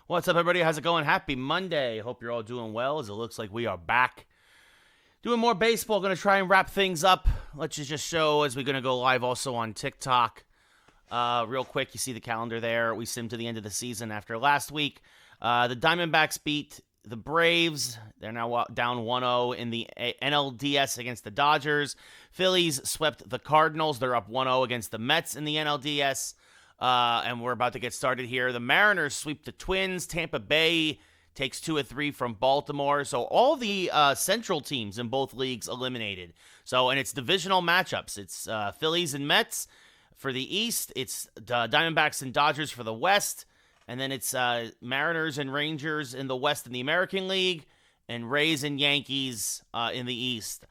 What's up, everybody? How's it going? Happy Monday. Hope you're all doing well, as it looks like we are back doing more baseball. Going to try and wrap things up. Let's just show as we're going to go live also on TikTok. Real quick, you see the calendar there. We sim to the end of the season after last week. The Diamondbacks beat the Braves. They're now down 1-0 in the NLDS against the Dodgers. Phillies swept the Cardinals. They're up 1-0 against the Mets in the NLDS. And we're about to get started here. The Mariners sweep the Twins. Tampa Bay takes 2 of 3 from Baltimore. So all the central teams in both leagues eliminated. So, and it's divisional matchups. It's Phillies and Mets for the East. It's Diamondbacks and Dodgers for the West. And then it's Mariners and Rangers in the West in the American League. And Rays and Yankees in the East.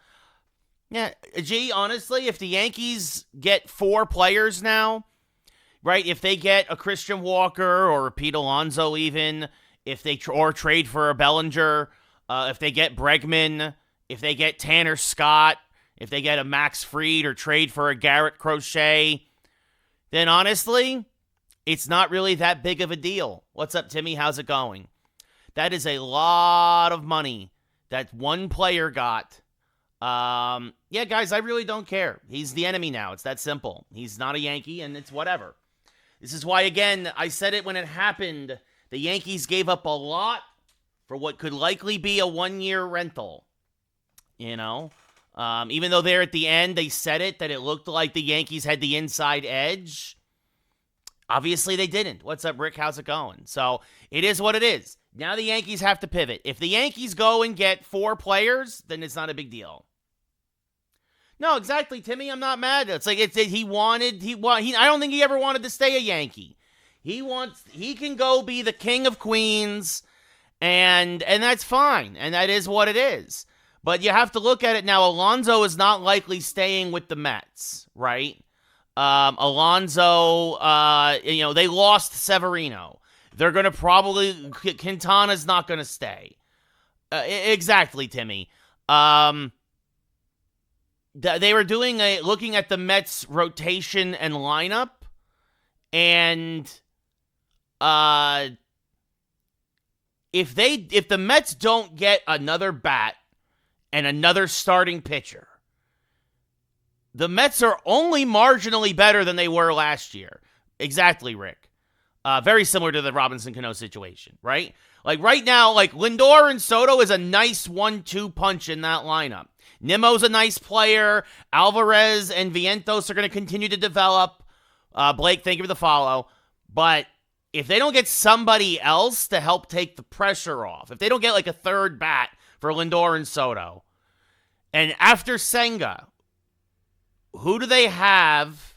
Yeah, gee, honestly, if the Yankees get 4 players now, right, if they get a Christian Walker or a Pete Alonso even, if they or trade for a Bellinger, if they get Bregman, if they get Tanner Scott, if they get a Max Fried or trade for a Garrett Crochet, then honestly, it's not really that big of a deal. What's up, Timmy? How's it going? That is a lot of money that one player got. Yeah, guys, I really don't care. He's the enemy now. It's that simple. He's not a Yankee, and it's whatever. This is why, again, I said it when it happened. The Yankees gave up a lot for what could likely be a one-year rental. You know? Even though there at the end, they said it, that it looked like the Yankees had the inside edge. Obviously, they didn't. What's up, Rick? How's it going? So, it is what it is. Now the Yankees have to pivot. If the Yankees go and get 4 players, then it's not a big deal. No, exactly, Timmy. I'm not mad. It's like I don't think he ever wanted to stay a Yankee. He can go be the king of queens, and that's fine, and that is what it is. But you have to look at it now. Alonso is not likely staying with the Mets, right? Alonso, they lost Severino. They're going to probably Quintana's not going to stay. Exactly, Timmy. They were looking at the Mets rotation and lineup, and if the Mets don't get another bat and another starting pitcher, the Mets are only marginally better than they were last year. Exactly, Rick. Very similar to the Robinson Cano situation, right? Like right now, like Lindor and Soto is a nice 1-2 punch in that lineup. Nimmo's a nice player. Alvarez and Vientos are going to continue to develop. Blake, thank you for the follow. But if they don't get somebody else to help take the pressure off, if they don't get like a third bat for Lindor and Soto, and after Senga, who do they have?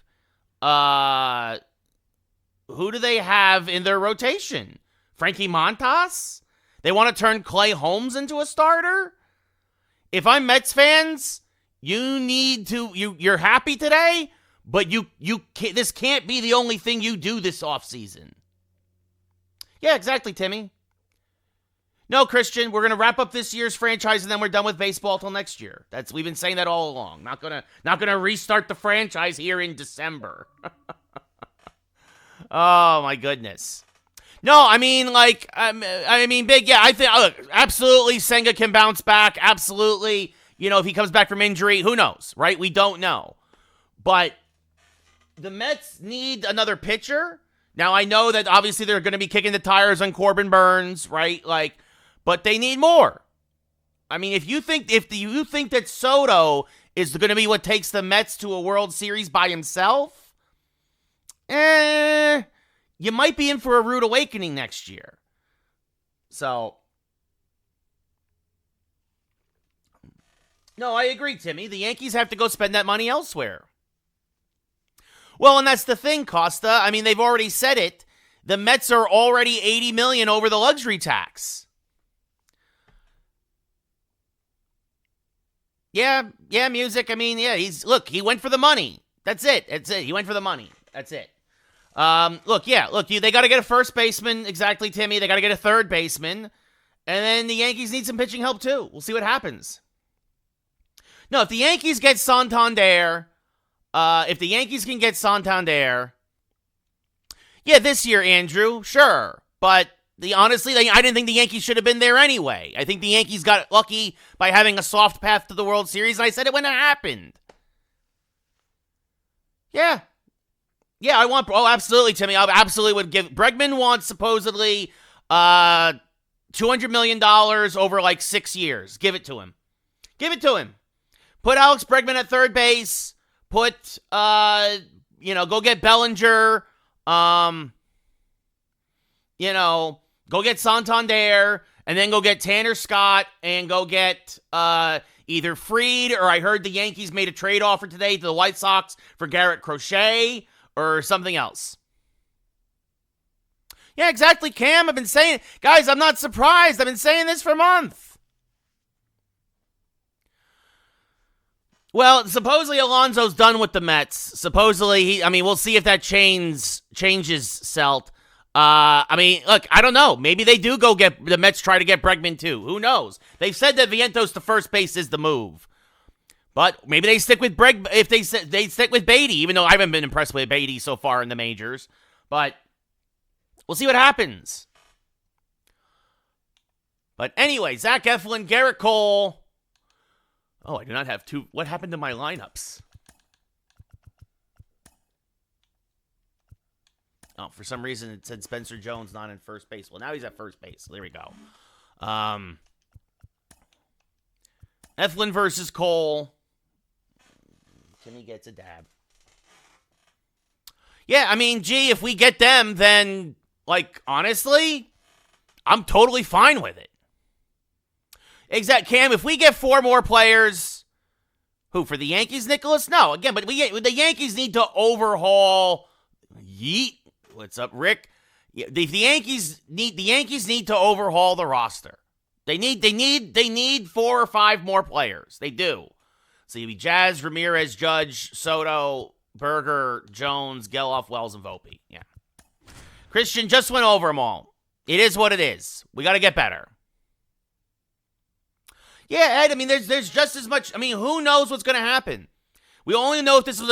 Who do they have in their rotation? Frankie Montas? They want to turn Clay Holmes into a starter? If I'm Mets fans, you're happy today, but this can't be the only thing you do this offseason. Yeah, exactly, Timmy. No, Christian, we're going to wrap up this year's franchise and then we're done with baseball till next year. We've been saying that all along. Not going to restart the franchise here in December. Oh my goodness. No, I mean, big, yeah, I think, look, absolutely, Senga can bounce back, absolutely, if he comes back from injury, who knows, right? We don't know, but the Mets need another pitcher. Now, I know that, obviously, they're going to be kicking the tires on Corbin Burns, right, but they need more. I mean, if you think that Soto is going to be what takes the Mets to a World Series by himself, you might be in for a rude awakening next year. So, no, I agree, Timmy. The Yankees have to go spend that money elsewhere. Well, and that's the thing, Costa. I mean, they've already said it. The Mets are already $80 million over the luxury tax. Yeah, music. I mean, yeah, he went for the money. That's it. He went for the money. That's it. They got to get a first baseman. Exactly, Timmy. They got to get a third baseman. And then the Yankees need some pitching help, too. We'll see what happens. No, if the Yankees get Santander, can get Santander, yeah, this year, Andrew, sure. But Honestly, I didn't think the Yankees should have been there anyway. I think the Yankees got lucky by having a soft path to the World Series, and I said it when it happened. Yeah. Yeah, absolutely, Timmy. I absolutely would give. Bregman wants supposedly $200 million over like 6 years. Give it to him. Give it to him. Put Alex Bregman at third base. Put, go get Bellinger. Go get Santander, and then go get Tanner Scott, and go get either Fried, or I heard the Yankees made a trade offer today to the White Sox for Garrett Crochet, or something else. Yeah, exactly, Cam. I've been saying, guys, I'm not surprised. I've been saying this for months. Well, supposedly Alonso's done with the Mets. Supposedly, we'll see if that changes, Selt. Look, I don't know. Maybe they do go get the Mets try to get Bregman too. Who knows? They've said that Vientos to first base is the move, but maybe they stick with if they stick with Beatty. Even though I haven't been impressed with Beatty so far in the majors, but we'll see what happens. But anyway, Zach Eflin, Garrett Cole. Oh, I do not have two. What happened to my lineups? Oh, for some reason it said Spencer Jones not in first base. Well, now he's at first base. There we go. Eflin versus Cole. Timmy gets a dab. Yeah, if we get them, then, honestly, I'm totally fine with it. Cam, if we get 4 more players, who, for the Yankees, Nicholas? No, again, but the Yankees need to overhaul. Yeet. What's up, Rick? Yeah, the Yankees need to overhaul the roster. They need 4 or 5 more players. They do. So you'd be Jazz, Ramirez, Judge, Soto, Berger, Jones, Geloff, Wells, and Volpe. Yeah. Christian just went over them all. It is what it is. We got to get better. Yeah, Ed. There's just as much. Who knows what's going to happen? We only know if this was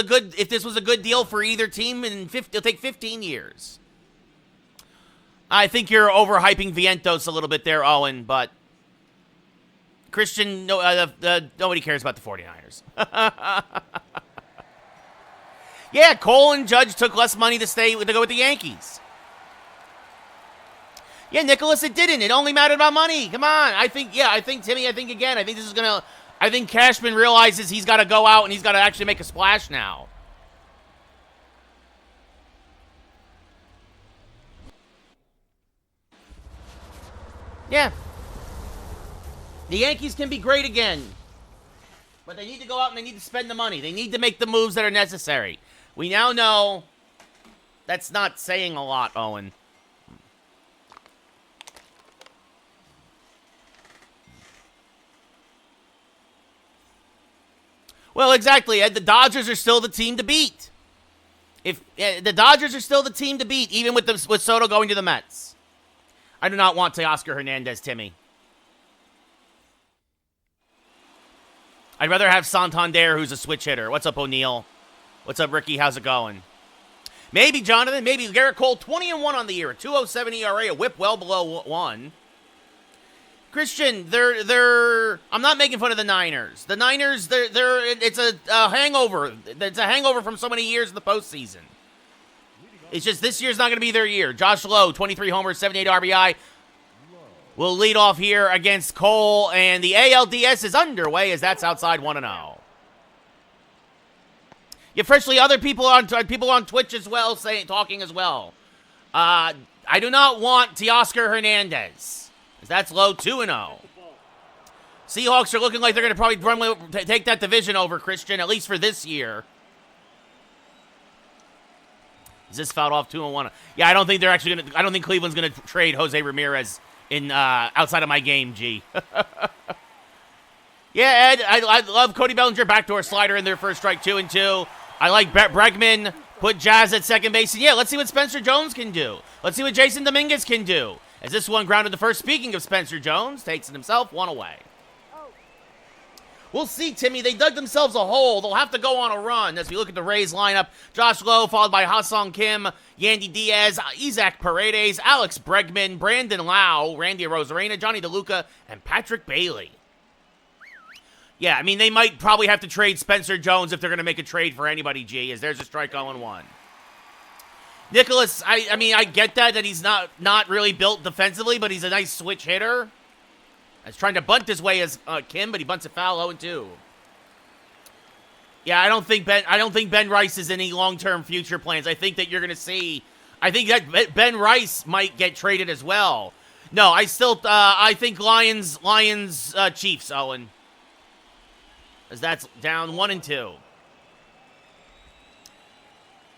a good deal for either team, and it'll take 15 years. I think you're overhyping Vientos a little bit there, Owen, but Christian, nobody cares about the 49ers. Yeah, Cole and Judge took less money to go with the Yankees. Yeah, Nicholas, it didn't. It only mattered about money. Come on. I think Timmy, I think Cashman realizes he's got to go out and he's got to actually make a splash now. Yeah. The Yankees can be great again. But they need to go out and they need to spend the money. They need to make the moves that are necessary. We now know that's not saying a lot, Owen. Well, exactly, Ed. The Dodgers are still the team to beat. The Dodgers are still the team to beat, even with Soto going to the Mets. I do not want Teoscar Hernandez, Timmy. I'd rather have Santander, who's a switch hitter. What's up, O'Neill? What's up, Ricky? How's it going? Maybe, Jonathan. Maybe Garrett Cole, 20-1 on the year. A 2.07 ERA, a whip well below 1. Christian, I'm not making fun of the Niners. The Niners, it's a hangover. It's a hangover from so many years in the postseason. It's just this year's not going to be their year. Josh Lowe, 23 homers, 78 RBI. Will lead off here against Cole, and the ALDS is underway as that's outside 1-0. Yeah, freshly, other people on Twitch as well talking as well. I do not want Teoscar Hernandez. That's low 2-0. Seahawks are looking like they're going to probably take that division over, Christian, at least for this year. Is this fouled off 2-1? Yeah, I don't think they're actually going to. I don't think Cleveland's going to trade Jose Ramirez in outside of my game, G. Yeah, Ed, I love Cody Bellinger backdoor slider in there for a strike, 2-2. I like Bregman, put Jazz at second base. And yeah, let's see what Spencer Jones can do. Let's see what Jason Dominguez can do. As this one grounded to first. Speaking of Spencer Jones, takes it himself, 1 away. We'll see, Timmy. They dug themselves a hole. They'll have to go on a run as we look at the Rays lineup. Josh Lowe, followed by Ha-Sung Kim, Yandy Diaz, Isaac Paredes, Alex Bregman, Brandon Lau, Randy Arozarena, Johnny DeLuca, and Patrick Bailey. Yeah, I mean, they might probably have to trade Spencer Jones if they're going to make a trade for anybody, G, as there's a strike 0-1. Nicholas, I mean, I get that he's not really built defensively, but he's a nice switch hitter. He's trying to bunt his way as Kim, but he bunts a foul 0-2. Yeah, I don't think Ben Rice is any long-term future plans. I think that you're going to see. I think that Ben Rice might get traded as well. No, I think Lions Chiefs, Owen, as that's down 1-2.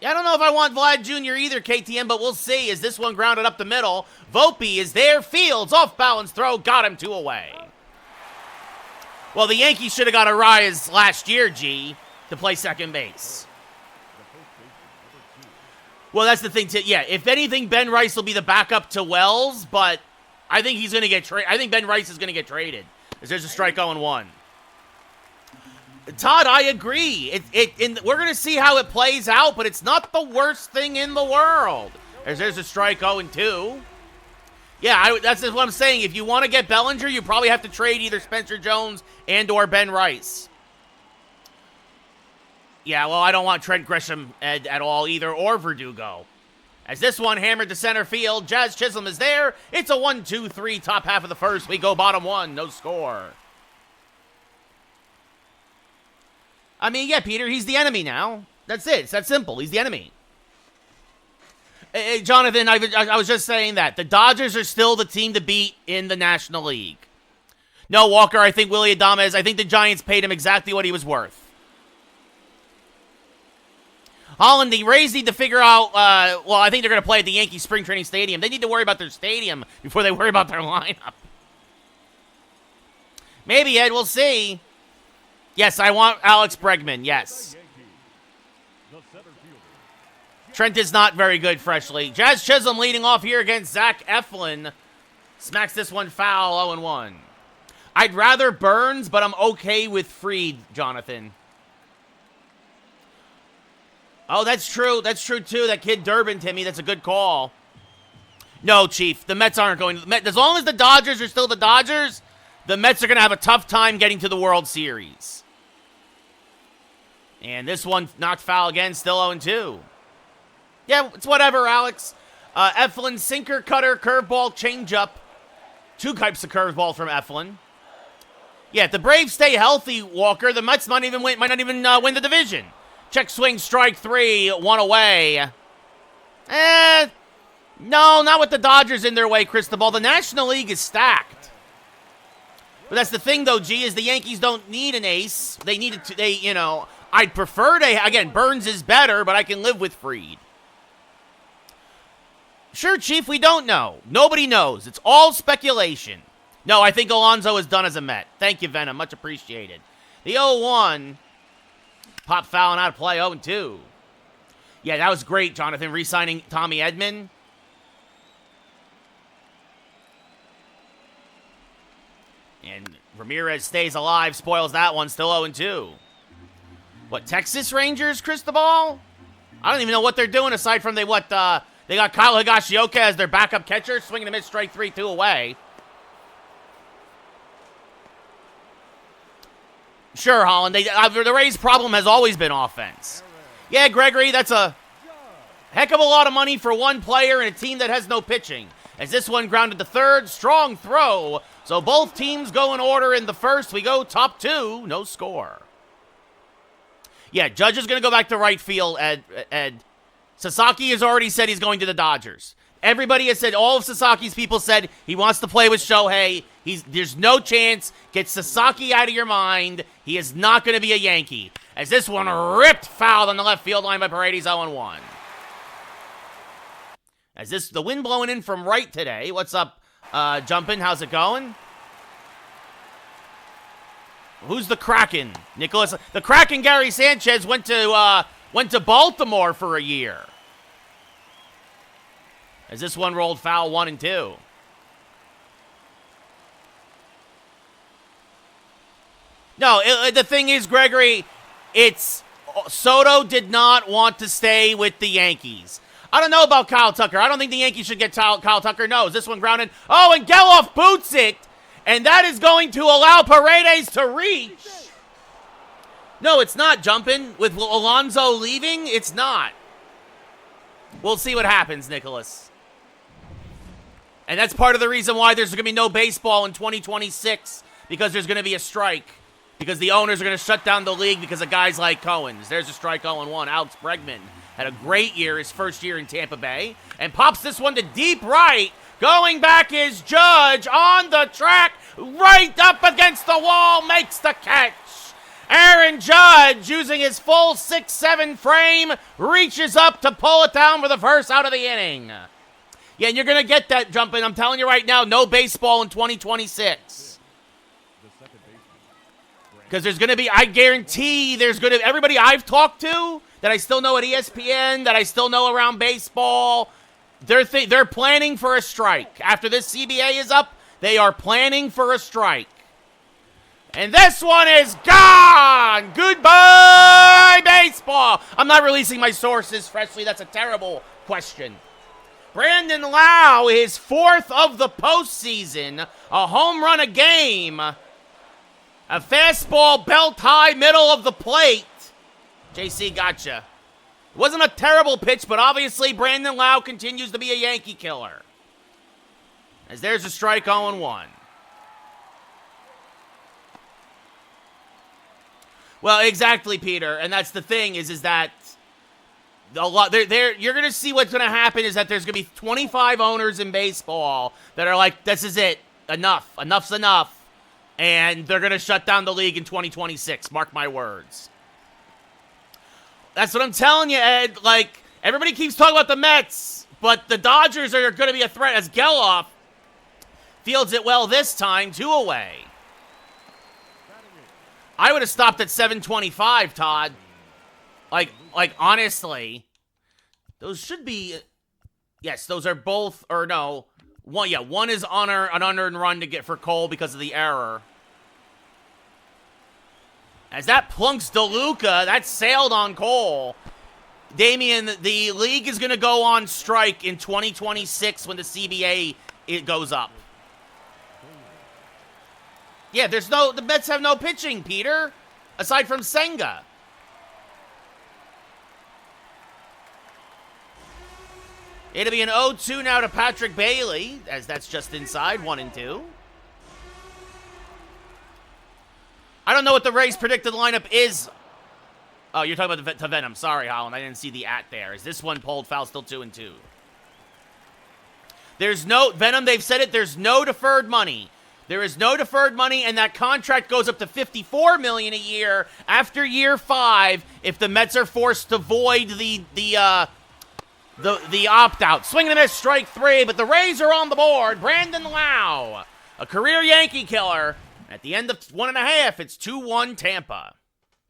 Yeah, I don't know if I want Vlad Jr. either, KTM, but we'll see. Is this one grounded up the middle? Volpe is there. Fields, off-balance throw, got him 2 away. Well, the Yankees should have got a rise last year, G, to play second base. Well, that's the thing, yeah, if anything, Ben Rice will be the backup to Wells, but I think he's going to get traded. I think Ben Rice is going to get traded, as there's a strike 0-1. Todd, I agree. We're going to see how it plays out, but it's not the worst thing in the world. There's a strike 0-2. Yeah, that's what I'm saying. If you want to get Bellinger, you probably have to trade either Spencer Jones and or Ben Rice. Yeah, well, I don't want Trent Grisham at all either, or Verdugo. As this one hammered to center field, Jazz Chisholm is there. It's a 1-2-3, top half of the first. We go bottom 1, no score. I mean, yeah, Peter, he's the enemy now. That's it. It's that simple. He's the enemy. Hey, Jonathan, I was just saying that. The Dodgers are still the team to beat in the National League. No, Walker, I think Willy Adames, I think the Giants paid him exactly what he was worth. Holland, the Rays need to figure out, well, I think they're going to play at the Yankee Spring Training Stadium. They need to worry about their stadium before they worry about their lineup. Maybe, Ed, we'll see. Yes, I want Alex Bregman, yes. Trent is not very good freshly. Jazz Chisholm leading off here against Zach Eflin. Smacks this one foul, 0-1. I'd rather Burns, but I'm okay with Fried, Jonathan. Oh, that's true. That's true, too. That kid Durbin, Timmy, that's a good call. No, Chief, the Mets aren't going to... As long as the Dodgers are still the Dodgers, the Mets are going to have a tough time getting to the World Series. And this one knocked foul again, still 0-2. Yeah, it's whatever, Alex. Eflin, sinker, cutter, curveball, changeup. 2 types of curveball from Eflin. Yeah, if the Braves stay healthy, Walker, the Mets might not even win the division. Check swing, strike 3, 1 away. No, not with the Dodgers in their way, Cristobal. The National League is stacked. But that's the thing, though, G, is the Yankees don't need an ace. They need it I'd prefer to, again, Burns is better, but I can live with Fried. Sure, Chief, we don't know. Nobody knows. It's all speculation. No, I think Alonso is done as a Met. Thank you, Venom. Much appreciated. The 0-1. Pop foul and out of play, 0-2. Yeah, that was great, Jonathan, re-signing Tommy Edman. And Ramirez stays alive, spoils that one, still 0-2. What, Texas Rangers, Cristobal? I don't even know what they're doing aside from they got Kyle Higashioka as their backup catcher, swinging a miss, strike 3, 2 away. Sure, Holland. The Rays' problem has always been offense. Yeah, Gregory, that's a heck of a lot of money for one player and a team that has no pitching. As this one grounded to third, strong throw. So both teams go in order in the first. We go top 2, no score. Yeah, Judge is going to go back to right field, Ed. Sasaki has already said he's going to the Dodgers. Everybody has said, all of Sasaki's people said he wants to play with Shohei. There's no chance. Get Sasaki out of your mind. He is not going to be a Yankee. As this one ripped foul on the left field line by Paredes, 0-1. As the wind blowing in from right today. What's up, Jumpin'? How's it going? Who's the Kraken? Nicholas. The Kraken, Gary Sanchez, went to Baltimore for a year. As this one rolled foul, 1-2. No, the thing is, Gregory, it's Soto did not want to stay with the Yankees. I don't know about Kyle Tucker. I don't think the Yankees should get Kyle Tucker. No, is this one grounded? Oh, and Geloff boots it. And that is going to allow Paredes to reach. No, it's not jumping. With Alonso leaving, it's not. We'll see what happens, Nicholas. And that's part of the reason why there's going to be no baseball in 2026. Because there's going to be a strike. Because the owners are going to shut down the league because of guys like Cohen's. There's a strike 0-1. Alex Bregman had a great year, his first year in Tampa Bay. And pops this one to deep right. Going back is Judge on the track. Right up against the wall. Makes the catch. Aaron Judge, using his full 6'7" frame, reaches up to pull it down for the first out of the inning. Yeah, and you're going to get that jumping. I'm telling you right now, no baseball in 2026. Because there's going to be, I guarantee there's going to, everybody I've talked to that I still know at ESPN, that I still know around baseball, they're planning for a strike. After this CBA is up, they are planning for a strike. And this one is gone! Goodbye, baseball! I'm not releasing my sources freshly. That's a terrible question. Brandon Lau, his fourth of the postseason, a home run a game. A fastball belt high, middle of the plate. JC, gotcha. It wasn't a terrible pitch, but obviously Brandon Lau continues to be a Yankee killer. As there's a strike 0-1. Well, exactly, Peter. And that's the thing is that a lot you're going to see what's going to happen is that there's going to be 25 owners in baseball that are like, this is it. Enough. Enough's enough. And they're going to shut down the league in 2026. Mark my words. That's what I'm telling you, Ed. Like, everybody keeps talking about the Mets, but the Dodgers are going to be a threat as Geloff fields it well this time, 2 away. I would have stopped at 725, Todd. Like honestly, those should be, yes, those are both, or no, one is an unearned run to get for Cole because of the error. As that plunks DeLuca, that sailed on Cole. Damian, the league is going to go on strike in 2026 when the CBA goes up. Yeah, the Mets have no pitching, Peter, aside from Senga. It'll be an 0-2 now to Patrick Bailey, as that's just inside, 1-2. I don't know what the Rays' predicted lineup is. Oh, you're talking about to Venom. Sorry, Holland. I didn't see the at there. Is this one pulled foul, still 2-2? There's no, Venom, they've said it, there's no deferred money. There is no deferred money, and that contract goes up to $54 million a year after year 5 if the Mets are forced to void the opt-out. Swing and a miss, strike 3, but the Rays are on the board. Brandon Lau, a career Yankee killer. At the end of 1.5, it's 2-1 Tampa.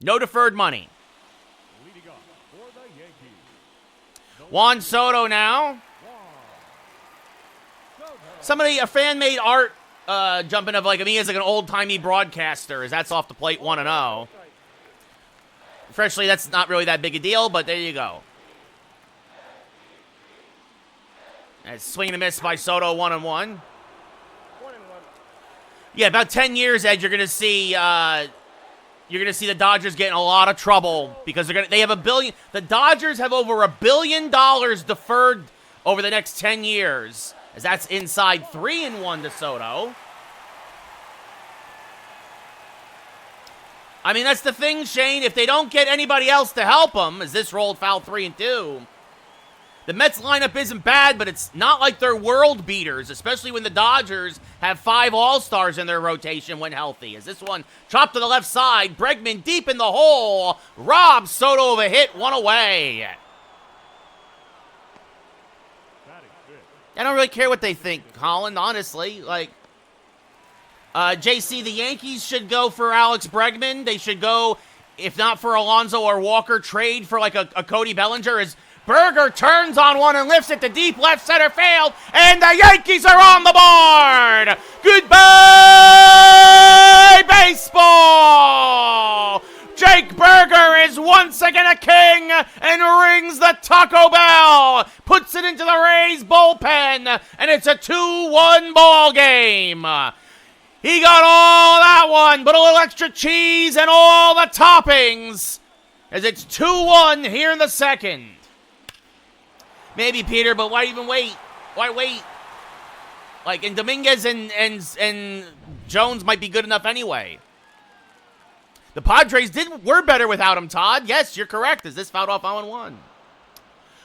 No deferred money. Juan Soto now. A fan made art jumping of me as an old-timey broadcaster, as that's off the plate 1-0. Freshly, that's not really that big a deal, but there you go. That's swing and a miss by Soto, 1-1. Yeah, about 10 years, Ed, you're gonna see the Dodgers getting a lot of trouble because they have $1 billion. The Dodgers have over $1 billion deferred over the next 10 years, as that's inside 3-1 to Soto. I mean, that's the thing, Shane. If they don't get anybody else to help them, as this rolled foul 3-2. The Mets lineup isn't bad, but it's not like they're world beaters, especially when the Dodgers have 5 All-Stars in their rotation when healthy. As this one chopped to the left side, Bregman deep in the hole, robs Soto of a hit, 1 away. I don't really care what they think, Holland, honestly. JC, the Yankees should go for Alex Bregman. They should go, if not for Alonso or Walker, trade for a Cody Bellinger. As Berger turns on one and lifts it to deep left center field, and the Yankees are on the board. Goodbye, Day Baseball! Jake Berger is once again a king and rings the Taco Bell. Puts it into the Rays bullpen, and it's a 2-1 ball game. He got all that one, but a little extra cheese and all the toppings, as it's 2-1 here in the second. Maybe, Peter, but why even wait? Why wait? Like, and Dominguez and Jones might be good enough anyway. The Padres were better without him, Todd. Yes, you're correct. Is this fouled off 0-1?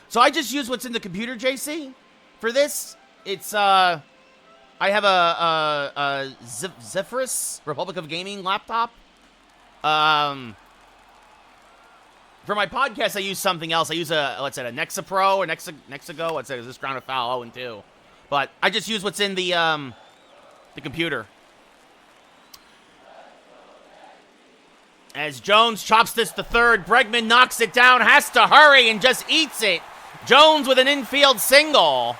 So I just use what's in the computer, JC, for this. It's, I have a Zephyrus Republic of Gaming laptop. For my podcast, I use something else. I use a Nexa Pro or Nexago. Let's say, is this ground of foul 0-2? But I just use what's in the computer. As Jones chops this to third, Bregman knocks it down, has to hurry, and just eats it. Jones with an infield single.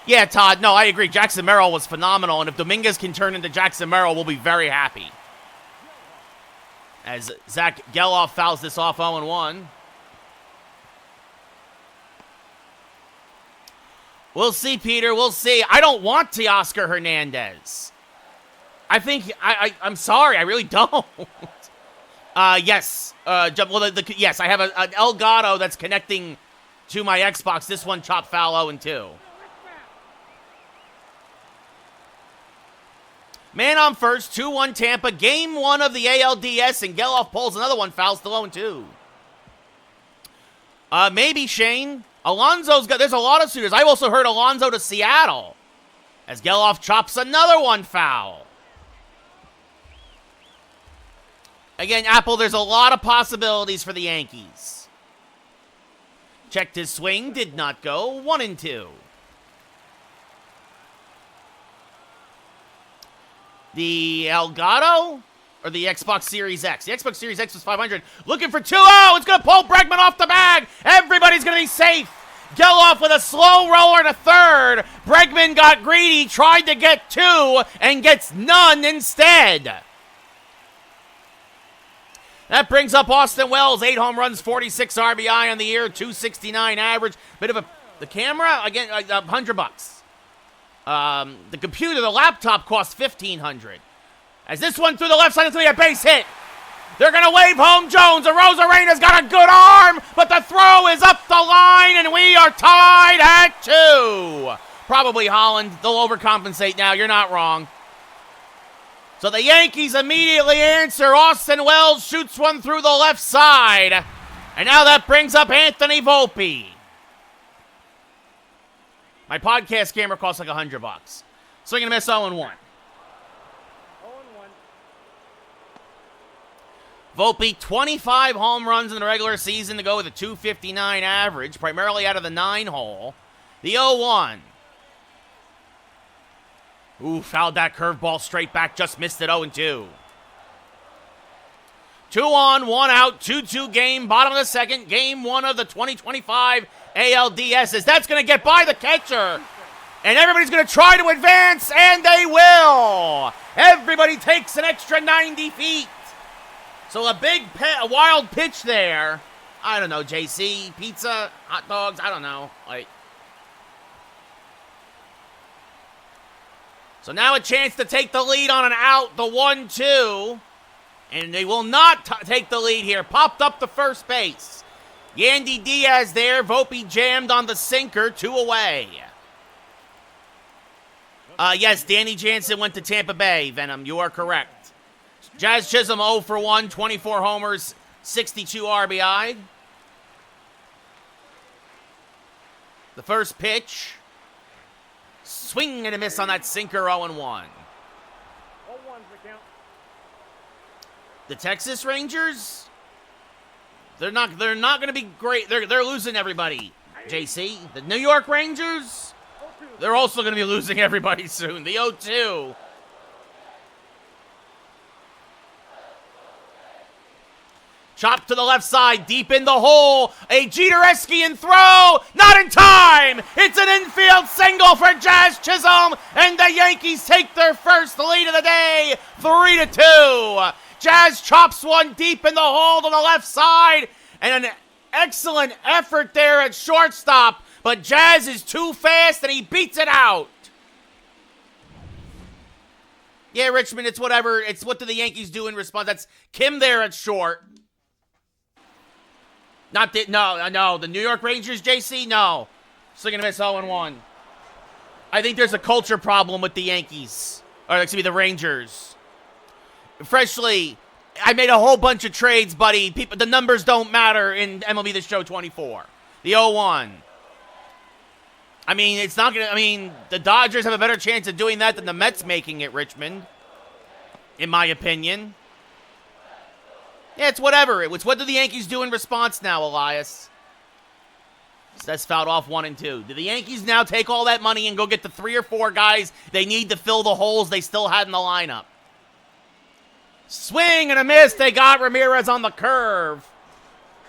Yeah, Todd, no, I agree. Jackson Merrill was phenomenal, and if Dominguez can turn into Jackson Merrill, we'll be very happy. As Zach Geloff fouls this off 0-1. We'll see, Peter, we'll see. I don't want Teoscar Hernandez. I think, I'm sorry, I really don't. Yes. Yes, I have an Elgato that's connecting to my Xbox. This one chopped foul 0-2. Man on first, 2-1 Tampa. Game 1 of the ALDS, and Geloff pulls another one, fouls to 0-2. Maybe, Shane. There's a lot of suitors. I've also heard Alonso to Seattle. As Geloff chops another one foul. Again, Apple, there's a lot of possibilities for the Yankees. Checked his swing, did not go. 1-2. The Elgato or the Xbox Series X? The Xbox Series X was 500. Looking for 2-0. It's going to pull Bregman off the bag. Everybody's going to be safe. Geloff with a slow roller to third. Bregman got greedy, tried to get 2, and gets none instead. That brings up Austin Wells, 8 home runs, 46 RBI on the year, 269 average. The camera, again, $100. The computer, the laptop costs $1,500. As this one through the left side is going to be a base hit. They're going to wave home Jones. Arozarena's got a good arm, but the throw is up the line, and we are tied at 2. Probably Holland. They'll overcompensate now. You're not wrong. So the Yankees immediately answer. Austin Wells shoots one through the left side. And now that brings up Anthony Volpe. My podcast camera costs like $100. Swing and a miss, 0-1. Volpe, 25 home runs in the regular season to go with a .259 average, primarily out of the 9-hole. The 0-1. Ooh, fouled that curveball straight back, just missed it, 0-2. 2 on, 1 out, 2-2 game, bottom of the second, game 1 of the 2025 ALDS. That's going to get by the catcher. And everybody's going to try to advance, and they will. Everybody takes an extra 90 feet. So a wild pitch there. I don't know, JC, pizza, hot dogs, I don't know. So now a chance to take the lead on an out, the 1-2. And they will not take the lead here. Popped up to first base. Yandy Diaz there. Volpe jammed on the sinker. 2 away. Yes, Danny Jansen went to Tampa Bay, Venom. You are correct. Jazz Chisholm 0 for 1, 24 homers, 62 RBI. The first pitch. Swing and a miss on that sinker, 0-1. The Texas Rangers, they're not going to be great. They're losing everybody, JC. The New York Rangers, they're also going to be losing everybody soon. The 0-2. Chop to the left side, deep in the hole. A Jeter-esque throw, not in time. It's an infield single for Jazz Chisholm, and the Yankees take their first lead of the day, 3-2. Jazz chops one deep in the hole to the left side, and an excellent effort there at shortstop, but Jazz is too fast, and he beats it out. Yeah, Richmond, it's whatever. It's what do the Yankees do in response. That's Kim there at short. Not the, no, the New York Rangers, JC, no. Still gonna miss 0-1. I think there's a culture problem with the Yankees. Or, excuse me, the Rangers. Freshly, I made a whole bunch of trades, buddy. The numbers don't matter in MLB The Show 24. The 0-1. I mean, it's not gonna, the Dodgers have a better chance of doing that than the Mets making it, Richmond. In my opinion. Yeah, it's whatever. It's what do the Yankees do in response now, Elias? So that's fouled off 1 and 2. Do the Yankees now take all that money and go get the 3 or 4 guys they need to fill the holes they still had in the lineup? Swing and a miss. They got Ramirez on the curve.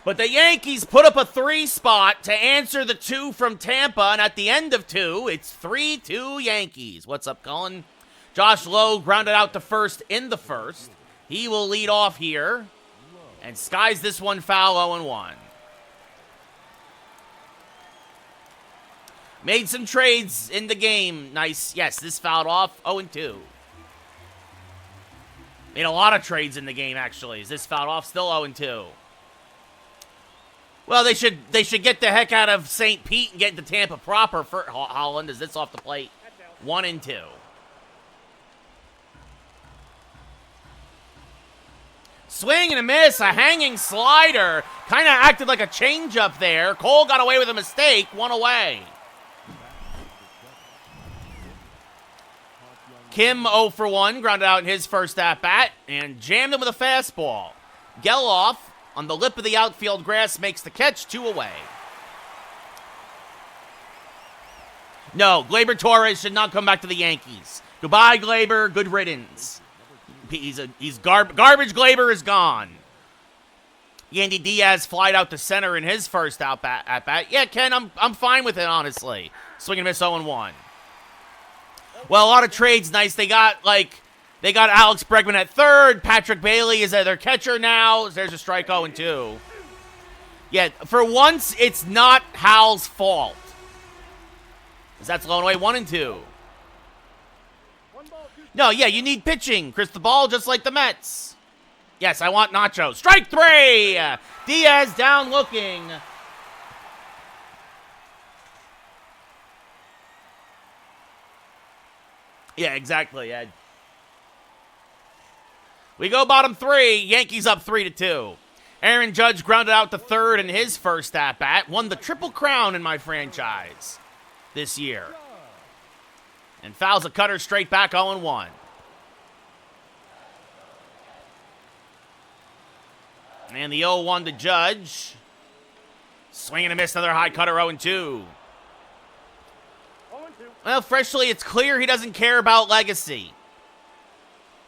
But the Yankees put up a 3 spot to answer the 2 from Tampa. And at the end of 2, it's 3-2 Yankees. What's up, Colin? Josh Lowe grounded out to first in the first. He will lead off here. And skies this one foul 0-1. Made some trades in the game. Nice. Yes, this fouled off 0-2. Made a lot of trades in the game, actually. Is this fouled off? Still 0-2. Well, they should get the heck out of St. Pete and get into Tampa proper for Holland. Is this off the plate? 1 and 2. Swing and a miss, a hanging slider. Kind of acted like a changeup there. Cole got away with a mistake, 1 away. Kim 0 for 1, grounded out in his first at-bat, and jammed him with a fastball. Geloff, on the lip of the outfield grass, makes the catch, 2 away. No, Gleyber Torres should not come back to the Yankees. Goodbye, Gleyber. Good riddance. Garbage. Gleyber is gone. Yandy Diaz flied out to center in his first at-bat. Yeah, Ken, I'm fine with it, honestly. Swing and miss 0-1. Well, a lot of trades, nice. They got Alex Bregman at third. Patrick Bailey is their catcher now. There's a strike 0-2. Yeah, for once, it's not Hal's fault. That's blown away 1 and 2. No, yeah, you need pitching. Cristobal, just like the Mets. Yes, I want Nacho. Strike 3! Diaz down looking. Yeah, exactly, Ed. We go bottom 3. Yankees up 3-2. Aaron Judge grounded out to third in his first at-bat. Won the Triple Crown in my franchise this year. And fouls a cutter straight back 0-1. And the 0-1 to Judge. Swing and a miss, another high cutter 0-2. Well, Freshly, it's clear he doesn't care about legacy.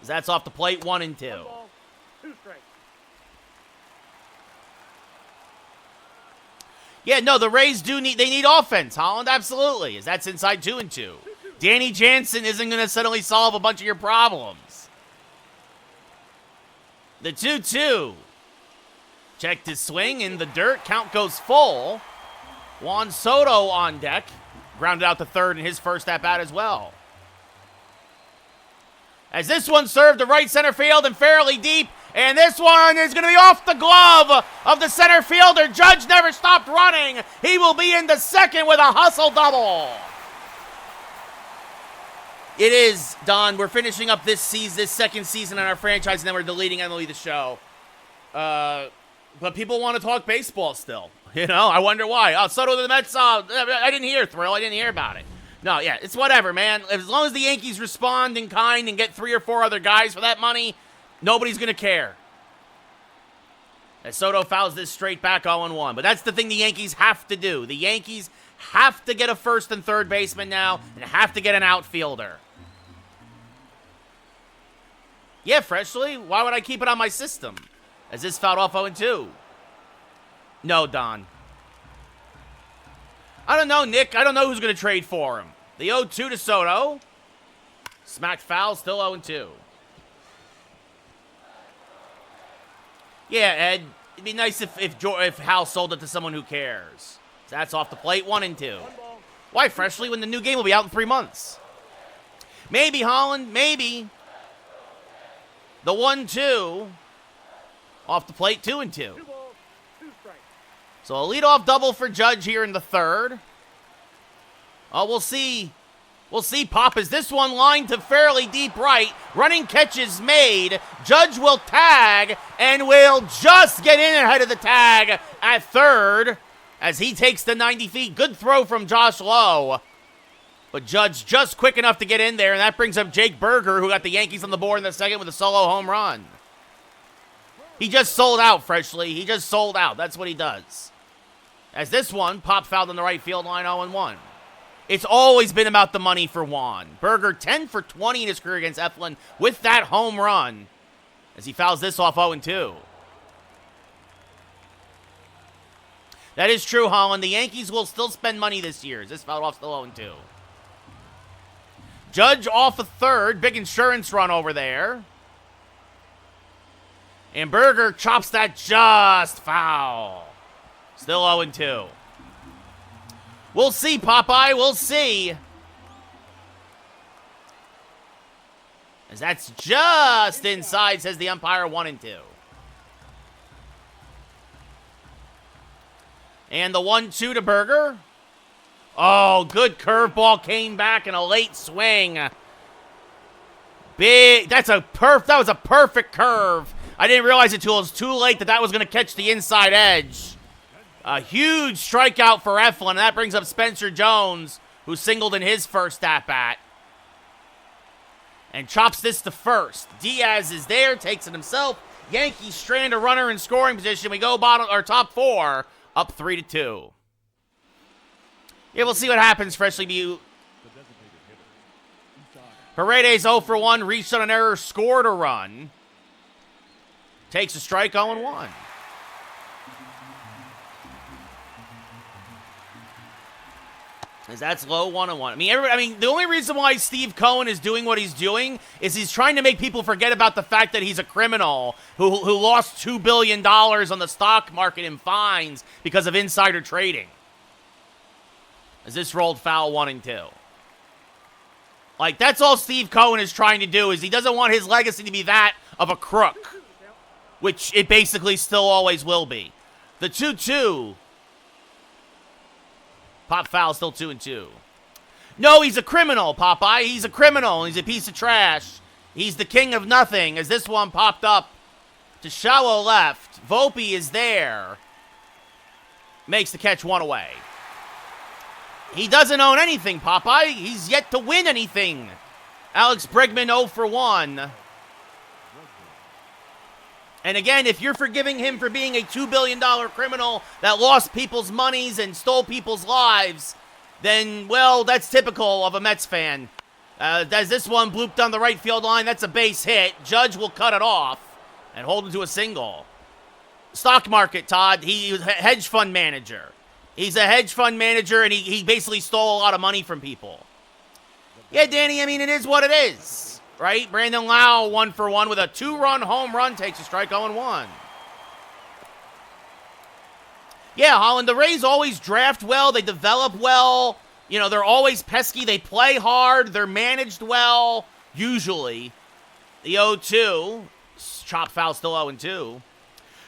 That's off the plate, 1 and 2. Yeah, no, the Rays they need offense, Holland, absolutely. That's inside 2 and 2. Danny Jansen isn't going to suddenly solve a bunch of your problems. The 2-2. Checked his swing in the dirt. Count goes full. Juan Soto on deck. Grounded out to third in his first at-bat as well. As this one served to right center field and fairly deep. And this one is going to be off the glove of the center fielder. Judge never stopped running. He will be into second with a hustle double. It is, Don. We're finishing up this second season in our franchise, and then we're deleting MLB The Show. But people want to talk baseball still. You know, I wonder why. Oh, Soto to the Mets. I didn't hear, Thrill. I didn't hear about it. No, yeah, it's whatever, man. As long as the Yankees respond in kind and get 3 or 4 other guys for that money, nobody's going to care. As Soto fouls this straight back 0-1. But that's the thing the Yankees have to do. The Yankees have to get a first and third baseman now and have to get an outfielder. Yeah, Freshly, why would I keep it on my system? As this fouled off 0-2. No, Don. I don't know, Nick. I don't know who's going to trade for him. The 0-2 to Soto. Smacked foul, still 0-2. Yeah, Ed. It'd be nice if Hal sold it to someone who cares. So that's off the plate, 1-2. Why freshly when the new game will be out in 3 months? Maybe, Holland, maybe. The 1-2. Off the plate, 2-2. So a leadoff double for Judge here in the third. Oh, we'll see. We'll see, Pop, as this one lined to fairly deep right. Running catch is made. Judge will tag and will just get in ahead of the tag at third as he takes the 90 feet. Good throw from Josh Lowe. But Judge just quick enough to get in there, and that brings up Jake Berger, who got the Yankees on the board in the second with a solo home run. He just sold out, freshly. He just sold out. That's what he does. As this one, Pop fouled on the right field line, 0-1. It's always been about the money for Juan. Berger 10 for 20 in his career against Eflin with that home run as he fouls this off 0-2. That is true, Holland. The Yankees will still spend money this year. This fouled off still 0-2. Judge off a third. Big insurance run over there. And Berger chops that just foul. Still 0-2. We'll see, Popeye. We'll see. As that's just inside, says the umpire, 1-2. And the 1-2 to Berger. Oh, good curveball came back in a late swing. Big. That was a perfect curve. I didn't realize until it was too late that was going to catch the inside edge. A huge strikeout for Eflin, and that brings up Spencer Jones, who singled in his first at-bat. And chops this to first. Diaz is there, takes it himself. Yankees strand a runner in scoring position. We go top four, up 3-2. Yeah, we'll see what happens, Freshly Butte. Paredes 0 for 1, reached on an error, scored a run. Takes a strike, 0-1. As that's low, 1-1. I mean, the only reason why Steve Cohen is doing what he's doing is he's trying to make people forget about the fact that he's a criminal who lost $2 billion on the stock market in fines because of insider trading. As this rolled foul, 1-2. Like, that's all Steve Cohen is trying to do, is he doesn't want his legacy to be that of a crook, which it basically still always will be. The 2-2. Pop foul, still 2-2. No, he's a criminal, Popeye. He's a criminal. He's a piece of trash. He's the king of nothing, as this one popped up to shallow left. Volpe is there. Makes the catch, 1 away. He doesn't own anything, Popeye. He's yet to win anything. Alex Bregman 0 for 1. And again, if you're forgiving him for being a $2 billion criminal that lost people's monies and stole people's lives, then, well, that's typical of a Mets fan. As this one blooped on the right field line, that's a base hit. Judge will cut it off and hold it to a single. Stock market, Todd. He was a hedge fund manager. He's a hedge fund manager, and he basically stole a lot of money from people. Yeah, Danny, I mean, it is what it is. Right? Brandon Lau 1 for 1 with a 2-run home run, takes a strike, 0-1. Yeah, Holland, the Rays always draft well. They develop well. You know, they're always pesky. They play hard. They're managed well, usually. The 0-2. Chop foul, still 0-2.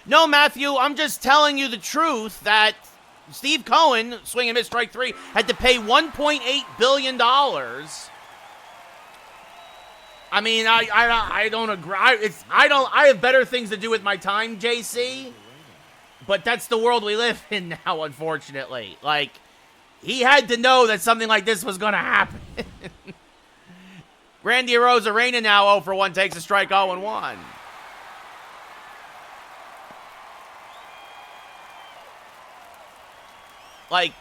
No, Matthew, I'm just telling you the truth that Steve Cohen, swing and miss, strike 3, had to pay $1.8 billion. I mean, I don't agree. I have better things to do with my time, JC. But that's the world we live in now, unfortunately. Like, he had to know that something like this was going to happen. Randy Arozarena now 0 for 1, takes a strike, 0-1. Like,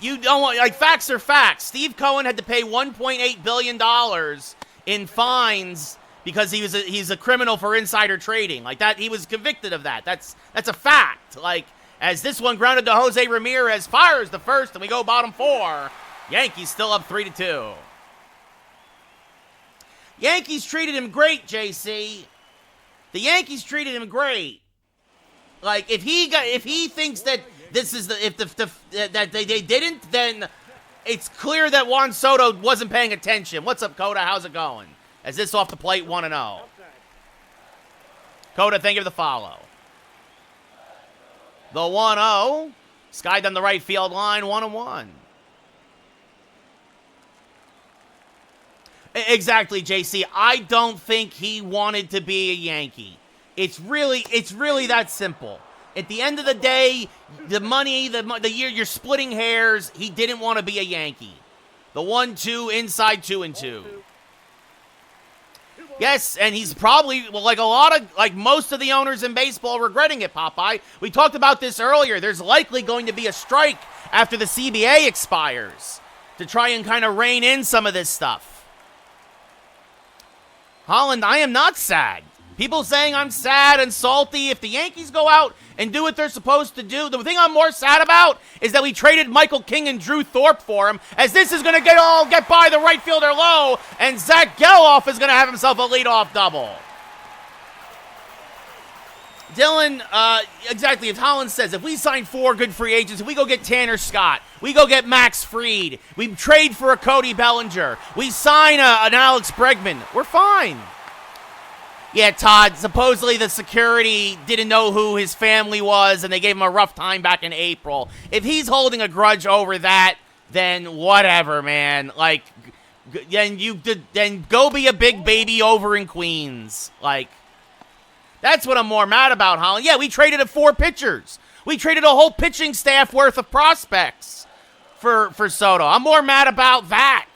you don't want, like, facts are facts. Steve Cohen had to pay $1.8 billion in fines because he's a criminal for insider trading. Like that, he was convicted of that. That's a fact. Like, as this one grounded to Jose Ramirez, fires the first, and we go bottom 4. Yankees still up 3-2. Yankees treated him great, JC. The Yankees treated him great. Like, if he thinks that this is that they didn't, then it's clear that Juan Soto wasn't paying attention. What's up, Coda? How's it going? As this off the plate, 1-0. Coda, thank you for the follow. The 1-0. Skied on the right field line, 1-1. Exactly, JC. I don't think he wanted to be a Yankee. It's really that simple. At the end of the day, the money, the year, you're splitting hairs. He didn't want to be a Yankee. The 1-2 inside 2-2. Yes, and he's probably, well, like most of the owners in baseball, regretting it, Popeye. We talked about this earlier. There's likely going to be a strike after the CBA expires to try and kind of rein in some of this stuff. Holland, I am not sad. People saying I'm sad and salty. If the Yankees go out and do what they're supposed to do, the thing I'm more sad about is that we traded Michael King and Drew Thorpe for him, as this is going to get by the right fielder low, and Zach Geloff is going to have himself a leadoff double. Dylan, exactly, if Holland says, if we sign 4 good free agents, if we go get Tanner Scott, we go get Max Fried, we trade for a Cody Bellinger, we sign an Alex Bregman, we're fine. Yeah, Todd, supposedly the security didn't know who his family was, and they gave him a rough time back in April. If he's holding a grudge over that, then whatever, man. Like, then go be a big baby over in Queens. Like, that's what I'm more mad about, Holland. Yeah, we traded 4 pitchers. We traded a whole pitching staff worth of prospects for Soto. I'm more mad about that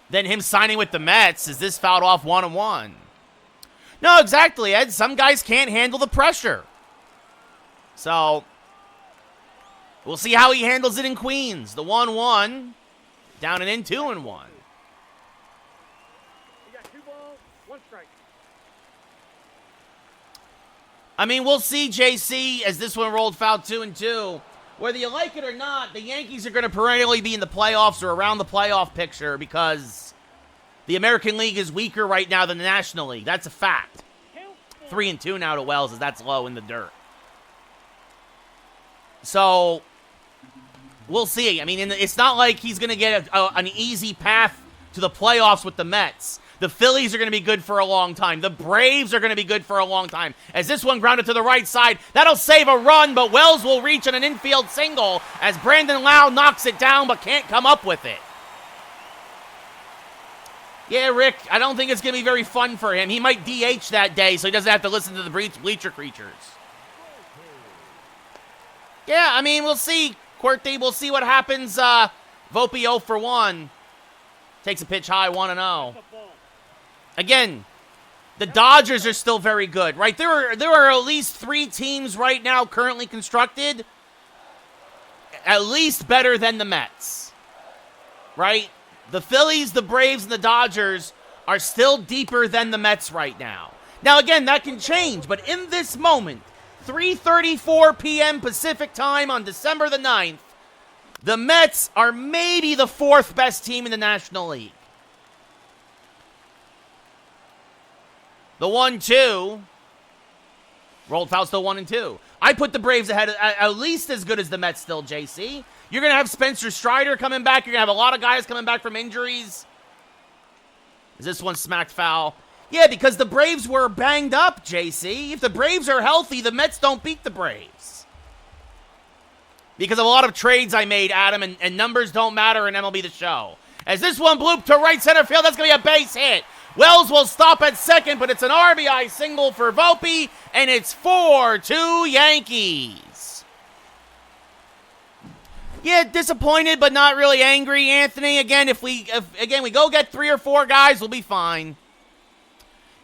than him signing with the Mets. Is this fouled off 1-1? No, exactly, Ed. Some guys can't handle the pressure. So, we'll see how he handles it in Queens. The 1-1, down and in, 2-1. You got 2 balls, 1 strike. I mean, we'll see, JC, as this one rolled foul 2-2. Whether you like it or not, the Yankees are going to perennially be in the playoffs or around the playoff picture because the American League is weaker right now than the National League. That's a fact. 3-2 now to Wells, as that's low in the dirt. So, we'll see. I mean, it's not like he's going to get an easy path to the playoffs with the Mets. The Phillies are going to be good for a long time. The Braves are going to be good for a long time. As this one grounded to the right side, that'll save a run, but Wells will reach on an infield single as Brandon Lau knocks it down but can't come up with it. Yeah, Rick, I don't think it's going to be very fun for him. He might DH that day so he doesn't have to listen to the bleacher creatures. Yeah, I mean, we'll see. QWERTY, we'll see what happens. Volpe 0 for 1. Takes a pitch high, 1-0. Again, the Dodgers are still very good, right? There are at least 3 teams right now currently constructed at least better than the Mets, right? The Phillies, the Braves, and the Dodgers are still deeper than the Mets right now. Now, again, that can change, but in this moment, 3:34 p.m. Pacific time on December the 9th, the Mets are maybe the 4th best team in the National League. The 1-2. Rolled foul, still 1-2. I put the Braves ahead, at least as good as the Mets still, JC. You're going to have Spencer Strider coming back. You're going to have a lot of guys coming back from injuries. Is this one smacked foul? Yeah, because the Braves were banged up, JC. If the Braves are healthy, the Mets don't beat the Braves. Because of a lot of trades I made, Adam, and numbers don't matter in MLB The Show. As this one blooped to right center field, that's going to be a base hit. Wells will stop at second, but it's an RBI single for Volpe, and it's 4-2 Yankees. Yeah, disappointed, but not really angry, Anthony. Again, if we go get 3 or 4 guys, we'll be fine.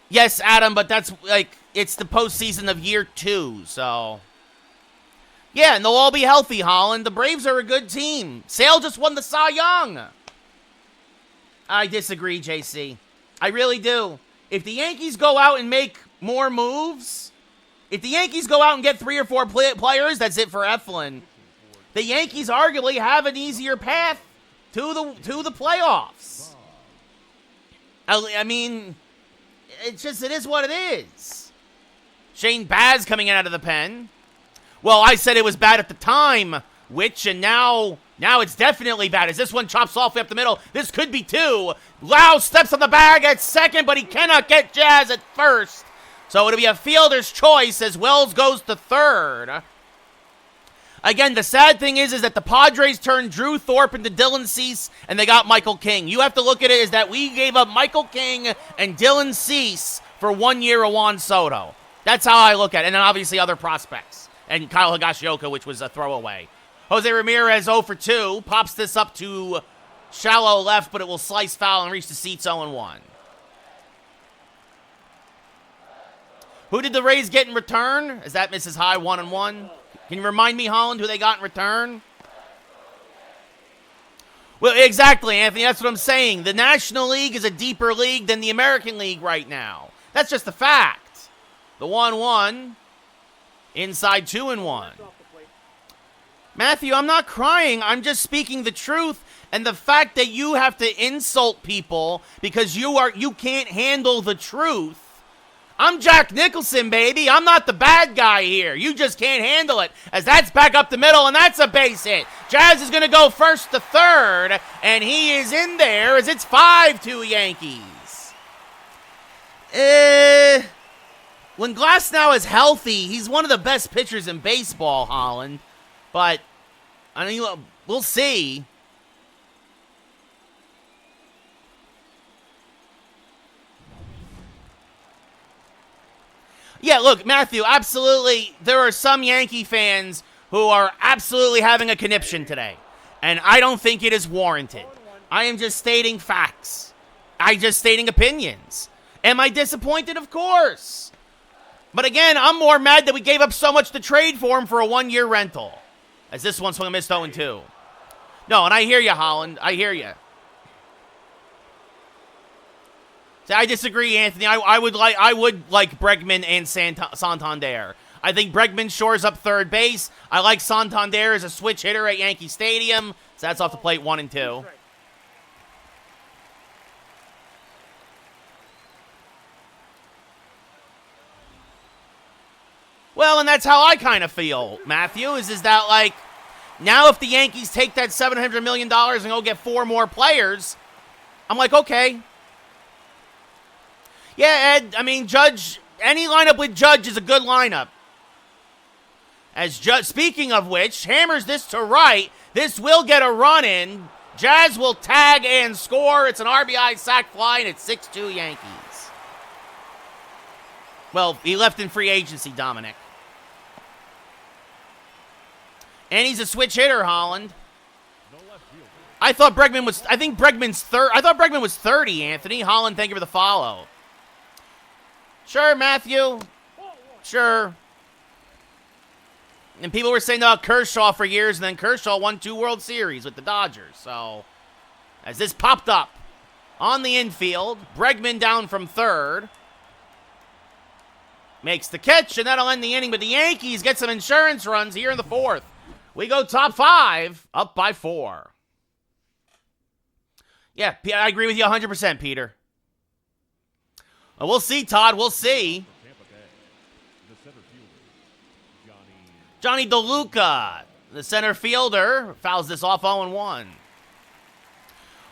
Yes, Adam, but that's like it's the postseason of year 2, so yeah, and they'll all be healthy. Holland, the Braves are a good team. Sale just won the Cy Young. I disagree, JC. I really do. If the Yankees go out and make more moves, if the Yankees go out and get 3 or 4 players, that's it for Eflin. The Yankees arguably have an easier path to the playoffs. I mean, it is what it is. Shane Baz coming in out of the pen. Well, I said it was bad at the time, and now it's definitely bad. As this one chops off up the middle, this could be 2. Lau steps on the bag at second, but he cannot get Jazz at first. So it'll be a fielder's choice as Wells goes to third. Again, the sad thing is that the Padres turned Drew Thorpe into Dylan Cease, and they got Michael King. You have to look at it as that we gave up Michael King and Dylan Cease for 1 year of Juan Soto. That's how I look at it. And then obviously other prospects. And Kyle Higashioka, which was a throwaway. Jose Ramirez 0 for 2. Pops this up to shallow left, but it will slice foul and reach the seats 0-1. Who did the Rays get in return? As that misses high 1-1. Can you remind me, Holland, who they got in return? Well, exactly, Anthony. That's what I'm saying. The National League is a deeper league than the American League right now. That's just a fact. The 1-1. Inside 2-1. Matthew, I'm not crying. I'm just speaking the truth. And the fact that you have to insult people because you can't handle the truth. I'm Jack Nicholson, baby. I'm not the bad guy here. You just can't handle it. As that's back up the middle, and that's a base hit. Jazz is going to go first to third, and he is in there as it's 5-2 Yankees. When Glasnow is healthy, he's one of the best pitchers in baseball, Holland. But, I mean, we'll see. Yeah, look, Matthew, absolutely, there are some Yankee fans who are absolutely having a conniption today. And I don't think it is warranted. I am just stating facts. I'm just stating opinions. Am I disappointed? Of course. But again, I'm more mad that we gave up so much to trade for him for a 1-year rental. As this one swung and missed 0-2. No, and I hear you, Holland. I hear you. See, I disagree, Anthony. I would like Bregman and Santander. I think Bregman shores up third base. I like Santander as a switch hitter at Yankee Stadium. So that's off the plate 1-2. Well, and that's how I kind of feel, Matthew, is that, like, now if the Yankees take that $700 million and go get 4 more players, I'm like, okay. Yeah, Ed, I mean, Judge, any lineup with Judge is a good lineup. As Judge, speaking of which, hammers this to right. This will get a run in. Jazz will tag and score. It's an RBI sac fly, and it's 6-2 Yankees. Well, he left in free agency, Dominic. And he's a switch hitter, Holland. I think Bregman's third. I thought Bregman was 30, Anthony. Holland, thank you for the follow. Sure, Matthew. Sure. And people were saying about Kershaw for years, and then Kershaw won 2 World Series with the Dodgers. So, as this popped up on the infield, Bregman down from third. Makes the catch, and that'll end the inning. But the Yankees get some insurance runs here in the 4th. We go top 5, up by 4. Yeah, I agree with you 100%, Peter. Well, we'll see, Todd. We'll see. Johnny DeLuca, the center fielder, fouls this off 0-1.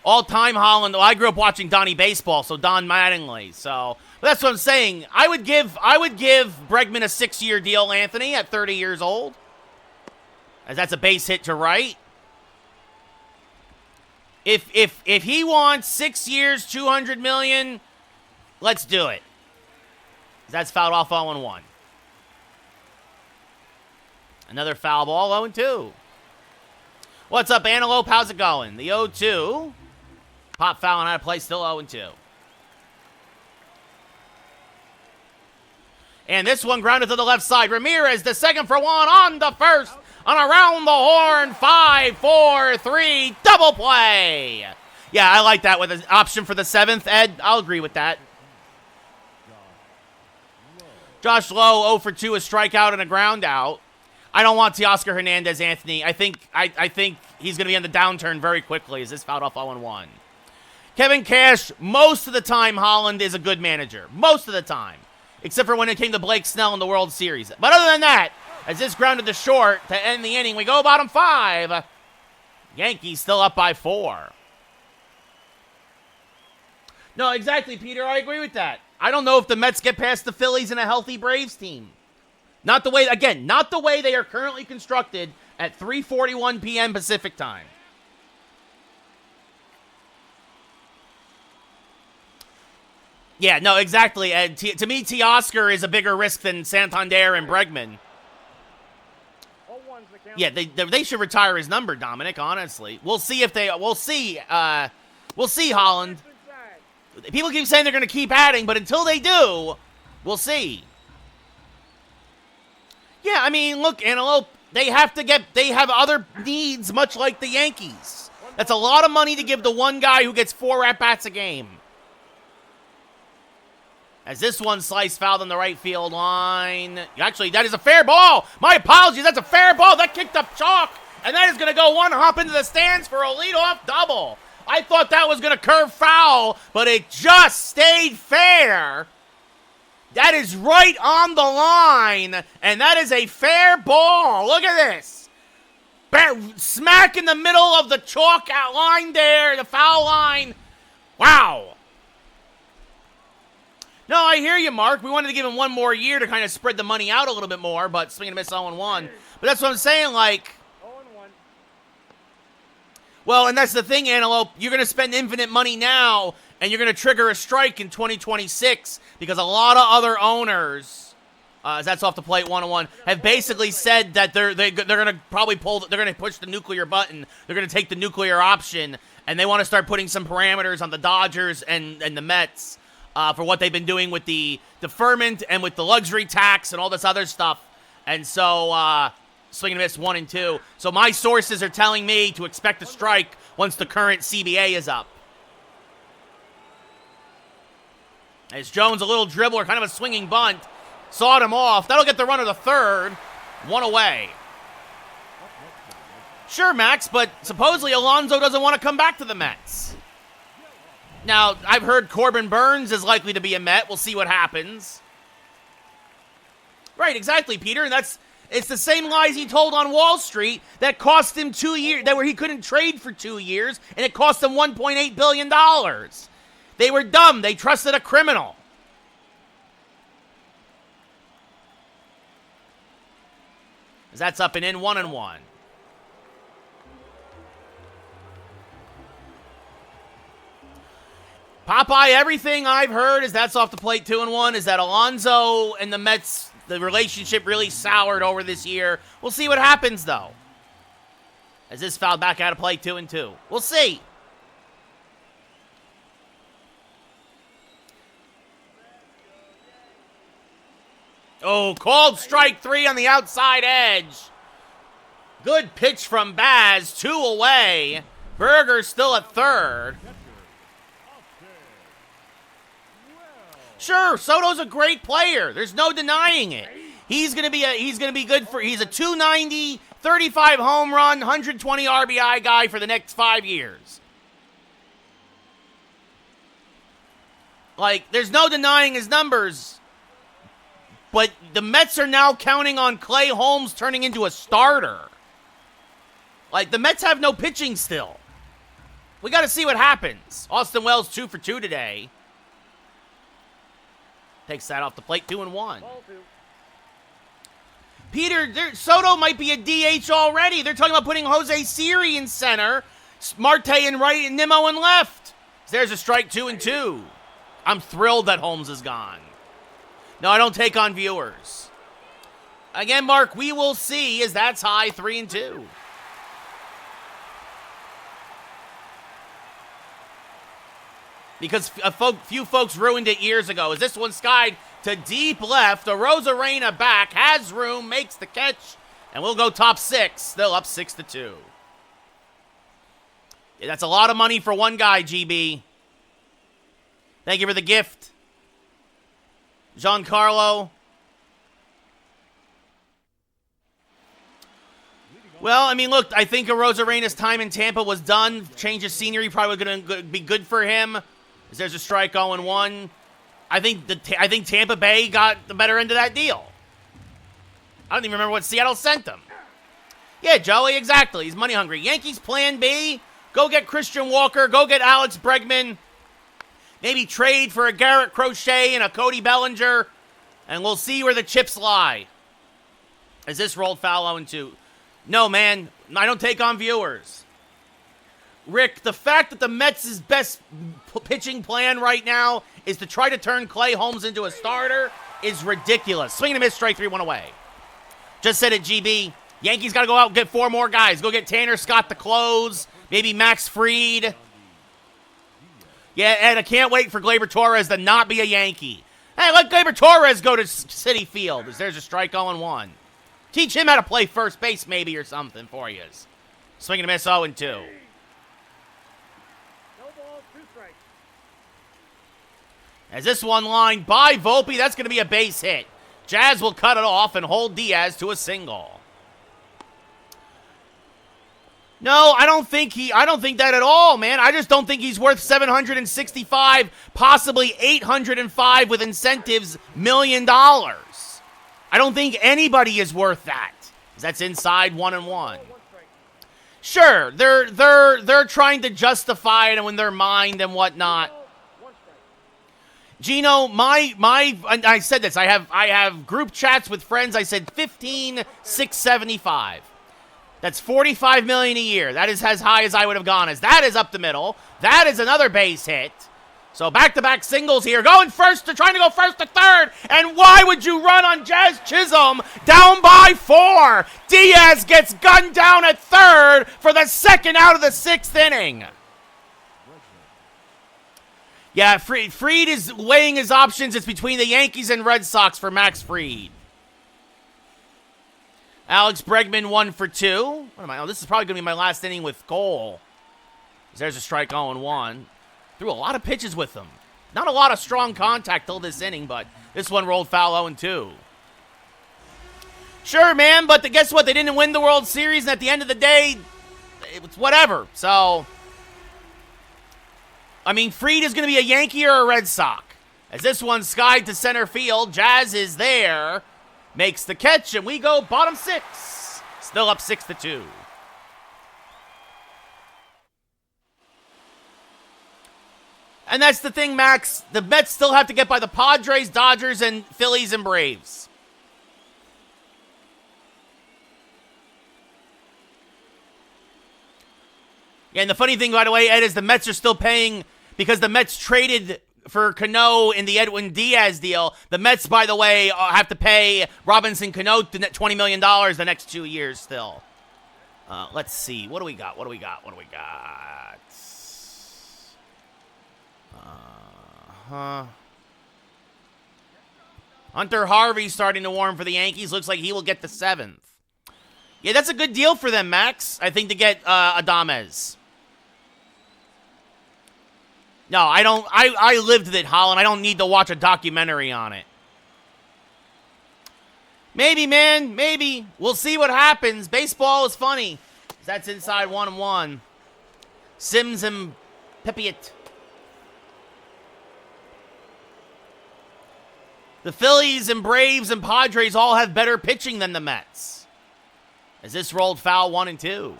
All-time Holland. Well, I grew up watching Donnie Baseball, so Don Mattingly. So that's what I'm saying. I would give Bregman a 6-year deal, Anthony, at 30 years old. As that's a base hit to right. If he wants 6 years, $200 million, let's do it. That's fouled off 0-1. Another foul ball, 0-2. What's up, Antelope? How's it going? The 0-2. Pop foul and out of play, still 0-2. And this one grounded to the left side. Ramirez, the second for one on the first. On around the horn, 5-4-3, double play. Yeah, I like that with an option for the 7th, Ed. I'll agree with that. Josh Lowe, 0 for 2, a strikeout and a ground out. I don't want Teoscar Hernandez, Anthony. I think he's going to be on the downturn very quickly as this fouled off 0-1. Kevin Cash, most of the time, Holland is a good manager. Most of the time. Except for when it came to Blake Snell in the World Series. But other than that, as this grounded to short to end the inning, we go bottom 5. Yankees still up by 4. No, exactly, Peter. I agree with that. I don't know if the Mets get past the Phillies and a healthy Braves team. Not the way they are currently constructed at 3:41 p.m. Pacific time. Yeah, no, exactly. And to me, Teoscar is a bigger risk than Santander and Bregman. Yeah, they should retire his number, Dominic, honestly. We'll see if they... We'll see, Holland. People keep saying they're going to keep adding, but until they do, we'll see. Yeah, I mean, look, Antelope, they have other needs, much like the Yankees. That's a lot of money to give the one guy who gets 4 at-bats a game. As this one sliced fouled on the right field line. Actually, that is a fair ball. My apologies, that's a fair ball. That kicked up chalk, and that is going to go one hop into the stands for a leadoff double. I thought that was going to curve foul, but it just stayed fair. That is right on the line, and that is a fair ball. Look at this. Smack in the middle of the chalk line there, the foul line. Wow. No, I hear you, Mark. We wanted to give him one more year to kind of spread the money out a little bit more, but swing and miss 0-1. But that's what I'm saying, like... Well, and that's the thing, Antelope. You're going to spend infinite money now, and you're going to trigger a strike in 2026 because a lot of other owners, as that's off the plate 1-1, have basically said that they're going to probably they're going to push the nuclear button. They're going to take the nuclear option, and they want to start putting some parameters on the Dodgers and the Mets for what they've been doing with the deferment and with the luxury tax and all this other stuff. And so... swing and miss 1 and 2. So my sources are telling me to expect a strike once the current CBA is up. As Jones, a little dribbler, kind of a swinging bunt, sawed him off. That'll get the runner to third. 1 away. Sure, Max, but supposedly Alonso doesn't want to come back to the Mets. Now, I've heard Corbin Burns is likely to be a Met. We'll see what happens. Right, exactly, Peter, and it's the same lies he told on Wall Street that cost him 2 years, where he couldn't trade for 2 years, and it cost him $1.8 billion. They were dumb. They trusted a criminal. As that's up and in 1-1. Popeye, everything I've heard is that's off the plate 2-1, is that Alonso and the Mets... The relationship really soured over this year. We'll see what happens, though. As this fouled back out of play 2-2. We'll see. Oh, called strike 3 on the outside edge. Good pitch from Baz. 2 away. Berger's still at third. Sure, Soto's a great player. There's no denying it. He's gonna be good for. He's a 290, 35 home run, 120 RBI guy for the next 5 years. Like, there's no denying his numbers. But the Mets are now counting on Clay Holmes turning into a starter. Like, the Mets have no pitching still. We got to see what happens. Austin Wells 2 for 2 today. Takes that off the plate, 2-1. Peter, Soto might be a DH already. They're talking about putting Jose Siri in center, Marte in right, and Nimmo in left. There's a strike, 2-2. I'm thrilled that Holmes is gone. No, I don't take on viewers. Again, Mark, we will see as that's high, 3-2. Because a few folks ruined it years ago. As this one skied to deep left, a Rosarena back, has room, makes the catch, and we'll go top 6, still up 6-2. That's a lot of money for one guy, GB. Thank you for the gift. Giancarlo. Well, I mean, look, I think Arozarena's time in Tampa was done. Change of scenery probably going to be good for him. There's a strike 0-1. I think Tampa Bay got the better end of that deal. I don't even remember what Seattle sent them. Yeah, Joey, exactly. He's money hungry. Yankees plan B. Go get Christian Walker. Go get Alex Bregman. Maybe trade for a Garrett Crochet and a Cody Bellinger. And we'll see where the chips lie. Is this rolled foul 0-2? No, man. I don't take on viewers. Rick, the fact that the Mets' best pitching plan right now is to try to turn Clay Holmes into a starter is ridiculous. Swing and a miss, strike 3, 1 away. Just said it, GB. Yankees got to go out and get 4 more guys. Go get Tanner Scott to close. Maybe Max Fried. Yeah, and I can't wait for Gleyber Torres to not be a Yankee. Hey, let Gleyber Torres go to Citi Field. There's a strike 0-1. Teach him how to play first base maybe or something for you. Swing and a miss, 0-2. As this one lined by Volpe, that's going to be a base hit. Jazz will cut it off and hold Diaz to a single. No, I don't think that at all, man. I just don't think he's worth 765, possibly 805 with incentives, $1 million. I don't think anybody is worth that. That's inside 1-1. Sure, they're trying to justify it in their mind and whatnot. Gino, I said this. I have group chats with friends. I said 15,675. That's $45 million a year. That is as high as I would have gone. As that is up the middle. That is another base hit. So back-to-back singles here. Trying to go first to third. And why would you run on Jazz Chisholm down by 4? Diaz gets gunned down at third for the second out of the 6th inning. Yeah, Fried is weighing his options. It's between the Yankees and Red Sox for Max Fried. Alex Bregman 1 for 2. What am I? Oh, this is probably going to be my last inning with Cole. There's a strike 0-1. Threw a lot of pitches with him. Not a lot of strong contact till this inning, but this one rolled foul 0-2. Sure, man, but guess what? They didn't win the World Series, and at the end of the day, it's whatever. So, I mean, Fried is going to be a Yankee or a Red Sox. As this one skied to center field, Jazz is there, makes the catch, and we go bottom 6. Still up 6-2. And that's the thing, Max. The Mets still have to get by the Padres, Dodgers, and Phillies and Braves. Yeah, and the funny thing, by the way, Ed, is the Mets are still paying because the Mets traded for Cano in the Edwin Diaz deal. The Mets, by the way, have to pay Robinson Cano $20 million the next 2 years still. Let's see. What do we got? Hunter Harvey starting to warm for the Yankees. Looks like he will get the 7th. Yeah, that's a good deal for them, Max. I think to get Adames. No, I don't. I lived it, Holland. I don't need to watch a documentary on it. Maybe, man. Maybe. We'll see what happens. Baseball is funny. That's inside 1-1. Sims and Pepiot. The Phillies and Braves and Padres all have better pitching than the Mets. As this rolled foul 1-2.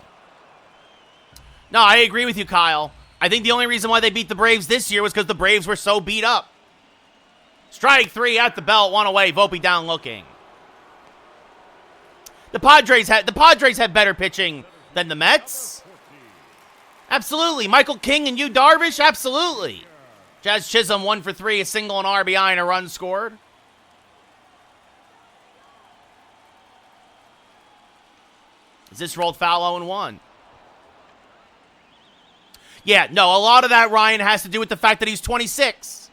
No, I agree with you, Kyle. I think the only reason why they beat the Braves this year was because the Braves were so beat up. Strike 3 at the belt, 1 away. Volpe down looking. The Padres have better pitching than the Mets. Absolutely. Michael King and Yu Darvish, absolutely. Jazz Chisholm 1 for 3, a single, an RBI, and a run scored. Is this rolled foul 0-1? Yeah, no, a lot of that, Ryan, has to do with the fact that he's 26.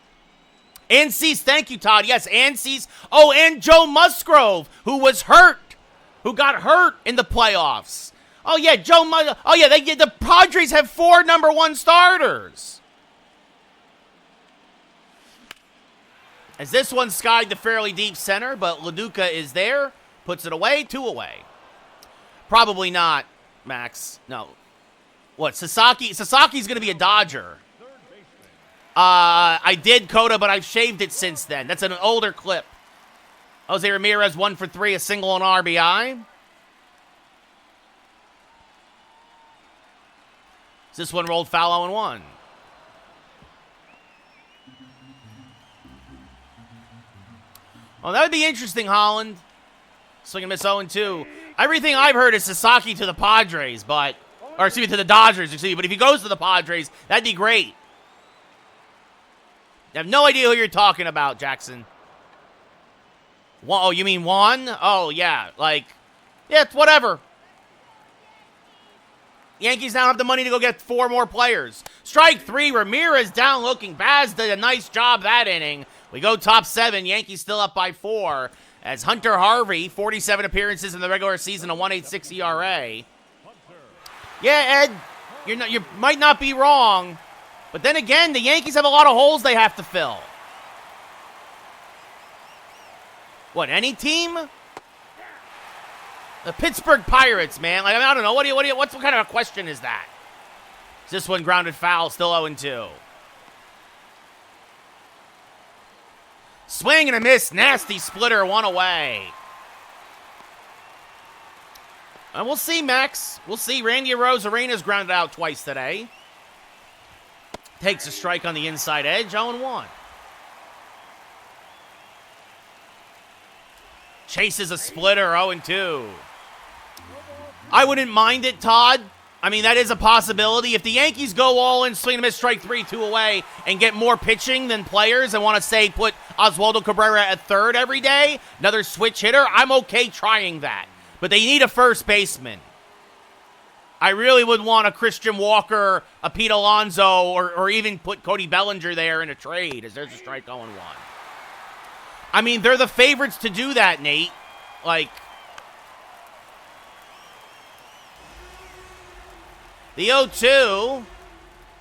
And Cease, thank you, Todd. Yes, and Cease. Oh, and Joe Musgrove, who was hurt, who got hurt in the playoffs. Oh, yeah, oh, yeah, the Padres have 4 number 1 starters. As this one skied the fairly deep center, but LaDuca is there. Puts it away, 2 away. Probably not, Max. No. What, Sasaki? Sasaki's going to be a Dodger. I did, Coda, but I've shaved it since then. That's an older clip. Jose Ramirez, 1 for 3, a single and RBI. This one rolled foul 0-1. Oh, that would be interesting, Holland. Swing and miss 0-2. Everything I've heard is Sasaki to the Padres, but... Or, excuse me, to the Dodgers, excuse me. But if he goes to the Padres, that'd be great. I have no idea who you're talking about, Jackson. Oh, you mean Juan? Oh, yeah. Like, yeah, it's whatever. Yankees now have the money to go get 4 more players. Strike 3, Ramirez down looking. Baz did a nice job that inning. We go top 7. Yankees still up by 4. As Hunter Harvey, 47 appearances in the regular season, a 1.86 ERA. Yeah, Ed, you might not be wrong. But then again, the Yankees have a lot of holes they have to fill. What, any team? The Pittsburgh Pirates, man. Like, I don't know. What kind of a question is that? This one grounded foul, still 0-2. Swing and a miss. Nasty splitter, 1 away. And we'll see, Max. We'll see. Randy Arena's grounded out twice today. Takes a strike on the inside edge, 0-1. Chases a splitter, 0-2. I wouldn't mind it, Todd. I mean, that is a possibility. If the Yankees go all in, swing and miss, strike 3, 2 away, and get more pitching than players and want to, say, put Oswaldo Cabrera at third every day, another switch hitter, I'm okay trying that. But they need a first baseman. I really would want a Christian Walker, a Pete Alonso, or even put Cody Bellinger there in a trade, as there's a strike 0-1. I mean, they're the favorites to do that, Nate. Like, the 0-2.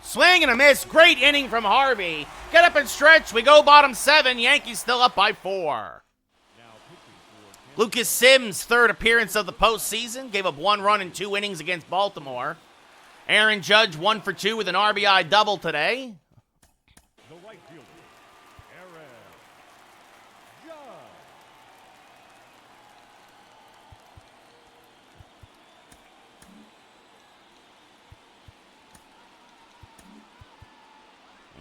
Swing and a miss. Great inning from Harvey. Get up and stretch. We go bottom 7. Yankees still up by 4. Lucas Sims, 3rd appearance of the postseason. Gave up 1 run in 2 innings against Baltimore. Aaron Judge, 1 for 2 with an RBI double today.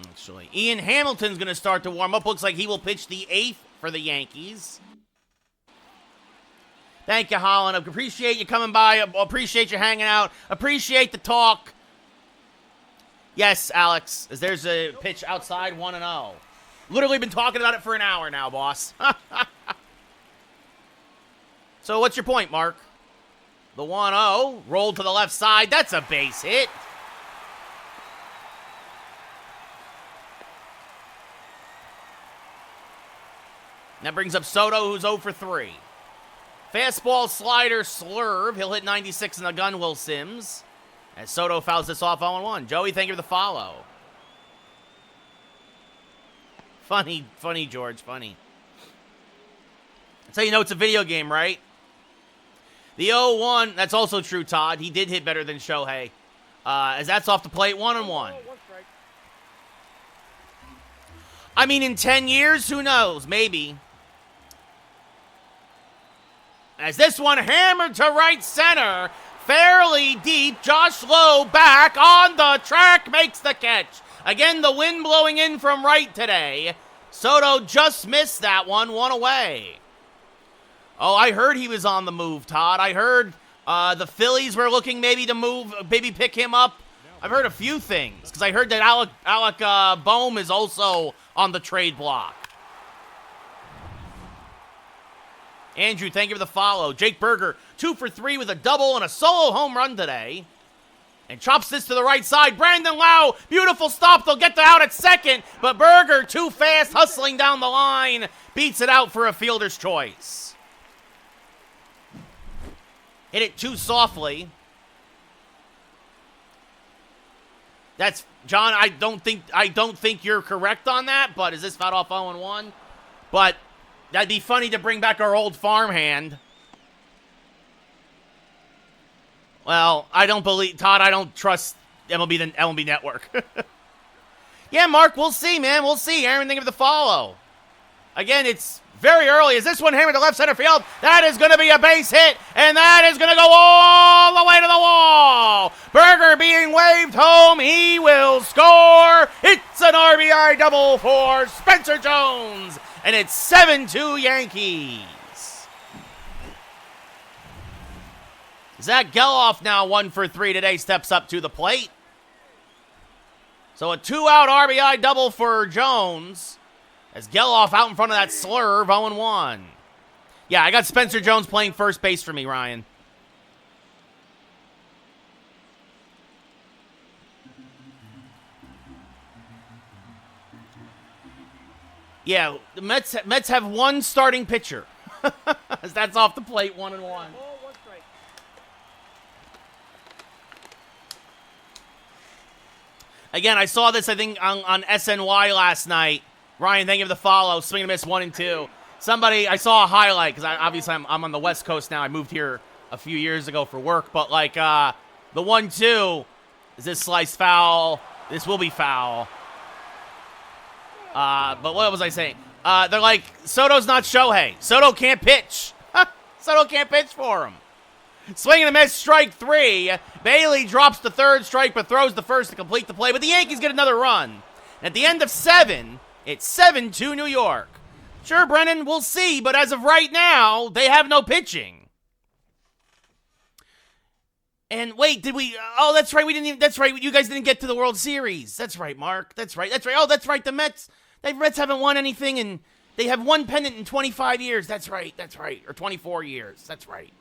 Actually, Ian Hamilton's going to start to warm up. Looks like he will pitch the 8th for the Yankees. Thank you, Holland. I appreciate you coming by. I appreciate you hanging out. Appreciate the talk. Yes, Alex, as there's a pitch outside, 1-0. Literally been talking about it for an hour now, boss. So what's your point, Mark? The 1-0, rolled to the left side. That's a base hit. That brings up Soto, who's 0 for 3. Fastball, slider, slurve. He'll hit 96 in the gun, Will Sims. As Soto fouls this off 0-1. Joey, thank you for the follow. Funny, George, funny. That's how you know it's a video game, right? The 0-1, that's also true, Todd. He did hit better than Shohei. As that's off the plate, 1-1. I mean, in 10 years, who knows? Maybe. As this one hammered to right center, fairly deep, Josh Lowe back on the track, makes the catch. Again, the wind blowing in from right today. Soto just missed that one away. Oh, I heard he was on the move, Todd. I heard the Phillies were looking maybe to move, maybe pick him up. I've heard a few things, because I heard that Alec Boehm is also on the trade block. Andrew, thank you for the follow. Jake Berger, 2 for 3 with a double and a solo home run today. And chops this to the right side. Brandon Lau, beautiful stop. They'll get the out at second. But Berger, too fast, hustling down the line. Beats it out for a fielder's choice. Hit it too softly. That's John. I don't think you're correct on that. But is this fouled off 0-1? But that'd be funny to bring back our old farmhand. Well, I don't believe Todd. I don't trust MLB Network. Yeah, Mark. We'll see, man. We'll see. Aaron, think of the follow. Again, it's very early. Is this one hammered to left center field? That is going to be a base hit, and that is going to go all the way to the wall. Berger being waved home. He will score. It's an RBI double for Spencer Jones, and it's 7-2 Yankees. Zach Geloff now 1 for 3 today, steps up to the plate. So a 2-out RBI double for Jones. As Geloff out in front of that slurve, 0-1. Yeah, I got Spencer Jones playing first base for me, Ryan. Yeah, the Mets have one starting pitcher. That's off the plate, 1-1. Ball, 1 strike. Again, I saw this, I think, on SNY last night. Ryan, thank you for the follow. Swing and miss 1 and 2. Somebody, I saw a highlight because obviously I'm on the West Coast now. I moved here a few years ago for work, but like the 1-2, is this slice foul? This will be foul. But what was I saying? They're like, Soto's not Shohei. Soto can't pitch. Soto can't pitch for him. Swing and a miss, strike 3. Bailey drops the 3rd strike but throws the 1st to complete the play. But the Yankees get another run. At the end of 7, it's 7-2 New York. Sure, Brennan, we'll see. But as of right now, they have no pitching. And wait, did we? Oh, that's right. We didn't even. That's right. You guys didn't get to the World Series. That's right, Mark. That's right. That's right. Oh, that's right. The Mets. The Mets haven't won anything, and they have one pennant in 25 years. That's right. That's right. Or 24 years. That's right.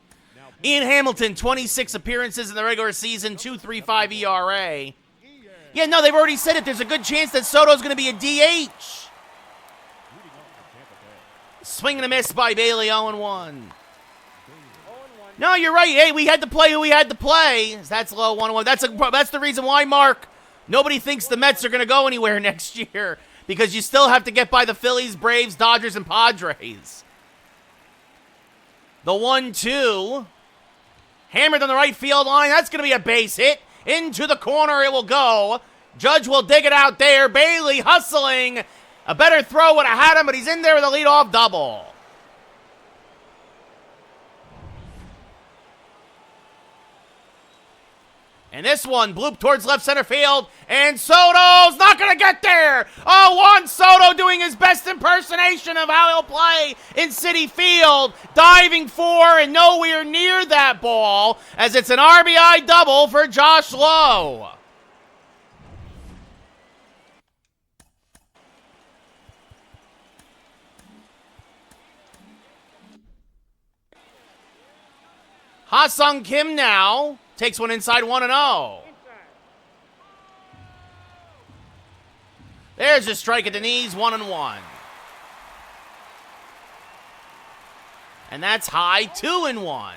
Ian Hamilton, 26 appearances in the regular season, 2.35 ERA. Yeah, no, they've already said it. There's a good chance that Soto's going to be a DH. Swing and a miss by Bailey, 0-1. No, you're right. Hey, we had to play who we had to play. That's low, 1-1. That's the reason why, Mark, nobody thinks the Mets are going to go anywhere next year, because you still have to get by the Phillies, Braves, Dodgers, and Padres. The 1-2. Hammered on the right field line. That's going to be a base hit. Into the corner it will go. Judge will dig it out there. Bailey hustling. A better throw would have had him, but he's in there with a leadoff double. And this one, bloop towards left center field, and Soto's not going to get there. Oh, Juan Soto doing his best impersonation of how he'll play in Citi Field, diving for and nowhere near that ball, as it's an RBI double for Josh Lowe. Ha-Sung Kim now takes one inside, 1-0. There's a strike at the knees, 1-1. And that's high, 2-1.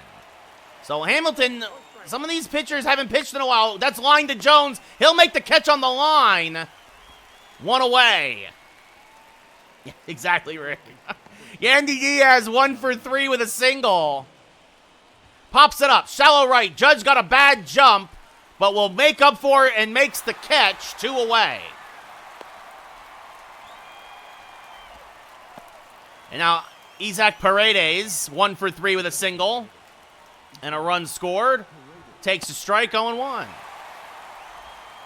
So Hamilton, some of these pitchers haven't pitched in a while. That's line to Jones. He'll make the catch on the line. 1 away. Yeah, exactly, Rick. Yandy Diaz 1 for 3 with a single. Pops it up, shallow right. Judge got a bad jump, but will make up for it and makes the catch, 2 away. And now Isaac Paredes, 1 for 3 with a single and a run scored. Takes a strike, 0-1.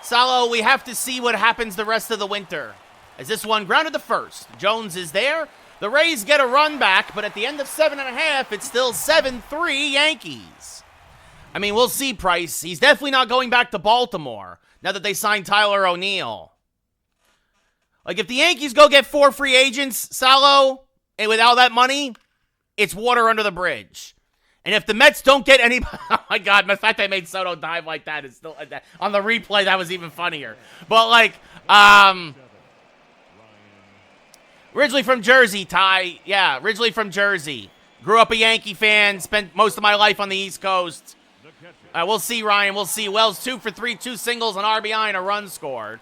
Salo, we have to see what happens the rest of the winter. As this one grounded to first. Jones is there. The Rays get a run back, but at the end of 7.5, it's still 7-3 Yankees. I mean, we'll see, Price. He's definitely not going back to Baltimore now that they signed Tyler O'Neill. Like, if the Yankees go get 4 free agents, Salo, and with all that money, it's water under the bridge. And if the Mets don't get any... Oh, my God. The fact I made Soto dive like that is still... On the replay, that was even funnier. But, like, originally from Jersey, Ty. Yeah, originally from Jersey. Grew up a Yankee fan. Spent most of my life on the East Coast. We'll see, Ryan. We'll see. Wells 2 for 3, 2 singles, an RBI, and a run scored.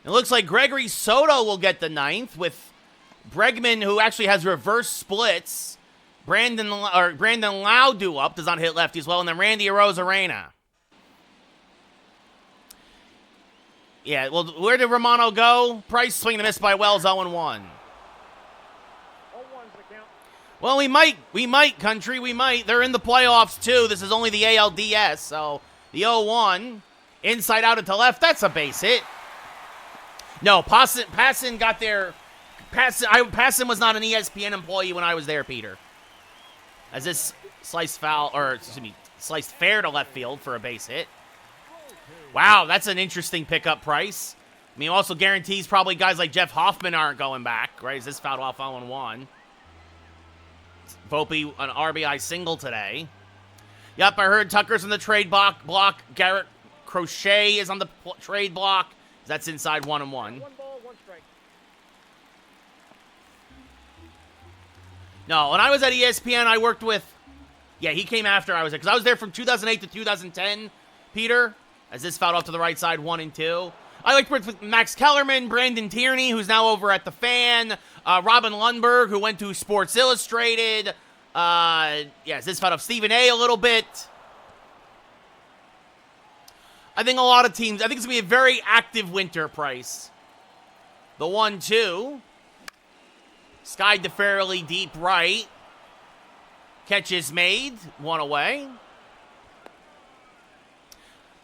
It looks like Gregory Soto will get the 9th with Bregman, who actually has reverse splits. Brandon Lau due up, does not hit lefty as well, and then Randy Arozarena. Yeah, well, where did Romano go? Price swing and a miss by Wells, 0-1. Well, we might, country, we might. They're in the playoffs, too. This is only the ALDS, so the 0-1. Inside out to left, that's a base hit. No, Passan got there. Passan was not an ESPN employee when I was there, Peter. As this sliced fair to left field for a base hit. Wow, that's an interesting pickup price. I mean, also guarantees probably guys like Jeff Hoffman aren't going back, right? As this fouled off 0-1. Volpe, an RBI single today. Yep, I heard Tucker's on the trade block. Garrett Crochet is on the trade block. That's inside 1-1. 1 ball, 1 strike. No, when I was at ESPN, I worked with... Yeah, he came after I was there. Because I was there from 2008 to 2010, Peter. As this fouled off to the right side, 1-2. I like with Max Kellerman, Brandon Tierney, who's now over at The Fan. Robin Lundberg, who went to Sports Illustrated. Yes, this fouled off Stephen A. a little bit. I think a lot of teams, I think it's going to be a very active winter, Price. The 1-2. Skied to fairly deep right. Catch is made. 1 away.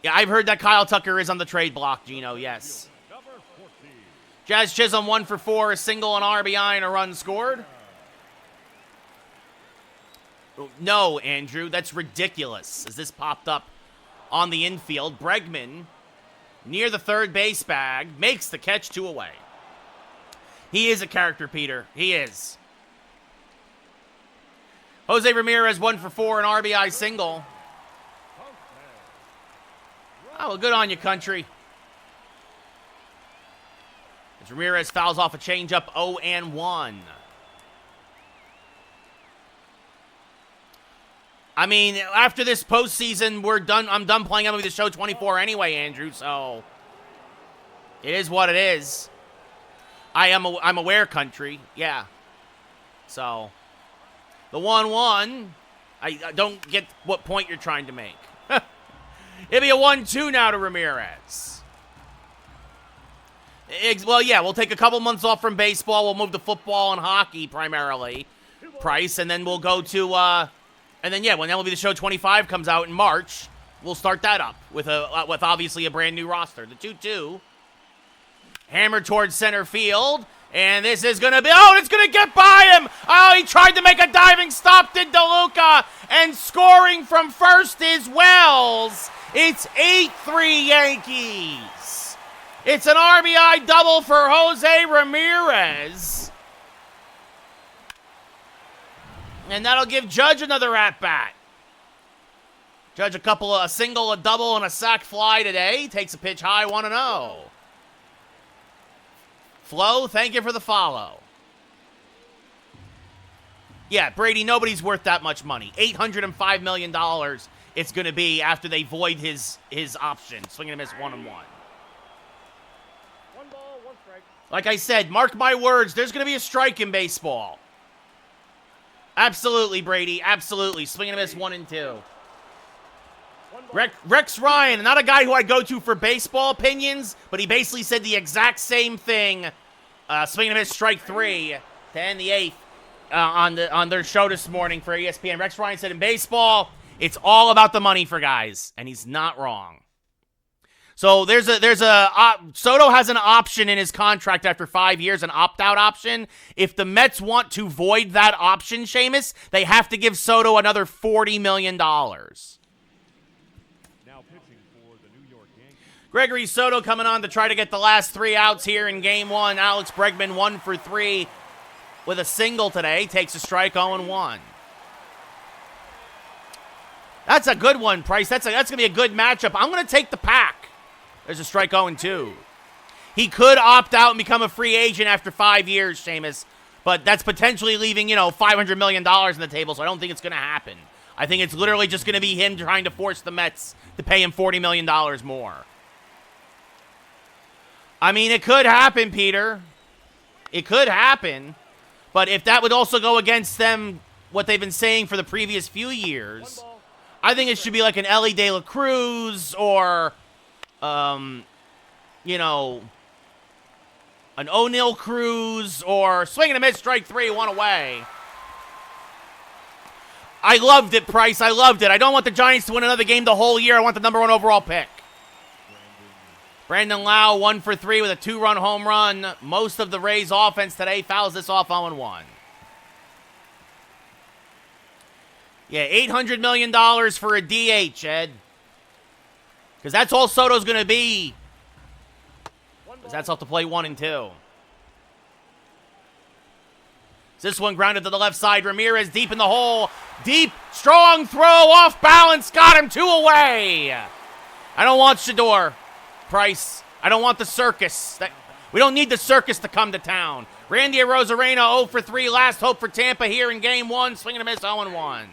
Yeah, I've heard that Kyle Tucker is on the trade block, Gino, yes. Jazz Chisholm 1 for 4, a single, an RBI, and a run scored. No, Andrew, that's ridiculous. As this popped up on the infield, Bregman, near the third base bag, makes the catch, 2 away. He is a character, Peter. He is. Jose Ramirez 1 for 4, an RBI single. Oh, well, good on you, country. As Ramirez fouls off a changeup, 0-1. I mean, after this postseason, we're done. I'm done playing MLB The Show 24 anyway, Andrew, so it is what it is. I'm aware, country. Yeah. So, the 1-1, I don't get what point you're trying to make. It'll be a 1-2 now to Ramirez. Well, yeah, we'll take a couple months off from baseball. We'll move to football and hockey primarily, Price, and then we'll go to, and then, yeah, when MLB The Show 25 comes out in March, we'll start that up with obviously a brand new roster. The 2-2. Hammered towards center field. And this is going to be... Oh, it's going to get by him! Oh, he tried to make a diving stop, did DeLuca. And scoring from first is Wells. It's 8-3 Yankees. It's an RBI double for Jose Ramirez. And that'll give Judge another at-bat. Judge a single, a double, and a sac fly today. Takes a pitch high, 1-0. Flo, thank you for the follow. Yeah, Brady, nobody's worth that much money. $805 million it's going to be after they void his option. Swing and a miss, 1-1. 1 ball, 1 strike. Like I said, mark my words, there's going to be a strike in baseball. Absolutely, Brady, absolutely. Swing and a miss, 1-2. Rex Ryan, not a guy who I go to for baseball opinions, but he basically said the exact same thing. Swing and a miss, strike 3 to end the 8th on their show this morning for ESPN. Rex Ryan said in baseball, it's all about the money for guys, and he's not wrong. So Soto has an option in his contract after 5 years, an opt-out option. If the Mets want to void that option, Seamus, they have to give Soto another $40 million. Gregory Soto coming on to try to get the last 3 outs here in Game 1. Alex Bregman 1 for 3 with a single today. Takes a strike, 0-1. That's a good one, Price. That's going to be a good matchup. I'm going to take the Pack. There's a strike 0-2. He could opt out and become a free agent after 5 years, Seamus. But that's potentially leaving, $500 million on the table, so I don't think it's going to happen. I think it's literally just going to be him trying to force the Mets to pay him $40 million more. I mean, it could happen, Peter. It could happen. But if that would also go against them, what they've been saying for the previous few years, I think it should be like an Ellie De La Cruz or, an O'Neal Cruz or swing and a miss, strike 3, 1 away. I loved it, Price. I loved it. I don't want the Giants to win another game the whole year. I want the number 1 overall pick. Brandon Lau, 1 for 3 with a 2-run home run. Most of the Rays' offense today fouls this off 0-1. Yeah, $800 million for a DH, Ed. Because that's all Soto's going to be. Because that's off to play 1 and 2. This one grounded to the left side. Ramirez deep in the hole. Deep, strong throw, off balance. Got him, 2 away. I don't want Shador, Price. I don't want the circus. We don't need the circus to come to town. Randy Arozarena, 0 for 3. Last hope for Tampa here in Game 1. Swing and a miss, 0-1.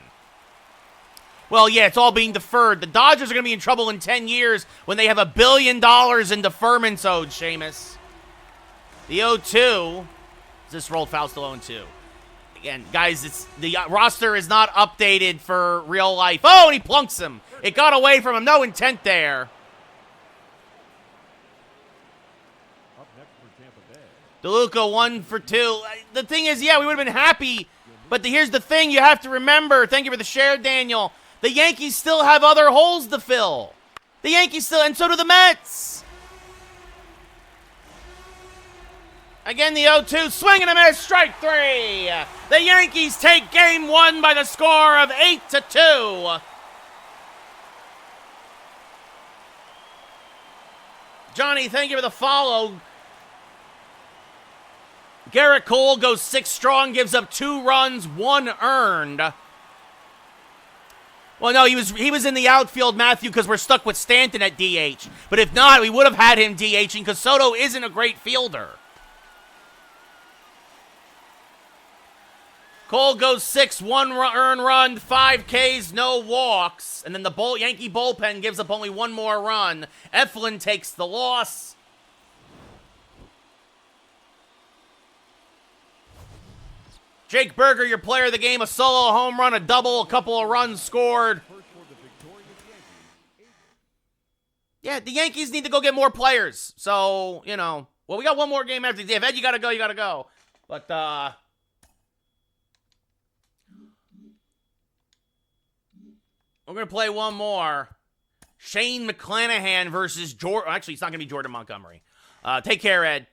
Well, yeah, it's all being deferred. The Dodgers are going to be in trouble in 10 years when they have $1 billion in deferments owed, Seamus. The 0-2. This rolled foul still 0-2. Again, guys, the roster is not updated for real life. Oh, and he plunks him. It got away from him. No intent there. Up next for Tampa Bay. DeLuca 1 for 2. The thing is, yeah, we would have been happy. But here's the thing you have to remember. Thank you for the share, Daniel. The Yankees still have other holes to fill. The Yankees still, and so do the Mets. Again, the 0-2, swing and a miss, strike 3. The Yankees take Game 1 by the score of 8-2. Johnny, thank you for the follow. Garrett Cole goes 6 strong, gives up 2 runs, 1 earned. Well, no, he was in the outfield, Matthew, because we're stuck with Stanton at DH. But if not, we would have had him DHing because Soto isn't a great fielder. Cole goes 6, 1 earned run, 5 Ks, no walks. And then the Yankee bullpen gives up only 1 more run. Eflin takes the loss. Jake Berger, your player of the game, a solo home run, a double, a couple of runs scored. Yeah, the Yankees need to go get more players. So, well, we got 1 more game after. If Ed, you got to go. But, we're going to play 1 more. Shane McClanahan versus Jordan. Actually, it's not going to be Jordan Montgomery. Take care, Ed.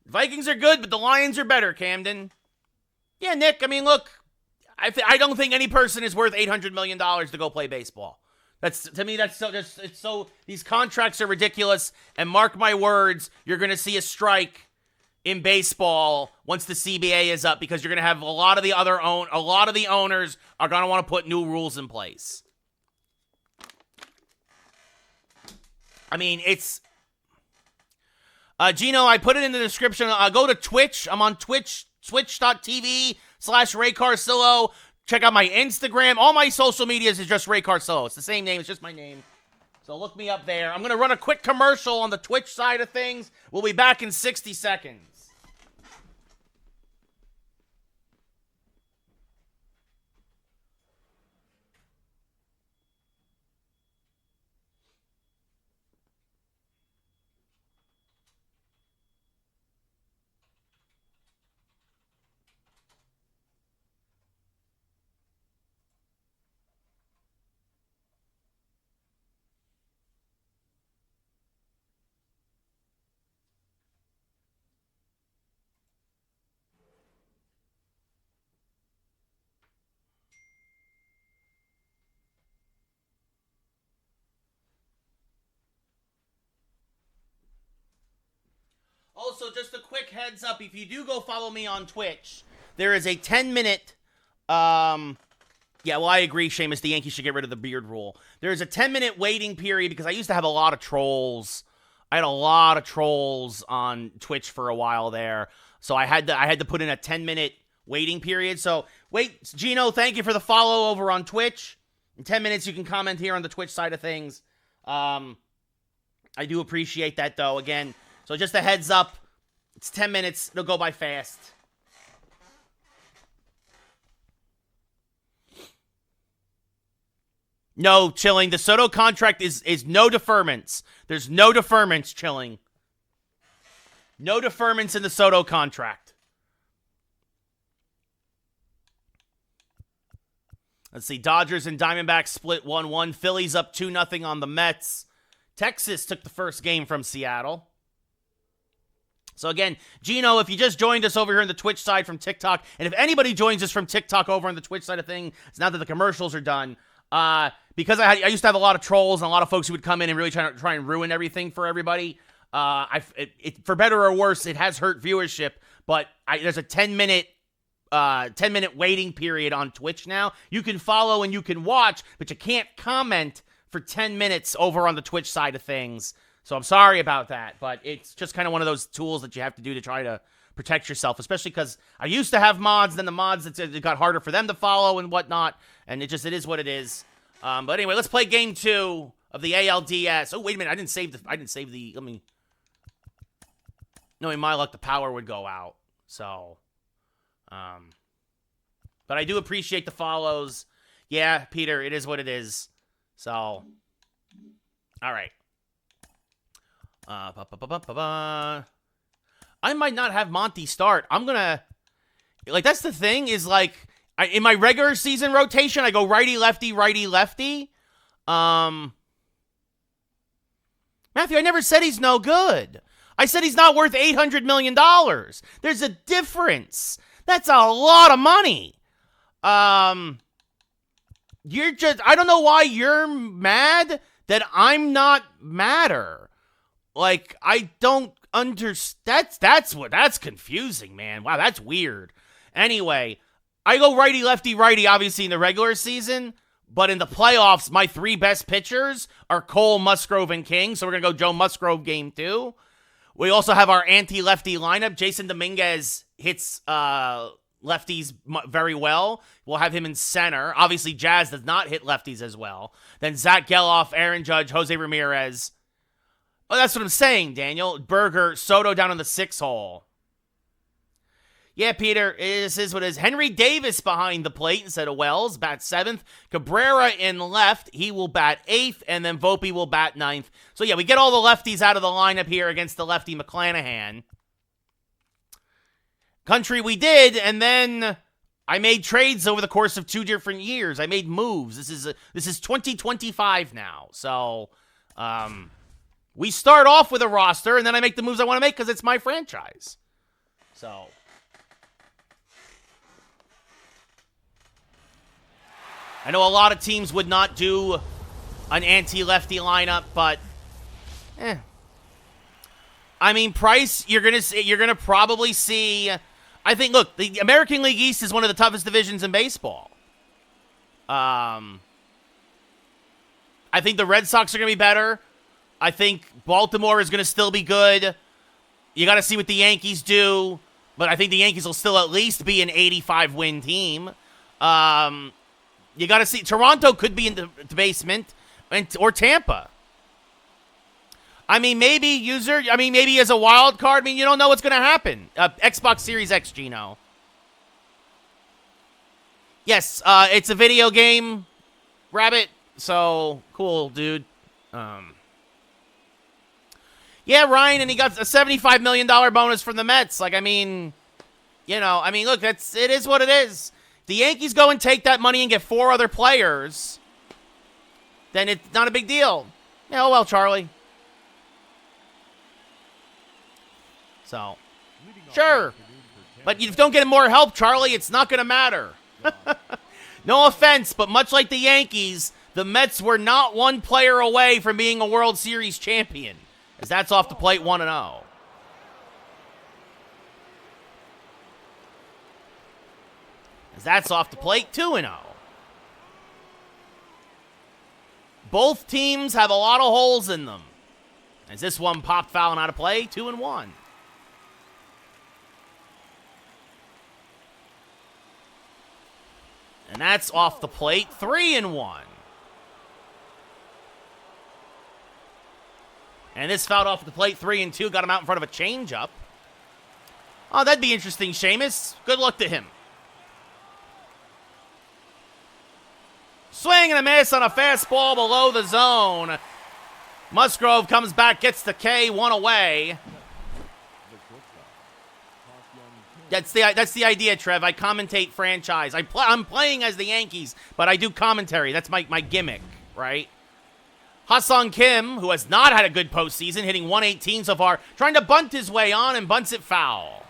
Vikings are good, but the Lions are better, Camden. Yeah, Nick, I mean, look, I don't think any person is worth $800 million to go play baseball. To me, that's so, these contracts are ridiculous, and mark my words, you're going to see a strike in baseball once the CBA is up because you're going to have a lot of the owners are going to want to put new rules in place. I mean, it's Gino, I put it in the description. Go to Twitch. I'm on Twitch, twitch.tv/Ray Carcillo. Check out my Instagram. All my social medias is just Ray Carcillo. It's the same name. It's just my name. So look me up there. I'm going to run a quick commercial on the Twitch side of things. We'll be back in 60 seconds. Also, just a quick heads up, if you do go follow me on Twitch, there is a 10-minute Yeah, well, I agree, Seamus. The Yankees should get rid of the beard rule. There's a 10-minute waiting period because I used to have a lot of trolls. I had a lot of trolls on Twitch for a while there, so I had to put in a 10-minute waiting period. So wait, Gino, thank you for the follow over on Twitch. In 10 minutes, you can comment here on the Twitch side of things. I do appreciate that, though. Again, so just a heads up, it's 10 minutes. It'll go by fast. No, Chilling. The Soto contract is no deferments. There's no deferments, Chilling. No deferments in the Soto contract. Let's see. Dodgers and Diamondbacks split 1-1. Phillies up 2-0 on the Mets. Texas took the first game from Seattle. So again, Gino, if you just joined us over here on the Twitch side from TikTok, and if anybody joins us from TikTok over on the Twitch side of things, it's now that the commercials are done, because I used to have a lot of trolls and a lot of folks who would come in and really try and ruin everything for everybody. For better or worse, it has hurt viewership, but there's a 10-minute waiting period on Twitch now. You can follow and you can watch, but you can't comment for 10 minutes over on the Twitch side of things. So I'm sorry about that, but it's just kind of one of those tools that you have to do to try to protect yourself, especially because I used to have mods, then the mods, it got harder for them to follow and whatnot, and it is what it is. But anyway, let's play game 2 of the ALDS. Oh, wait a minute, I didn't save the, knowing my luck, the power would go out, so, but I do appreciate the follows. Yeah, Peter, it is what it is, so, all right. I might not have Monty start. I'm gonna, that's the thing, is in my regular season rotation, I go righty, lefty, righty, lefty. Matthew, I never said he's no good. I said he's not worth $800 million. There's a difference. That's a lot of money. I don't know why you're mad that I'm not madder. I don't understand. That's confusing, man. Wow, that's weird. Anyway, I go righty, lefty, righty, obviously in the regular season, but in the playoffs, my 3 best pitchers are Cole, Musgrove, and King, so we're going to go Joe Musgrove game 2. We also have our anti-lefty lineup. Jason Dominguez hits lefties very well. We'll have him in center. Obviously, Jazz does not hit lefties as well. Then Zach Geloff, Aaron Judge, Jose Ramirez. Oh, that's what I'm saying, Daniel. Berger, Soto down in the 6 hole. Yeah, Peter, this is what it is. Henry Davis behind the plate instead of Wells, bat 7th. Cabrera in left, he will bat 8th, and then Volpe will bat 9th. So yeah, we get all the lefties out of the lineup here against the lefty McClanahan. Country we did, and then I made trades over the course of 2 different years. I made moves. This is 2025 now. So, we start off with a roster, and then I make the moves I want to make because it's my franchise. So, I know a lot of teams would not do an anti-lefty lineup, but I mean, Price, you're gonna probably see. I think. Look, the American League East is one of the toughest divisions in baseball. I think the Red Sox are gonna be better. I think Baltimore is gonna still be good. You got to see what the Yankees do, but I think the Yankees will still at least be an 85-win team. You got to see. Toronto could be in the basement, or Tampa. I mean, maybe as a wild card. I mean, you don't know what's going to happen. Xbox Series X, Gino. Yes, it's a video game, Rabbit. So, cool, dude. Yeah, Ryan, and he got a $75 million bonus from the Mets. Look, it is what it is. The Yankees go and take that money and get 4 other players, then it's not a big deal. Yeah, oh well, Charlie. So, sure. But if you don't get more help, Charlie, it's not going to matter. No offense, but much like the Yankees, the Mets were not 1 player away from being a World Series champion, as that's off the plate 1-0. As that's off the plate 2-0. Both teams have a lot of holes in them. As this one popped foul and out of play, 2-1. And that's off the plate, 3-1. And this fouled off the plate, 3-2, got him out in front of a changeup. Oh, that'd be interesting, Sheamus. Good luck to him. Swing and a miss on a fastball below the zone. Musgrove comes back, gets the K, one away. That's the idea, Trev. I commentate franchise. I'm playing as the Yankees, but I do commentary. That's my gimmick, right? Ha-Sung Kim, who has not had a good postseason, hitting 118 so far, trying to bunt his way on and bunts it foul.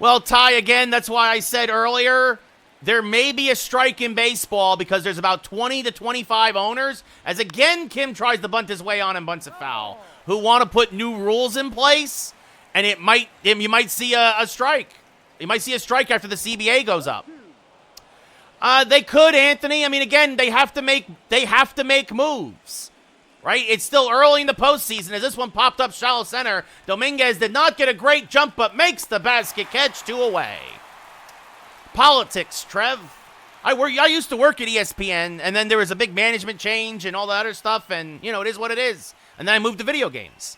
Well, Ty, again, that's why I said earlier, there may be a strike in baseball because there's about 20 to 25 owners, as again, Kim tries to bunt his way on and bunts it foul, who want to put new rules in place, and you might see a strike. You might see a strike after the CBA goes up. They could, Anthony. I mean, again, they have to make moves, right? It's still early in the postseason as this one popped up shallow center. Dominguez did not get a great jump, but makes the basket catch, 2 away. Politics, Trev. I used to work at ESPN, and then there was a big management change and all the other stuff, and, you know, it is what it is. And then I moved to video games.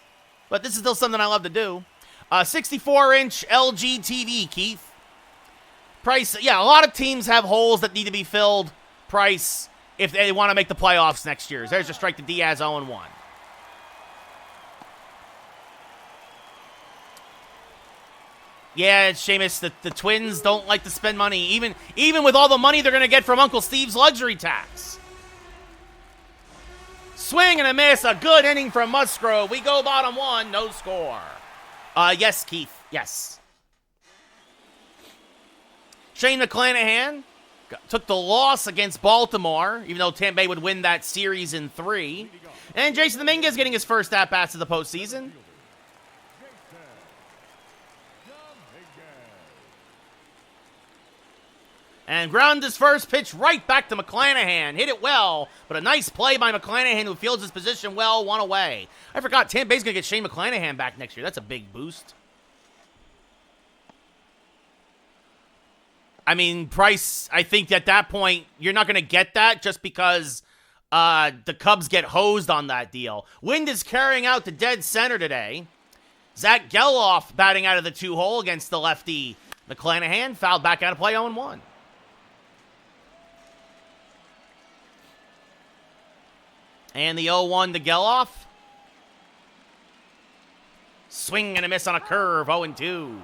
But this is still something I love to do. 64-inch LG TV, Keith. Price, yeah, a lot of teams have holes that need to be filled. Price, if they want to make the playoffs next year. There's a strike to Diaz, 0-1. Yeah, Sheamus, the Twins don't like to spend money, even with all the money they're going to get from Uncle Steve's luxury tax. Swing and a miss, a good inning from Musgrove. We go bottom 1, no score. Yes, Keith, yes. Shane McClanahan took the loss against Baltimore, even though Tampa Bay would win that series in 3. And Jason Dominguez getting his first at-bats of the postseason. And ground his first pitch right back to McClanahan. Hit it well, but a nice play by McClanahan who fields his position well, 1 away. I forgot, Tampa Bay's going to get Shane McClanahan back next year. That's a big boost. I mean, Price, I think at that point, you're not going to get that just because the Cubs get hosed on that deal. Wind is carrying out to dead center today. Zach Geloff batting out of the 2-hole against the lefty McClanahan. Fouled back out of play, 0-1. And the 0-1 to Geloff. Swing and a miss on a curve, 0-2.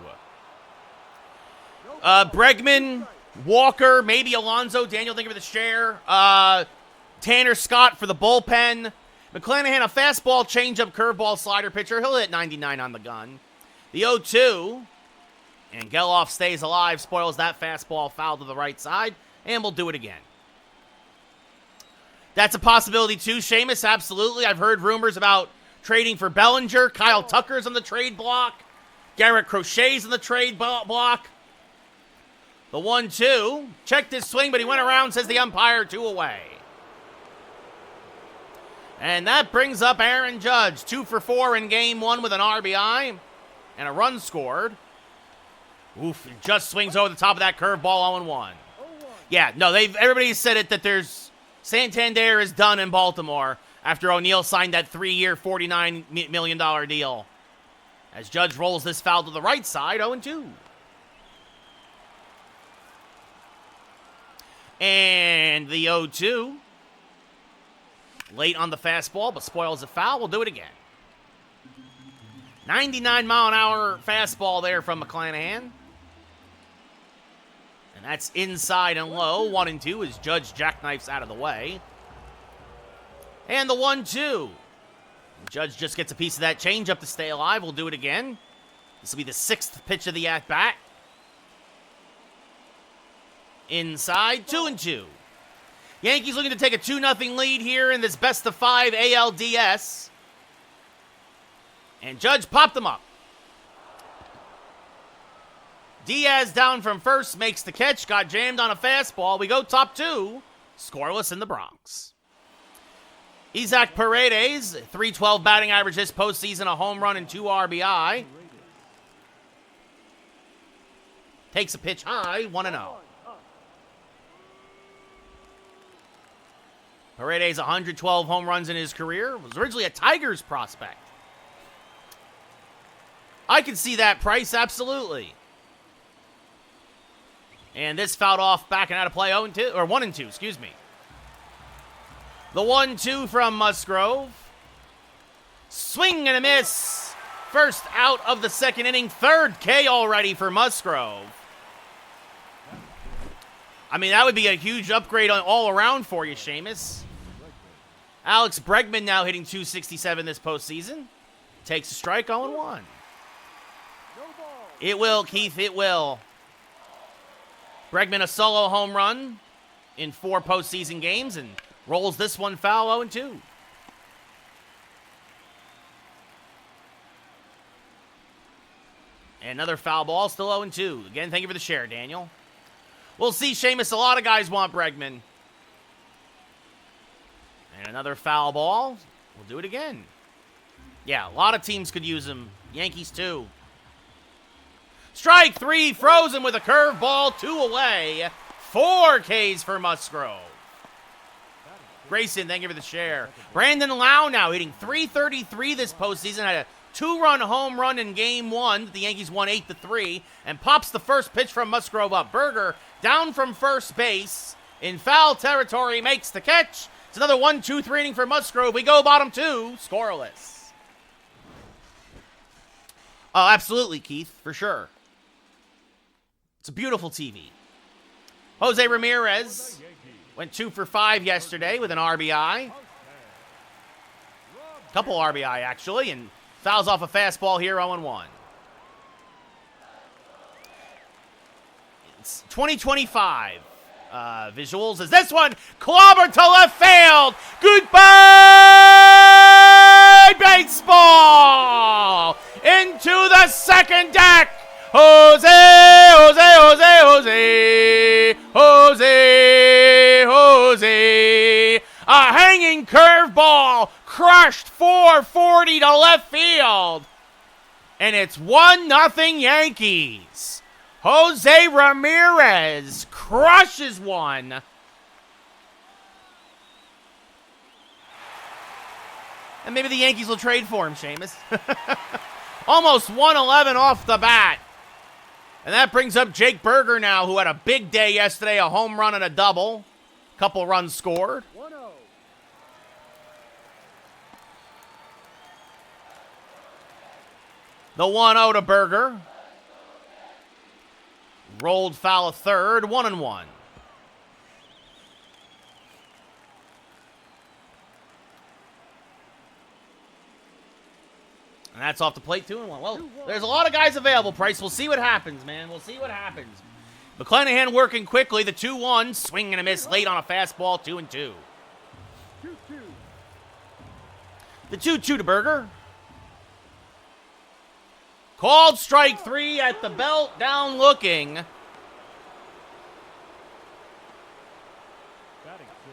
Bregman, Walker, maybe Alonso, Daniel thinking of the share. Tanner Scott for the bullpen. McClanahan, a fastball, changeup, curveball, slider pitcher. He'll hit 99 on the gun. The 0-2. And Geloff stays alive, spoils that fastball, foul to the right side. And we'll do it again. That's a possibility too, Sheamus, absolutely. I've heard rumors about trading for Bellinger. Kyle Tucker's on the trade block. Garrett Crochet's on the trade block. The 1-2. Checked his swing, but he went around, says the umpire, 2 away. And that brings up Aaron Judge. 2 for 4 in game 1 with an RBI and a run scored. Oof, just swings over the top of that curveball, 0-1. Yeah, no, everybody said it that there's Santander is done in Baltimore after O'Neill signed that 3-year, $49 million deal. As Judge rolls this foul to the right side, 0-2. And the 0-2. Late on the fastball, but spoils the foul. We'll do it again. 99-mile-an-hour fastball there from McClanahan. And that's inside and low. 1-2 as Judge jackknifes out of the way. And the 1-2. Judge just gets a piece of that changeup to stay alive. We'll do it again. This will be the 6th pitch of the at-bat. Inside, 2-2. Yankees looking to take a 2-0 lead here in this best-of-5 ALDS. And Judge popped them up. Diaz down from first, makes the catch, got jammed on a fastball. We go top 2. Scoreless in the Bronx. Isaac Paredes, 312 batting average this postseason, a home run and 2 RBI. Takes a pitch high, 1-0. Paredes, 112 home runs in his career. Was originally a Tigers prospect. I can see that price, absolutely. And this fouled off, backing out of play 0-2, or 1-2, excuse me. The 1-2 from Musgrove. Swing and a miss. First out of the second inning. Third K already for Musgrove. I mean, that would be a huge upgrade all around for you, Seamus. Alex Bregman now hitting .267 this postseason. Takes a strike, 0-1. It will, Keith, it will. Bregman a solo home run in 4 postseason games and rolls this one foul, 0-2. And another foul ball, still 0-2. Again, thank you for the share, Daniel. We'll see, Seamus. A lot of guys want Bregman. And another foul ball. We'll do it again. Yeah, a lot of teams could use him. Yankees, too. Strike 3, frozen with a curveball, 2 away. 4 Ks for Musgrove. Grayson, thank you for the share. Brandon Lau now hitting .333 this postseason. Had a 2-run home run in Game 1. The Yankees won 8-3. And pops the first pitch from Musgrove up. Berger down from first base. In foul territory, makes the catch. It's another 1-2-3 inning for Musgrove. We go bottom 2, scoreless. Oh, absolutely, Keith, for sure. It's a beautiful TV. Jose Ramirez went 2 for 5 yesterday with an RBI. Couple RBI, actually, and fouls off a fastball here, 0-1. It's 2025 visuals as this one clobbered to left field. Goodbye, baseball! Into the second deck. Jose, Jose, Jose, Jose, Jose, Jose. A hanging curveball crushed 440 to left field. And it's 1-0 Yankees. Jose Ramirez crushes one. And maybe the Yankees will trade for him, Seamus. Almost 111 off the bat. And that brings up Jake Berger now, who had a big day yesterday, a home run and a double. Couple runs scored. 1-0. The 1-0 to Berger. Rolled foul of third, 1-1. And that's off the plate, 2-1. Well, there's a lot of guys available, Price. We'll see what happens, man. We'll see what happens. McClanahan working quickly. The 2-1. Swing and a miss late on a fastball, 2-2. 2-2. The 2-2 to Berger. Called strike 3 at the belt, down looking.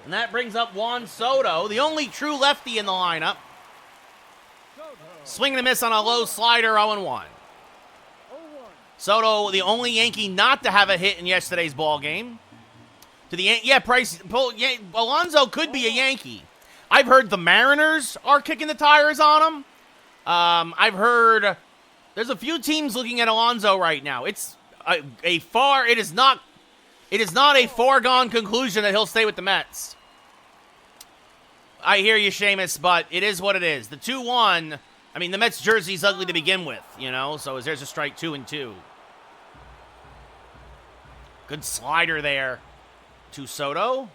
And that brings up Juan Soto, the only true lefty in the lineup. Swing and a miss on a low slider, 0-1. Soto, the only Yankee not to have a hit in yesterday's ball game. Price. Alonso could be a Yankee. I've heard the Mariners are kicking the tires on him. I've heard there's a few teams looking at Alonso right now. It's it is not a foregone conclusion that he'll stay with the Mets. I hear you, Seamus, but it is what it is. The 2-1. I mean, the Mets jersey's ugly to begin with, so there's a strike, 2-2. Good slider there to Soto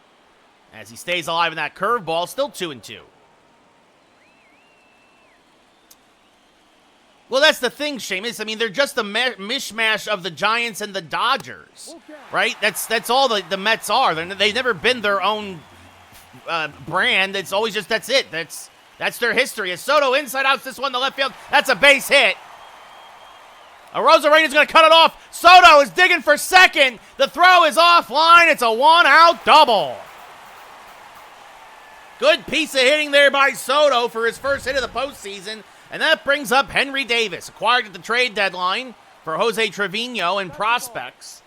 as he stays alive in that curveball, still 2-2. Well, that's the thing, Seamus. I mean, they're just a mishmash of the Giants and the Dodgers, right? That's all the Mets are. They've never been their own brand. It's always just that's it. That's their history. As Soto inside outs this one to left field. That's a base hit. Arozarena's going to cut it off. Soto is digging for second. The throw is offline. It's a 1-out double. Good piece of hitting there by Soto for his first hit of the postseason. And that brings up Henry Davis, acquired at the trade deadline for Jose Trevino and prospects.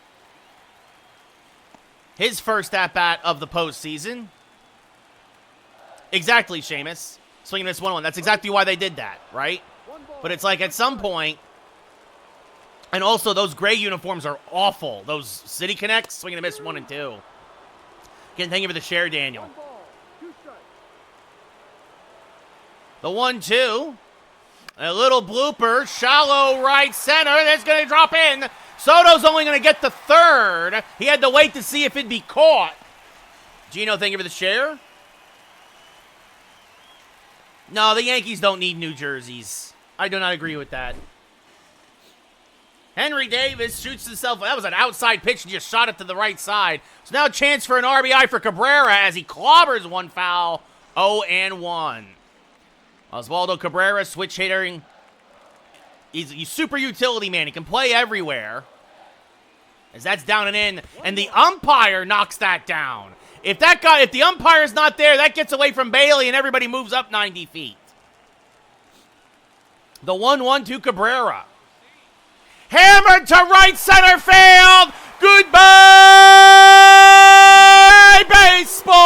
His first at-bat of the postseason. Exactly, Seamus. Swing and miss 1-1. That's exactly why they did that, right? But it's like at some point, and also those gray uniforms are awful. Those City Connects, swing and miss 1 and 2. Again, thank you for the share, Daniel. The 1-2. A little blooper. Shallow right center. That's going to drop in. Soto's only going to get the third. He had to wait to see if it'd be caught. Gino, thank you for the share. No, the Yankees don't need new jerseys. I do not agree with that. Henry Davis shoots himself. That was an outside pitch and just shot it to the right side. So now a chance for an RBI for Cabrera as he clobbers one foul. 0-1. Oswaldo Cabrera, switch hitting. He's super utility man. He can play everywhere. As that's down and in. And the umpire knocks that down. If the umpire's not there, that gets away from Bailey and everybody moves up 90 feet. The 1-1 to Cabrera. Hammered to right center field. Goodbye, baseball.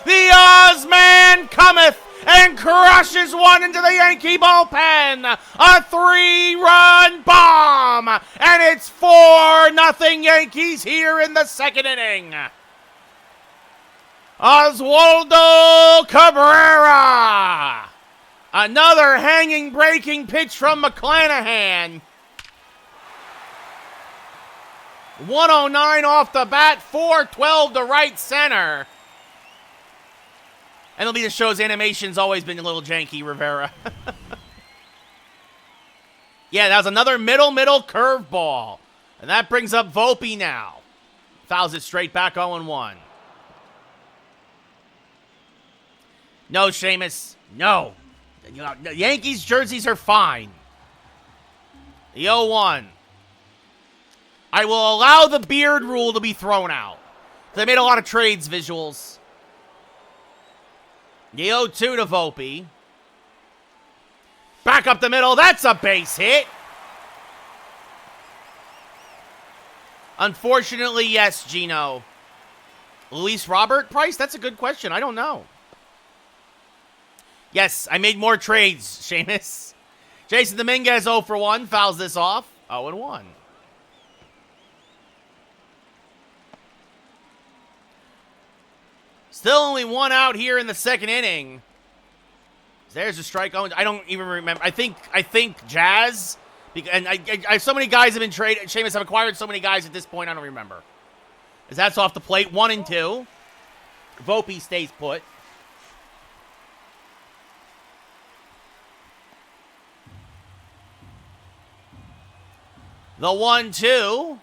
The Ozman cometh and crushes one into the Yankee bullpen. A 3-run bomb. And it's 4-0 Yankees here in the second inning. Oswaldo Cabrera. Another hanging, breaking pitch from McClanahan. 109 off the bat, 412 to right center. MLB The Show's animation's always been a little janky, Rivera. Yeah, that was another middle curveball. And that brings up Volpe now. Fouls it straight back 0-1. No, Seamus. No. The Yankees jerseys are fine. The 0-1. I will allow the beard rule to be thrown out. They made a lot of trades visuals. The 0-2 to Volpe. Back up the middle. That's a base hit. Unfortunately, yes, Gino. Luis Robert Price? That's a good question. I don't know. Yes, I made more trades, Seamus. Jason Dominguez 0 for 1. Fouls this off. 0-1. Still only one out here in the second inning. There's a strike. I don't even remember. I think Jazz. And I so many guys have been traded. Seamus, I've acquired so many guys at this point, I don't remember. As that's off the plate. 1 and 2. Volpe stays put. The 1-2.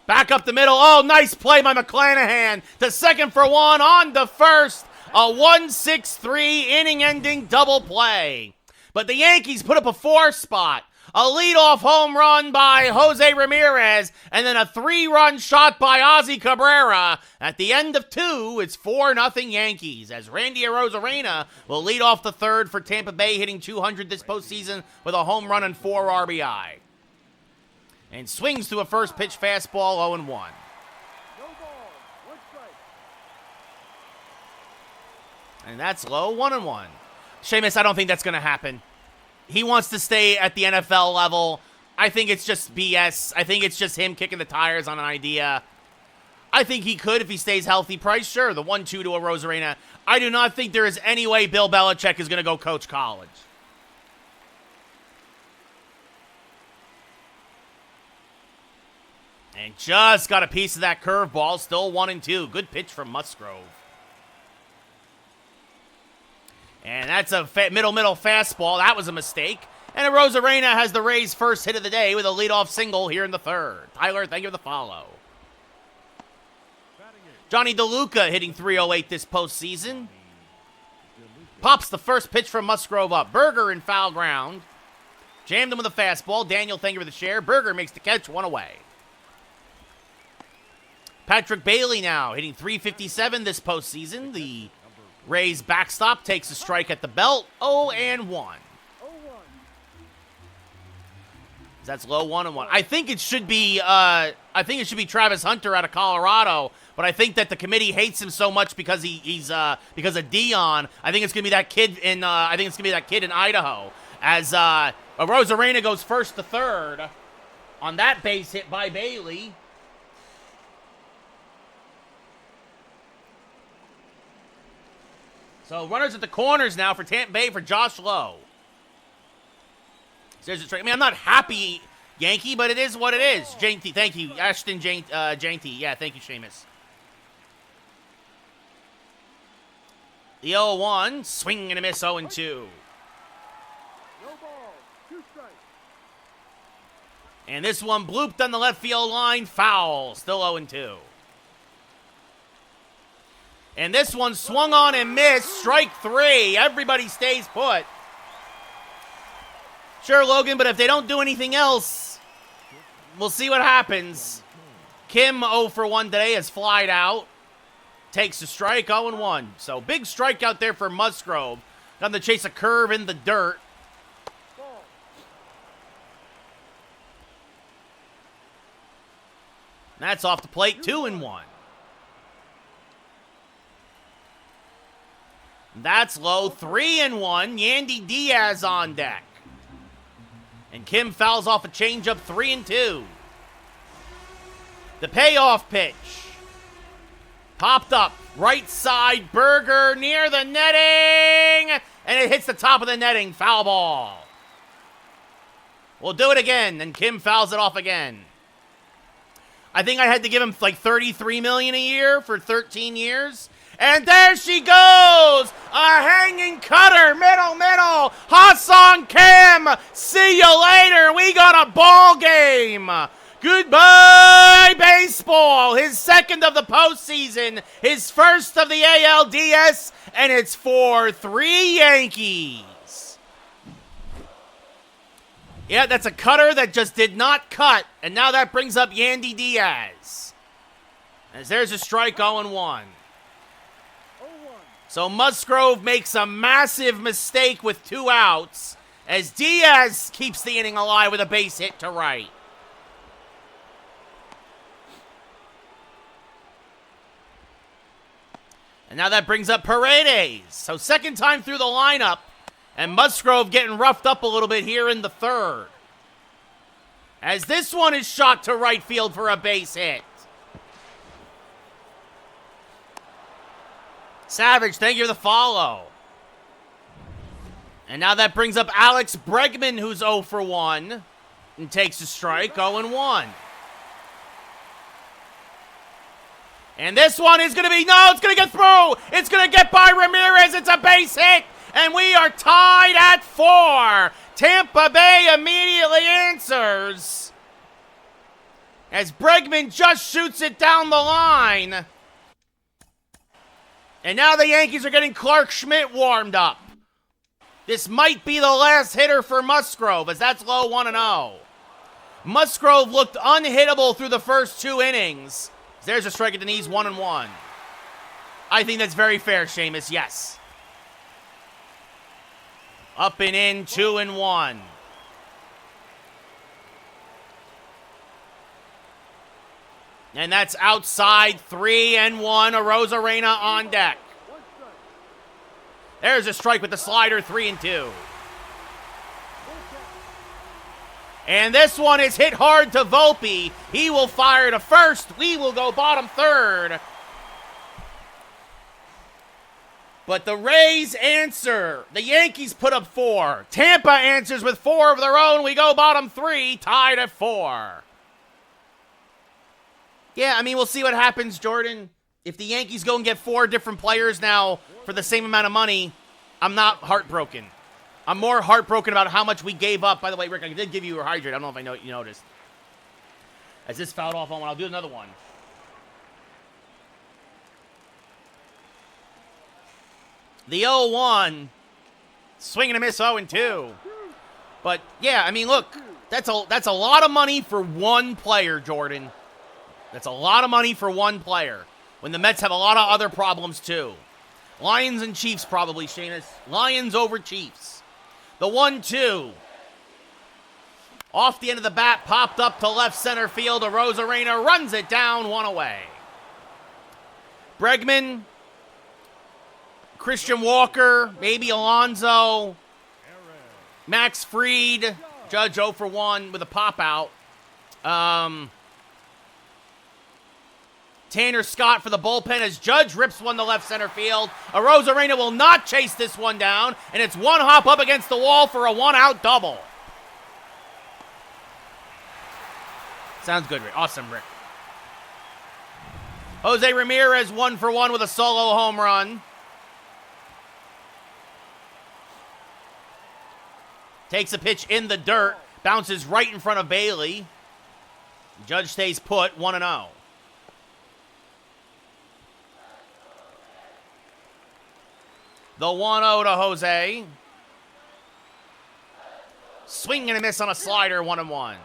Back up the middle. Oh, nice play by McClanahan. To second for 1. On to first. A 1-6-3 inning-ending double play. But the Yankees put up a 4 spot. A leadoff home run by Jose Ramirez. And then a 3-run shot by Ozzy Cabrera. At the end of 2, it's 4-0 Yankees. As Randy Arozarena will lead off the third for Tampa Bay, hitting 200 this postseason with a home run and 4 RBI. And swings to a first pitch fastball, 0-1. No ball, 1 strike. And that's low, 1-1. Seamus, I don't think that's going to happen. He wants to stay at the NFL level. I think it's just BS. I think it's just him kicking the tires on an idea. I think he could if he stays healthy. Price, sure. The 1-2 to a Arozarena. I do not think there is any way Bill Belichick is going to go coach college. And just got a piece of that curveball. Still 1 and 2. Good pitch from Musgrove. And that's a middle fastball. That was a mistake. And Arozarena has the Rays' first hit of the day with a leadoff single here in the third. Tyler, thank you for the follow. Johnny DeLuca hitting .308 this postseason. Pops the first pitch from Musgrove up. Berger in foul ground. Jammed him with a fastball. Daniel, thank you for the share. Berger makes the catch, 1 away. Patrick Bailey now hitting .357 this postseason. The Rays backstop takes a strike at the belt. 0-1. 0-1. That's low 1-1. I think it should be Travis Hunter out of Colorado, but I think that the committee hates him so much because he's because of Dion. I think it's gonna be that kid in Idaho. As Rosarena goes first to third on that base hit by Bailey. So runners at the corners now for Tampa Bay for Josh Lowe. I mean, I'm not happy, Yankee, but it is what it is. Jainty, thank you. Ashton Jainty. Yeah, thank you, Seamus. The 0-1, swing and a miss, 0-2. No ball. 2 strikes. And this one blooped on the left field line, foul. Still 0-2. And this one swung on and missed, strike 3. Everybody stays put. Sure, Logan, but if they don't do anything else, we'll see what happens. Kim 0 for 1 today has flied out. Takes a strike, 0-1. So big strike out there for Musgrove. Got to chase a curve in the dirt. Ball. That's off the plate, 2-1. That's low, 3-1. Yandy Diaz on deck. And Kim fouls off a changeup, 3-2. The payoff pitch. Popped up, right side, Burger near the netting. And it hits the top of the netting, foul ball. We'll do it again, and Kim fouls it off again. I think I had to give him like $33 million a year for 13 years. And there she goes! A hanging cutter, middle. Ha-Sung Kim! See you later! We got a ball game! Goodbye, baseball! His second of the postseason, his first of the ALDS, and it's 4-3 Yankees. Yeah, that's a cutter that just did not cut, and now that brings up Yandy Diaz. As there's a strike, 0-1. So Musgrove makes a massive mistake with 2 outs as Diaz keeps the inning alive with a base hit to right. And now that brings up Paredes. So second time through the lineup, and Musgrove getting roughed up a little bit here in the third. As this one is shot to right field for a base hit. Savage, thank you for the follow. And now that brings up Alex Bregman, who's 0 for 1, and takes a strike, 0-1. And this one is going to be, no, it's going to get through. It's going to get by Ramirez. It's a base hit, and we are tied at 4. Tampa Bay immediately answers as Bregman just shoots it down the line. And now the Yankees are getting Clark Schmidt warmed up. This might be the last hitter for Musgrove, as that's low 1-0. Musgrove looked unhittable through the first 2 innings. There's a strike at the knees, 1-1. I think that's very fair, Seamus, yes. Up and in, 2-1. And that's outside, 3-1. Rosarena on deck. There's a strike with the slider, 3-2. And this one is hit hard to Volpe. He will fire to first. We will go bottom third. But the Rays answer. The Yankees put up 4. Tampa answers with 4 of their own. We go bottom 3, tied at 4. Yeah, I mean, we'll see what happens, Jordan. If the Yankees go and get 4 different players now for the same amount of money, I'm not heartbroken. I'm more heartbroken about how much we gave up. By the way, Rick, I did give you a hydrate. I don't know if you noticed. As this fouled off on one, I'll do another one. The 0-1. Swing and a miss, 0-2. But, yeah, I mean, look, that's a lot of money for one player, Jordan. That's a lot of money for one player when the Mets have a lot of other problems too. Lions and Chiefs probably, Shamus. Lions over Chiefs. The 1-2. Off the end of the bat, popped up to left center field. Arozarena runs it down, one away. Bregman, Christian Walker, maybe Alonso, Max Fried, Judge 0 for 1 with a pop out. Tanner Scott for the bullpen as Judge rips one to left center field. Arozarena will not chase this one down, and it's one hop up against the wall for a one-out double. Sounds good, Rick. Awesome, Rick. Jose Ramirez 1 for 1 with a solo home run. Takes a pitch in the dirt, bounces right in front of Bailey. Judge stays put, 1-0. The 1-0 to Jose. Swing and a miss on a slider, 1-1. One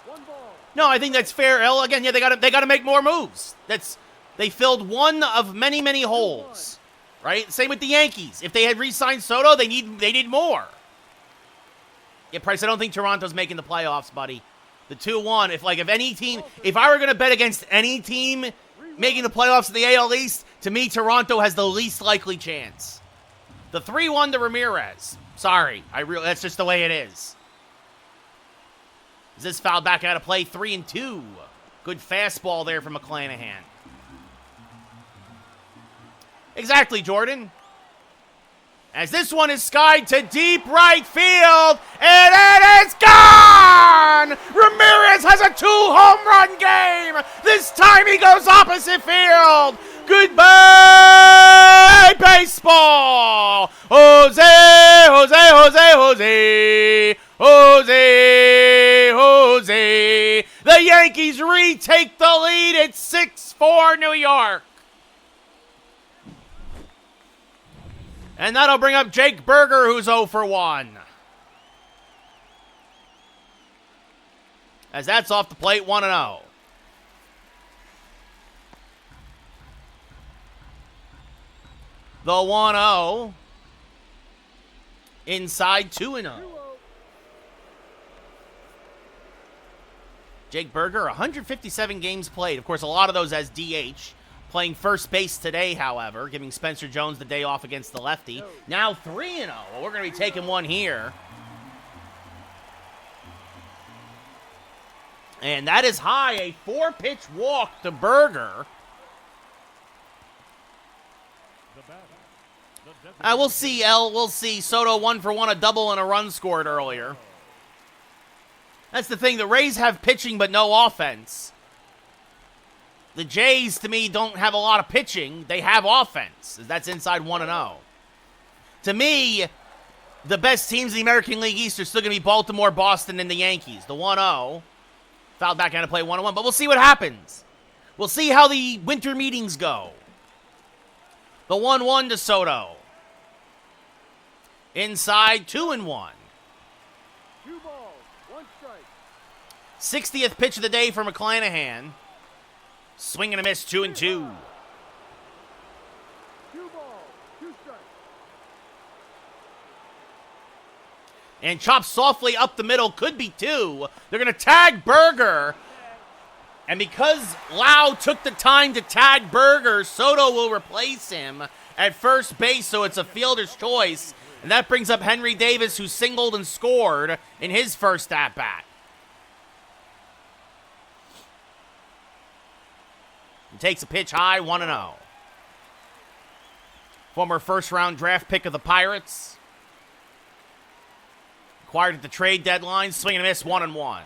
ball. No, I think that's fair, El. Again, yeah, they gotta make more moves. They filled one of many, many holes. Right? Same with the Yankees. If they had re-signed Soto, they need more. Yeah, Price, I don't think Toronto's making the playoffs, buddy. The 2-1, if I were gonna bet against any team making the playoffs in the AL East, to me, Toronto has the least likely chance. The 3-1 to Ramirez. Sorry, that's just the way it is. Is this fouled back out of play? 3-2. Good fastball there from McClanahan. Exactly, Jordan. As this one is skied to deep right field, and it is gone! Ramirez has a 2-home run game! This time he goes opposite field! Goodbye, baseball! Jose, Jose, Jose, Jose, Jose, Jose. The Yankees retake the lead at 6-4 New York. And that'll bring up Jake Berger, who's 0 for 1. As that's off the plate, 1-0. The 1-0. Inside 2-0. Jake Berger, 157 games played. Of course, a lot of those as DH. Playing first base today, however, giving Spencer Jones the day off against the lefty. Now 3-0. Well, we're going to be taking one here. And that is high. A 4-pitch walk to Berger. We'll see, El. We'll see. Soto 1 for 1, a double and a run scored earlier. That's the thing. The Rays have pitching but no offense. The Jays, to me, don't have a lot of pitching. They have offense. That's inside 1-0. To me, the best teams in the American League East are still going to be Baltimore, Boston, and the Yankees. The 1-0. Fouled back out to play 1-1. But we'll see what happens. We'll see how the winter meetings go. The 1-1 to Soto. Inside 2-1. 2 balls, 1 strike. 60th pitch of the day for McClanahan. Swing and a miss, 2-2. 2 balls, 2 strikes. And chopped softly up the middle, could be 2. They're going to tag Berger. And because Lau took the time to tag Berger, Soto will replace him at first base, so it's a fielder's choice. And that brings up Henry Davis, who singled and scored in his first at-bat. Takes a pitch high, 1-0. Former first-round draft pick of the Pirates. Acquired at the trade deadline, swing and a miss, 1-1. 1-1.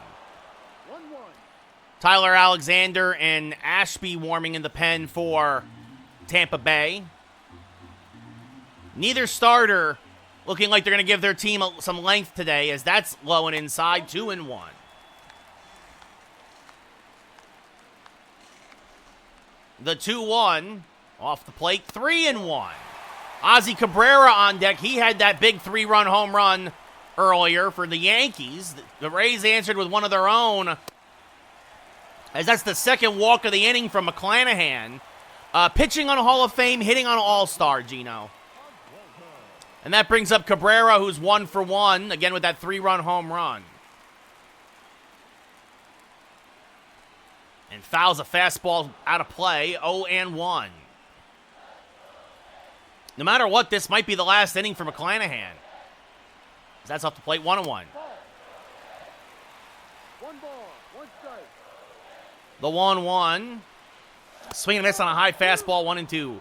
Tyler Alexander and Ashby warming in the pen for Tampa Bay. Neither starter looking like they're going to give their team some length today, as that's low and inside, 2-1. The 2-1 off the plate, 3-1. Ozzie Cabrera on deck. He had that big 3-run home run earlier for the Yankees. The Rays answered with one of their own as that's the second walk of the inning from McClanahan. Pitching on a Hall of Fame, hitting on an All-Star, Gino. And that brings up Cabrera, who's 1 for 1, again with that 3-run home run. And fouls a fastball out of play, 0-1. No matter what, this might be the last inning for McClanahan. That's off the plate, 1-1. One ball, one strike. The 1-1. Swing and miss on a high fastball, 1-2.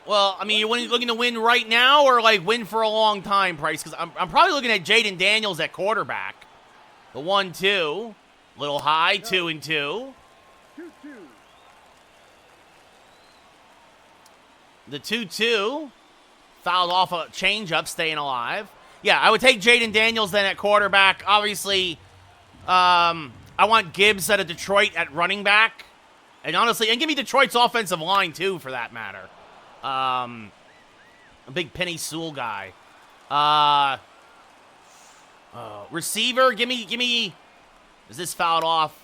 Well, I mean, you're looking to win right now or, like, win for a long time, Price? Because I'm probably looking at Jaden Daniels at quarterback. The 1-2. Little high, 2-2. 2-2. The 2-2. Fouled off a changeup, staying alive. Yeah, I would take Jaden Daniels then at quarterback. Obviously, I want Gibbs out of Detroit at running back. And honestly, and give me Detroit's offensive line, too, for that matter. A big Penny Sewell guy. Receiver, give me. Is this fouled off?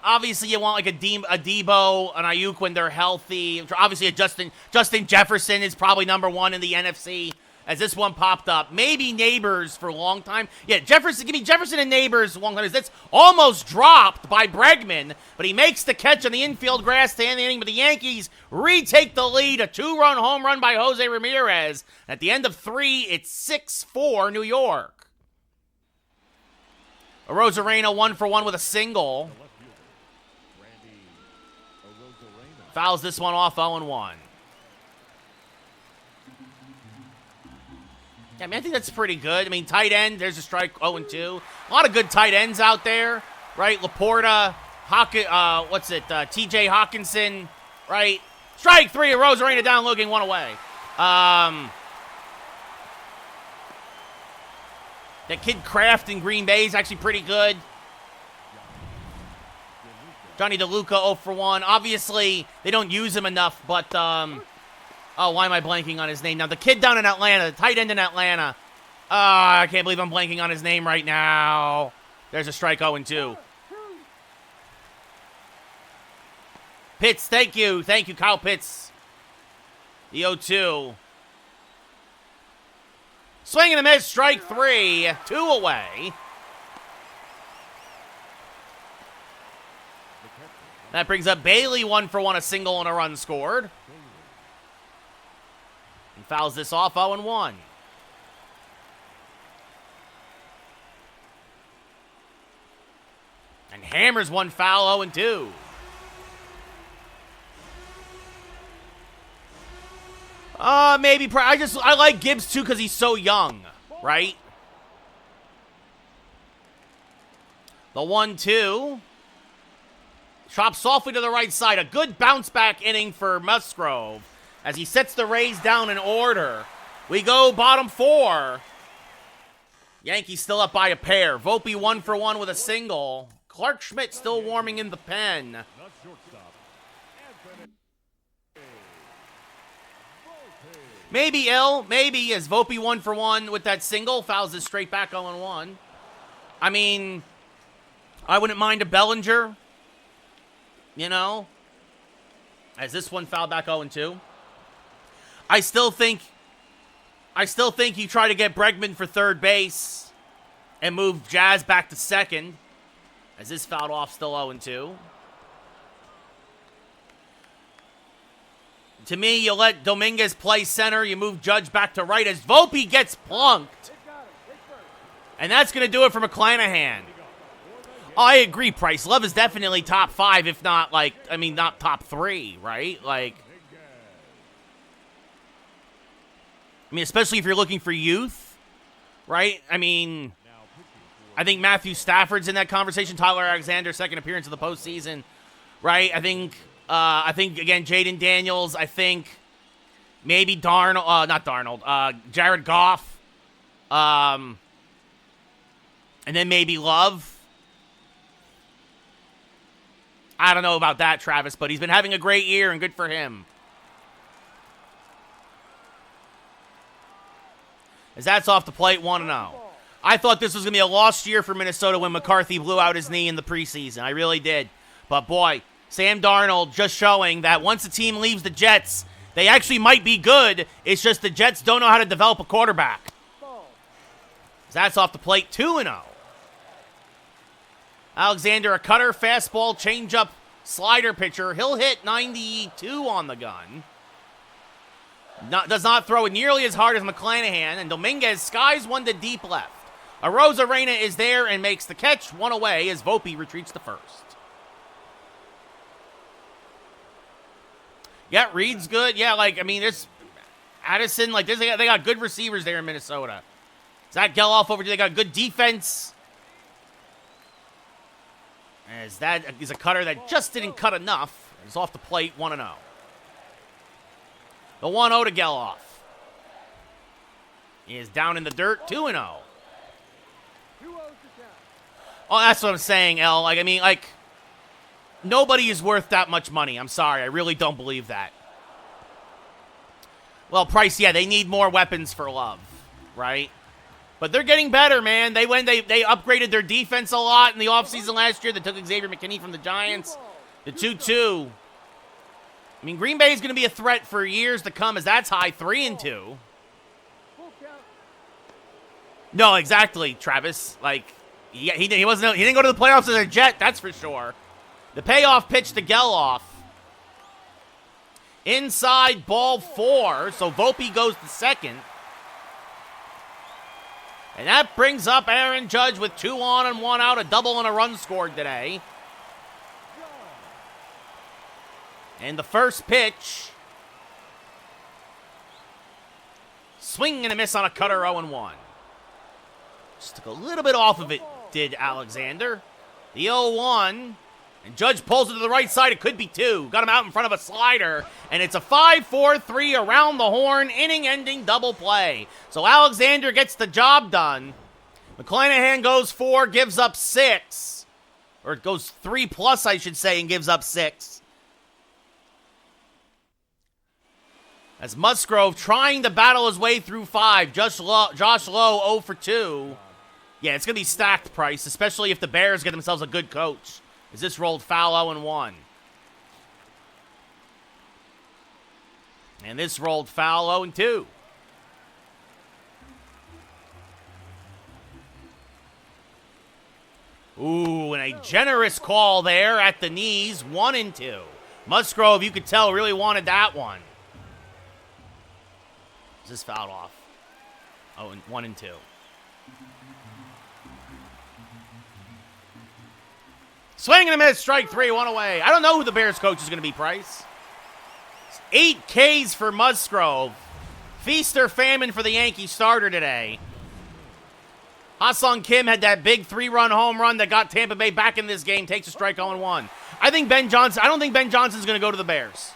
Obviously, you want like a Debo, an Ayuk when they're healthy. Obviously, a Justin Jefferson is probably number 1 in the NFC. As this one popped up, maybe Neighbors for a long time. Yeah, Jefferson. Give me Jefferson and Neighbors a long time. That's almost dropped by Bregman, but he makes the catch on the infield grass to end the inning. But the Yankees retake the lead. A 2-run home run by Jose Ramirez. At the end of 3, it's 6-4 New York. Arozarena 1 for 1 with a single. Fouls this one off, 0-1. Yeah, I mean, I think that's pretty good. I mean, tight end, there's a strike, 0-2. A lot of good tight ends out there, right? Laporta, TJ Hawkinson, right? Strike 3, Arozarena down looking, 1 away. That kid Kraft in Green Bay is actually pretty good. Johnny DeLuca 0 for 1. Obviously, they don't use him enough, but, oh, why am I blanking on his name now? The kid down in Atlanta, the tight end in Atlanta. I can't believe I'm blanking on his name right now. There's a strike, 0-2. Pitts, thank you. Thank you, Kyle Pitts. The 0-2. Swing and a miss, strike 3. 2 away. That brings up Bailey 1 for 1, a single and a run scored. And fouls this off, 0-1. And hammers one foul, 0-2. Maybe. I like Gibbs, too, because he's so young, right? The 1-2. Chops softly to the right side. A good bounce-back inning for Musgrove as he sets the Rays down in order. We go bottom 4. Yankees still up by a pair. Volpe 1 for 1 with a single. Clark Schmidt still warming in the pen. Maybe as Volpe 1 for 1 with that single. Fouls this straight back 0-1. I mean, I wouldn't mind a Bellinger. You know, as this one fouled back 0-2. I still think you try to get Bregman for third base and move Jazz back to second. As this fouled off, still 0-2. To me, you let Dominguez play center. You move Judge back to right as Volpe gets plunked. And that's going to do it for McClanahan. Oh, I agree, Price. Love is definitely top 5, if not, not top 3, right? Especially if you're looking for youth, right? I think Matthew Stafford's in that conversation. Tyler Alexander, second appearance of the postseason, right? I think again, Jaden Daniels. I think maybe Jared Goff. And then maybe Love. I don't know about that, Travis, but he's been having a great year, and good for him. As that's off the plate, 1-0. I thought this was going to be a lost year for Minnesota when McCarthy blew out his knee in the preseason. I really did. But boy, Sam Darnold just showing that once a team leaves the Jets, they actually might be good. It's just the Jets don't know how to develop a quarterback. That's off the plate, 2-0. Alexander, a cutter, fastball, changeup, slider pitcher. He'll hit 92 on the gun. Does not throw it nearly as hard as McClanahan. And Dominguez skies one to deep left. Arozarena is there and makes the catch, one away as Volpe retreats to first. Yeah, Reed's good. Yeah, there's Addison. They got good receivers there in Minnesota. Zach Geloff over there. They got good defense. As that is a cutter that just didn't cut enough. It's off the plate, 1-0. The 1-0 to Geloff. He is down in the dirt, 2-0. Oh, that's what I'm saying, El. Nobody is worth that much money. I'm sorry. I really don't believe that. Well, Price, yeah, they need more weapons for Love, right? But they're getting better, man. They upgraded their defense a lot in the offseason last year. They took Xavier McKinney from the Giants. The 2-2. Green Bay is going to be a threat for years to come as that's high, 3-2. No, exactly, Travis. He didn't go to the playoffs as a Jet, that's for sure. The payoff pitch to Geloff. Inside, ball 4, so Volpe goes to second. And that brings up Aaron Judge with 2 on and 1 out, a double and a run scored today. And the first pitch. Swing and a miss on a cutter, 0-1. Just took a little bit off of it, did Alexander. The 0-1. And Judge pulls it to the right side. It could be 2. Got him out in front of a slider. And it's a 5-4-3 around the horn, inning-ending double play. So Alexander gets the job done. McClanahan goes 4, gives up 6. Or it goes 3+, I should say, and gives up 6. As Musgrove trying to battle his way through 5. Josh Lowe 0 for 2. Yeah, it's going to be stacked, Price, especially if the Bears get themselves a good coach. As this rolled foul, 0-1. And this rolled foul, 0-2. Ooh, and a generous call there at the knees, 1-2. Musgrove, you could tell, really wanted that one. Is this fouled off? 1-2. Swing and a miss, strike 3, 1 away. I don't know who the Bears coach is going to be, Price. 8 Ks for Musgrove. Feast or famine for the Yankee starter today. Ha-Sung Kim had that big 3-run home run that got Tampa Bay back in this game. Takes a strike, 0-1. I don't think Ben Johnson's going to go to the Bears.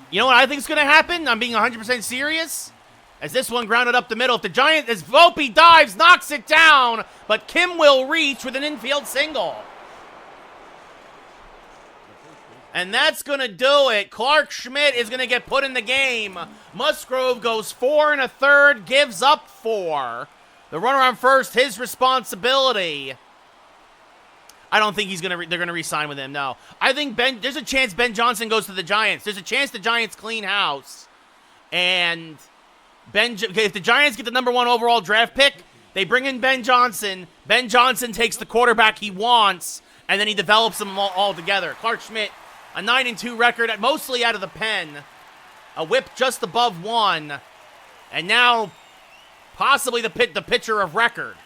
You know what I think is going to happen? I'm being 100% serious. As this one grounded up the middle. As Volpe dives, knocks it down. But Kim will reach with an infield single. And that's going to do it. Clark Schmidt is going to get put in the game. Musgrove goes 4 1/3, gives up 4. The runner on first, his responsibility. I don't think they're going to re-sign with him, no. I think there's a chance Ben Johnson goes to the Giants. There's a chance the Giants clean house. And if the Giants get the number 1 overall draft pick, they bring in Ben Johnson. Ben Johnson takes the quarterback he wants, and then he develops them all together. Clark Schmidt, a 9-2 record, mostly out of the pen. A whip just above 1. And now, possibly the pitcher of record.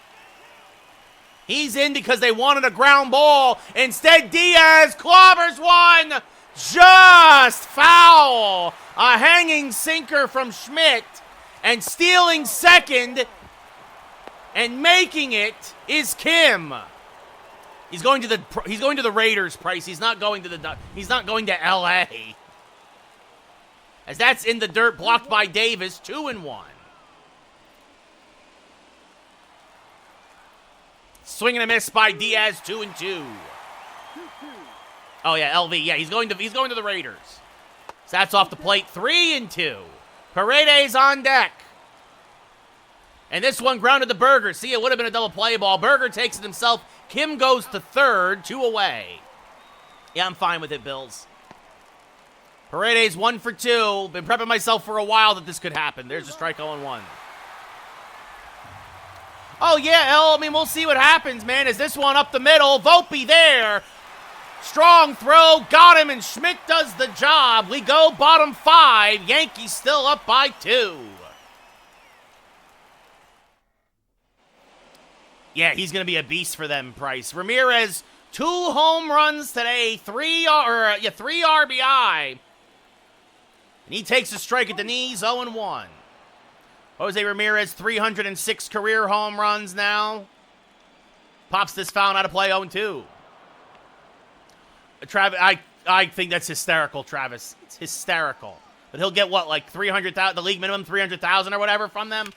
He's in because they wanted a ground ball. Instead, Diaz clobbers one. Just foul. A hanging sinker from Schmidt. And stealing second and making it is Kim. He's going to the Raiders, Price. He's not going to LA. As that's in the dirt, blocked by Davis, 2-1. Swing and a miss by Diaz, 2-2. Oh yeah, LV. Yeah, he's going to the Raiders. So that's off the plate, 3-2. Paredes on deck. And this one grounded to Berger. See, it would have been a double play ball. Berger takes it himself. Kim goes to third, 2 away. Yeah, I'm fine with it, Bills. Paredes 1 for 2. Been prepping myself for a while that this could happen. There's a strike 0-1. Oh, yeah, I mean, we'll see what happens, man. Is this one up the middle? Volpe there. Strong throw. Got him, and Schmidt does the job. We go bottom 5. Yankees still up by 2. Yeah, he's going to be a beast for them, Price. Ramirez, 2 home runs today, 3 RBI. And he takes a strike at the knees, 0-1. Jose Ramirez, 306 career home runs now. Pops this foul out of play, 0-2. Travis, I think that's hysterical, Travis. It's hysterical. But he'll get what, like 300,000, the league minimum 300,000 or whatever from them?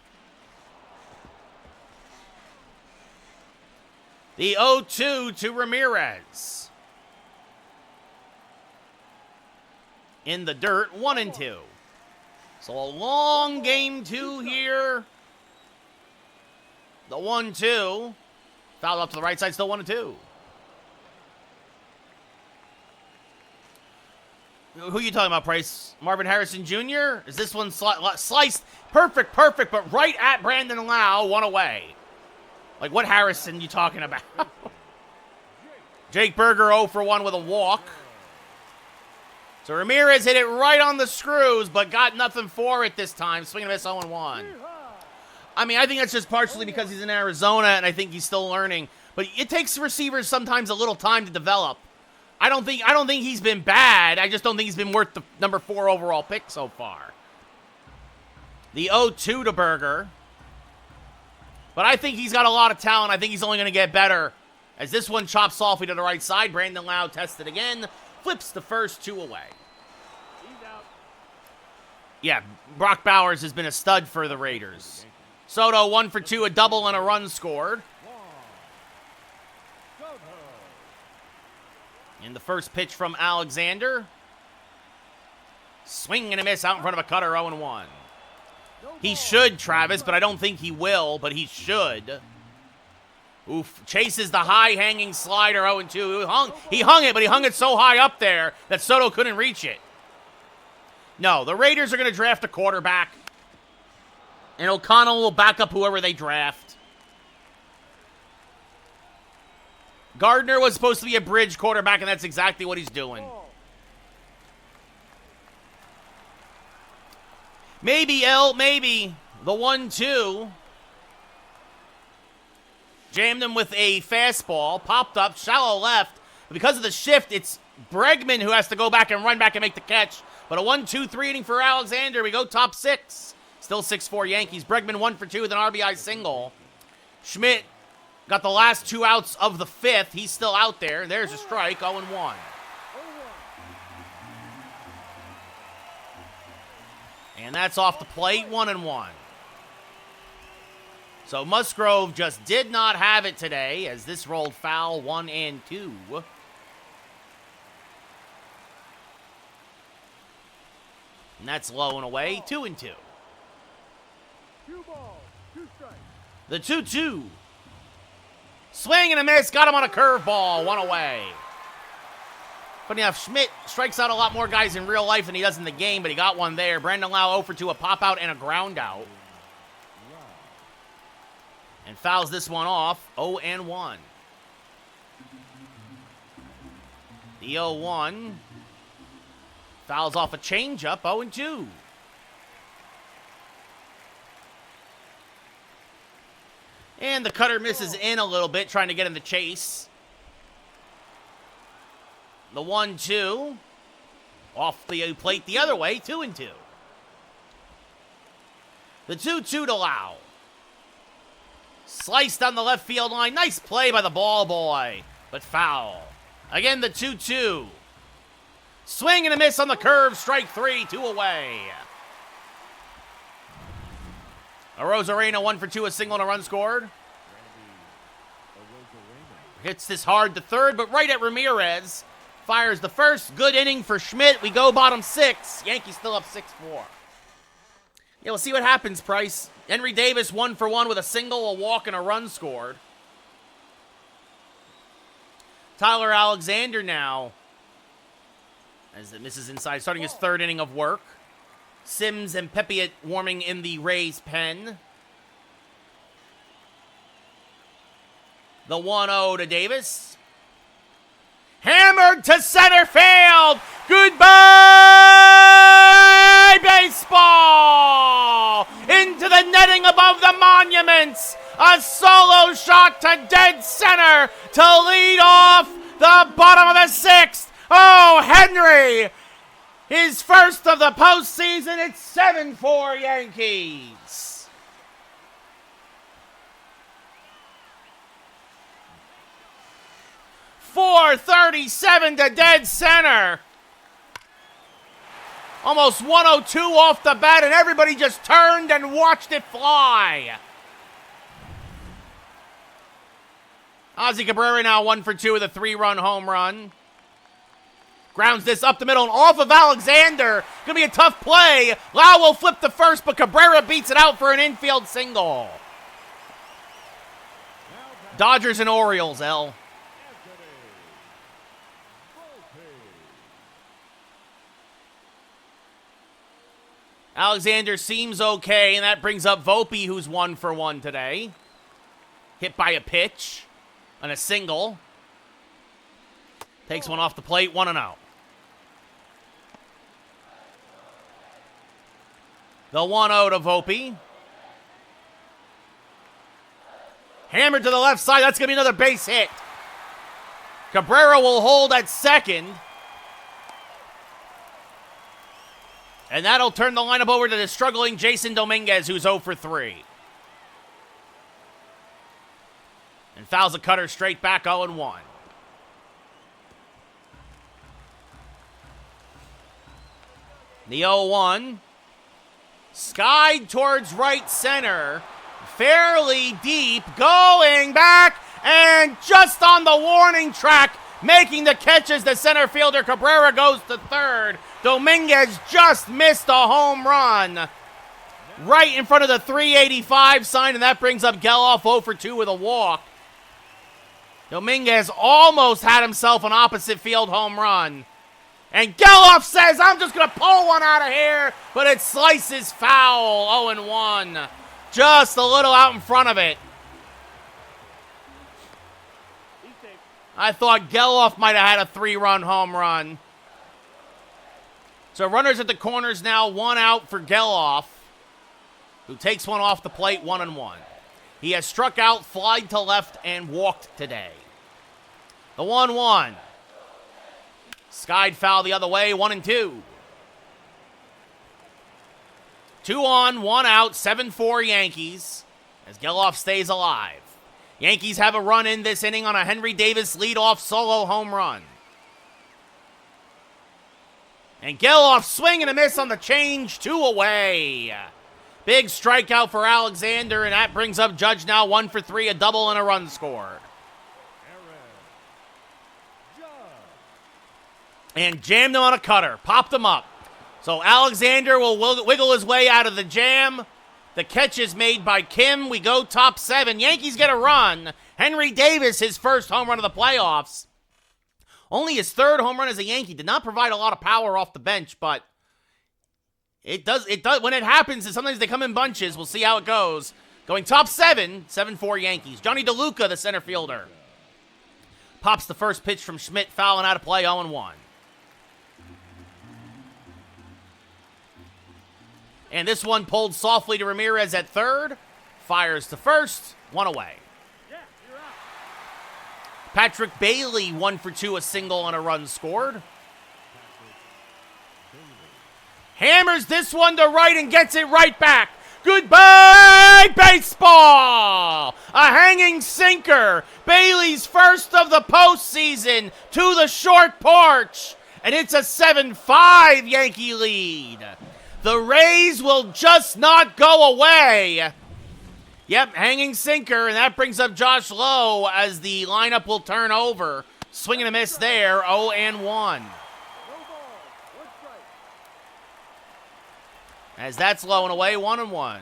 The 0-2 to Ramirez. In the dirt, 1-2. So a long game 2 here. The 1-2. Foul up to the right side, still 1-2. Who are you talking about, Price? Marvin Harrison Jr.? Is this one sliced? Perfect, but right at Brandon Lau, 1 away. Like, what Harrison you talking about? Jake Berger 0 for 1 with a walk. So Ramirez hit it right on the screws, but got nothing for it this time. Swing and miss 0-1. I mean, I think that's just partially because he's in Arizona, and I think he's still learning. But it takes receivers sometimes a little time to develop. I don't think he's been bad. I just don't think he's been worth the number 4 overall pick so far. The 0-2 to Berger. But I think he's got a lot of talent. I think he's only going to get better. As this one chops softly to the right side, Brandon Lau tests it again. Flips the first 2 away. He's out. Yeah, Brock Bowers has been a stud for the Raiders. Soto 1 for 2, a double and a run scored. And the first pitch from Alexander. Swing and a miss out in front of a cutter, 0-1. He should, Travis, but I don't think he will, but he should. Oof. Chases the high-hanging slider, 0-2. He hung it, but he hung it so high up there that Soto couldn't reach it. No, the Raiders are going to draft a quarterback. And O'Connell will back up whoever they draft. Gardner was supposed to be a bridge quarterback, and that's exactly what he's doing. Maybe, maybe. The 1-2. Jammed him with a fastball. Popped up, shallow left. But because of the shift, it's Bregman who has to go back and run back and make the catch. But a 1-2-3 inning for Alexander. We go top 6. Still 6-4 Yankees. Bregman 1 for 2 with an RBI single. Schmidt got the last 2 outs of the 5th. He's still out there. There's a strike, 0-1. And that's off the plate, 1-1. So Musgrove just did not have it today as this rolled foul, 1-2. And that's low and away, 2-2. 2 balls, 2 strikes. The 2-2. Swing and a miss, got him on a curveball, 1 away. Funny enough, Schmidt strikes out a lot more guys in real life than he does in the game, but he got one there. Brandon Lau 0 for 2, a pop-out and a ground-out. And fouls this one off, 0-1. The 0-1 fouls off a changeup, 0-2. And the cutter misses in a little bit, trying to get in the chase. The 1-2 off the plate the other way, 2-2. The 2-2 to Lau. Sliced down the left field line. Nice play by the ball boy, but foul. Again, the 2-2. Swing and a miss on the curve. Strike 3, 2 away. Arozarena 1 for 2, a single and a run scored. Hits this hard to third, but right at Ramirez. Fires the first. Good inning for Schmidt. We go bottom 6. Yankees still up 6-4. Yeah, we'll see what happens, Price. Henry Davis 1 for 1 with a single, a walk, and a run scored. Tyler Alexander now as it misses inside, starting his third inning of work. Sims and Pepiot warming in the Rays pen. The 1-0 to Davis. Hammered to center field. Goodbye, baseball! Into the netting above the monuments. A solo shot to dead center to lead off the bottom of the sixth. Oh, Henry! His first of the postseason. It's 7-4 Yankees. .437 to dead center. Almost 102 off the bat, and everybody just turned and watched it fly. Ozzie Cabrera now 1 for 2 with a 3-run home run. Grounds this up the middle and off of Alexander. Gonna be a tough play. Lau will flip the first, but Cabrera beats it out for an infield single. Dodgers and Orioles, L. Alexander seems okay, and that brings up Volpe, who's 1 for 1 today. Hit by a pitch and a single. Takes one off the plate, 1-0. The 1-0 to Volpe. Hammered to the left side. That's going to be another base hit. Cabrera will hold at second. And that'll turn the lineup over to the struggling Jason Dominguez, who's 0 for 3. And fouls a cutter straight back 0-1. The 0-1. Skied towards right center. Fairly deep. Going back. And just on the warning track. Making the catch as the center fielder Cabrera goes to third. Dominguez just missed a home run. Right in front of the 385 sign. And that brings up Geloff 0 for 2 with a walk. Dominguez almost had himself an opposite field home run. And Geloff says, I'm just going to pull one out of here. But it slices foul. 0-1. Just a little out in front of it. I thought Geloff might have had a 3-run home run. So runners at the corners now, 1 out for Geloff, who takes one off the plate, 1-1. He has struck out, flied to left, and walked today. The 1-1. Skied foul the other way, 1-2. 2 on, 1 out, 7-4 Yankees, as Geloff stays alive. Yankees have a run in this inning on a Henry Davis leadoff solo home run. And Geloff swing and a miss on the change, 2 away. Big strikeout for Alexander, and that brings up Judge now 1 for 3, a double and a run scored. And jammed him on a cutter, popped him up. So Alexander will wiggle his way out of the jam. The catch is made by Kim. We go top 7. Yankees get a run. Henry Davis, his first home run of the playoffs. Only his 3rd home run as a Yankee. Did not provide a lot of power off the bench, but it does. When it happens, and sometimes they come in bunches. We'll see how it goes. Going top 7, 7-4 Yankees. Johnny DeLuca, the center fielder. Pops the first pitch from Schmidt, fouling out of play, 0-1. And this one pulled softly to Ramirez at third. Fires to first. 1 away. Patrick Bailey, 1 for 2, a single and a run scored. Hammers this one to right and gets it right back. Goodbye, baseball! A hanging sinker. Bailey's first of the postseason to the short porch. And it's a 7-5 Yankee lead. The Rays will just not go away. Yep, hanging sinker, and that brings up Josh Lowe as the lineup will turn over. Swing and a miss there, 0-1. As that's low and away, 1-1.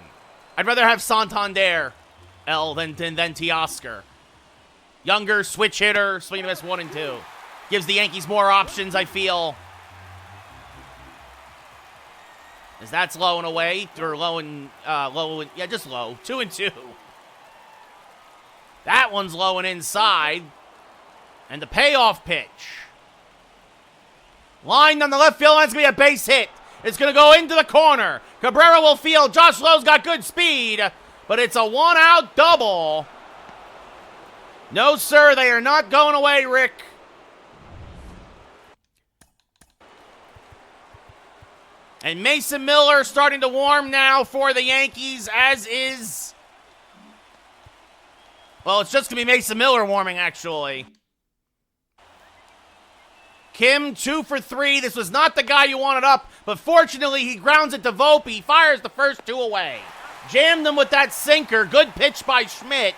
I'd rather have Santander, L, than Teoscar. Younger, switch hitter, swing and a miss, 1-2. Gives the Yankees more options, I feel. As that's low and away, or yeah, just low. 2-2. That one's low and inside. And the payoff pitch. Lined on the left field line, it's going to be a base hit. It's going to go into the corner. Cabrera will field. Josh Lowe's got good speed, but it's a one-out double. No, sir, they are not going away, Rick. And Mason Miller starting to warm now for the Yankees, as is... Well, it's just going to be Mason Miller warming, actually. Kim, 2 for 3. This was not the guy you wanted up, but fortunately he grounds it to Volpe. He fires the first 2 away. Jammed him with that sinker. Good pitch by Schmidt.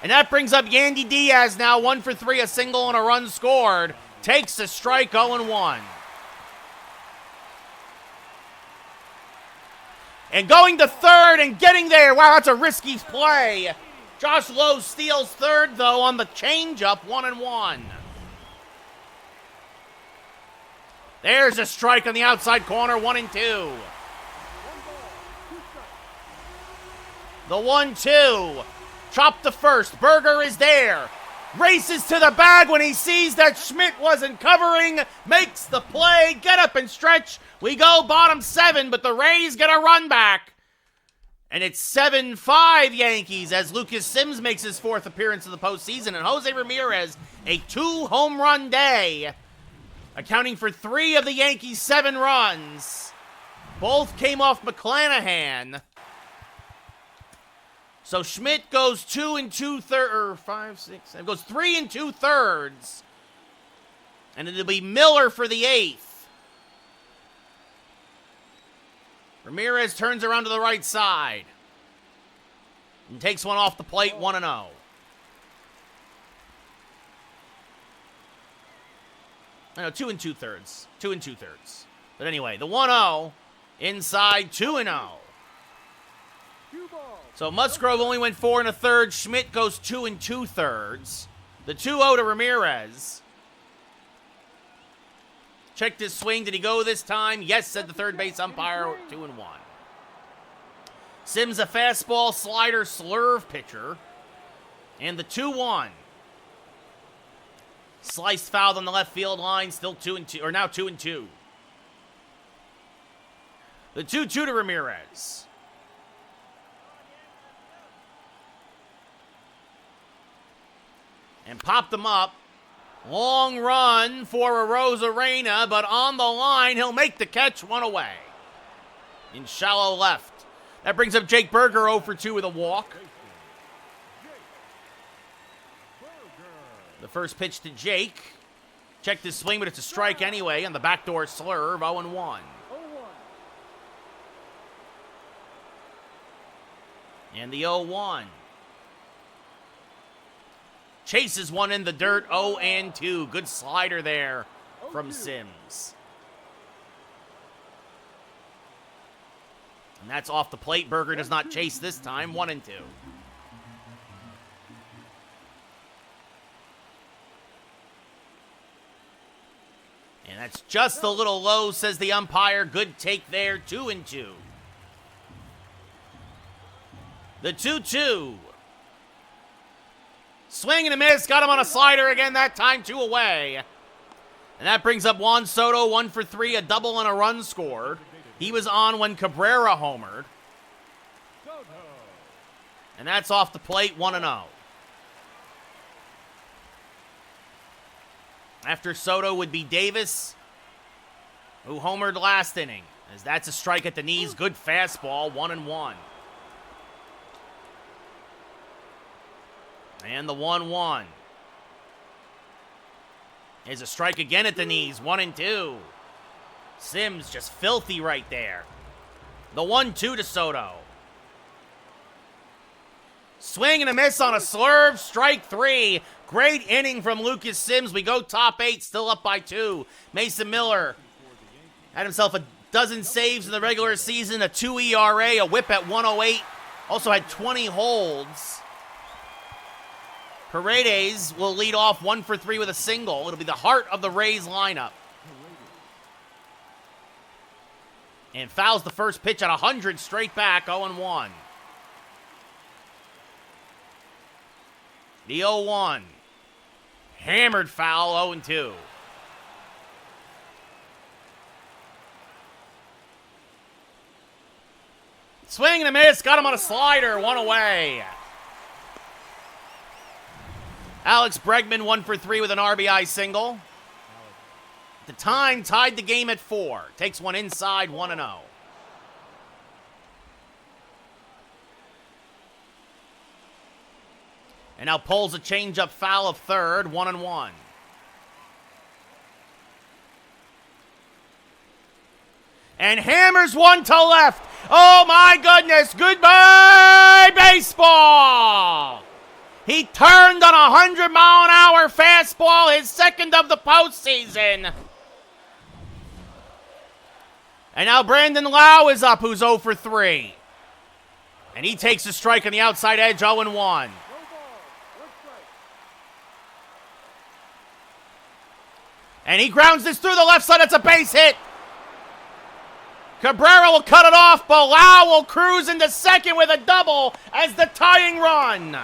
And that brings up Yandy Diaz now, 1 for 3, a single and a run scored. Takes a strike, 0-1. And going to third and getting there. Wow, that's a risky play. Josh Lowe steals third, though, on the changeup, 1-1. There's a strike on the outside corner, 1-2. The 1-2. Chop to first. Berger is there. Races to the bag when he sees that Schmidt wasn't covering. Makes the play. Get up and stretch. We go bottom 7, but the Rays get a run back. And it's 7-5 Yankees as Lucas Sims makes his 4th appearance of the postseason. And Jose Ramirez, a 2-home run day, accounting for 3 of the Yankees' 7 runs. Both came off McClanahan. So Schmidt goes 2 2/3, or 5, 6, 7, goes 3 2/3. And it'll be Miller for the 8th. Ramirez turns around to the right side. And takes one off the plate, 1-0. I know, 2 2/3. 2 2/3. But anyway, the 1-0 inside, 2-0. So Musgrove only went 4 1/3. Schmidt goes 2 2/3. The 2-0 to Ramirez. Checked his swing. Did he go this time? Yes, said the third base umpire. 2-1. Sims a fastball, slider, slurve pitcher. And the 2-1. Sliced fouled on the left field line. Still 2-2, or now 2-2. The 2-2 to Ramirez. And popped them up. Long run for Arozarena, but on the line, he'll make the catch, 1 away. In shallow left. That brings up Jake Berger 0 for 2 with a walk. The first pitch to Jake. Checked his swing, but it's a strike anyway on the backdoor slurve, 0-1. And the 0-1. Chases one in the dirt, 0-2. Good slider there from Sims. And that's off the plate. Berger does not chase this time, 1-2. And that's just a little low, says the umpire. Good take there, 2-2. The 2-2. Swing and a miss. Got him on a slider again, that time 2 away. And that brings up Juan Soto, 1 for 3, a double and a run scored. He was on when Cabrera homered. And that's off the plate, 1-0. After Soto would be Davis, who homered last inning. As that's a strike at the knees. Good fastball, 1-1. And the 1-1 is a strike again at the knees, 1-2. Sims just filthy right there. The 1-2 to Soto. Swing and a miss on a slurve, strike 3. Great inning from Lucas Sims. We go top 8, still up by 2. Mason Miller had himself a dozen saves in the regular season, a 2 ERA, a whip at 108. Also had 20 holds. Paredes will lead off 1 for 3 with a single. It'll be the heart of the Rays lineup. And fouls the first pitch at 100 straight back, 0-1. The 0-1. Hammered foul, 0-2. Swing and a miss, got him on a slider, 1 away. Alex Bregman 1 for 3 with an RBI single. The time tied the game at 4. Takes one inside, 1-0. And now pulls a changeup foul of third, 1-1. And hammers one to left. Oh my goodness, goodbye baseball! He turned on a 100-mile-an-hour fastball, his second of the postseason. And now Brandon Lau is up, who's 0 for 3. And he takes a strike on the outside edge, 0-1. And he grounds this through the left side. It's a base hit. Cabrera will cut it off, but Lau will cruise into second with a double as the tying run.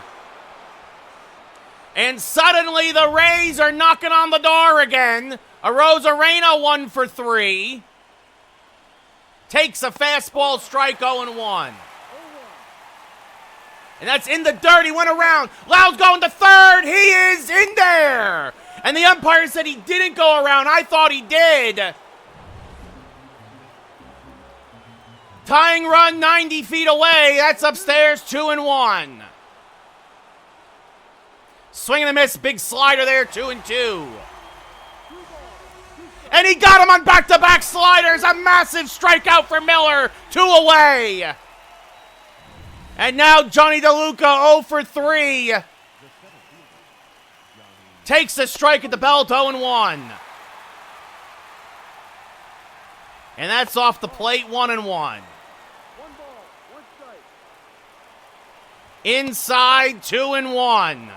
And suddenly the Rays are knocking on the door again. Arozarena 1 for 3. Takes a fastball strike, 0-1. And that's in the dirt. He went around. Lau's going to third. He is in there. And the umpire said he didn't go around. I thought he did. Tying run 90 feet away. That's upstairs, 2-1. Swing and a miss. Big slider there, 2-2. And he got him on back-to-back sliders. A massive strikeout for Miller. 2 away. And now Johnny DeLuca 0 for 3. Takes a strike at the belt, 0-1. And that's off the plate, 1-1. Inside, 2-1.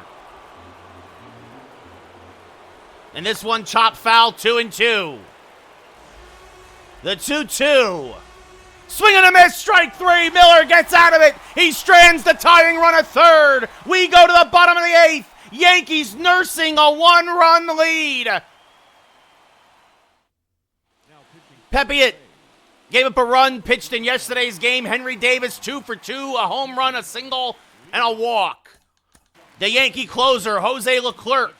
And this one chopped foul, 2-2. The 2-2. Swing and a miss, strike 3. Miller gets out of it. He strands the tying run at third. We go to the bottom of the 8th. Yankees nursing a 1-run lead. Pepiot gave up a run, pitched in yesterday's game. Henry Davis 2 for 2, a home run, a single, and a walk. The Yankee closer, Jose Leclerc,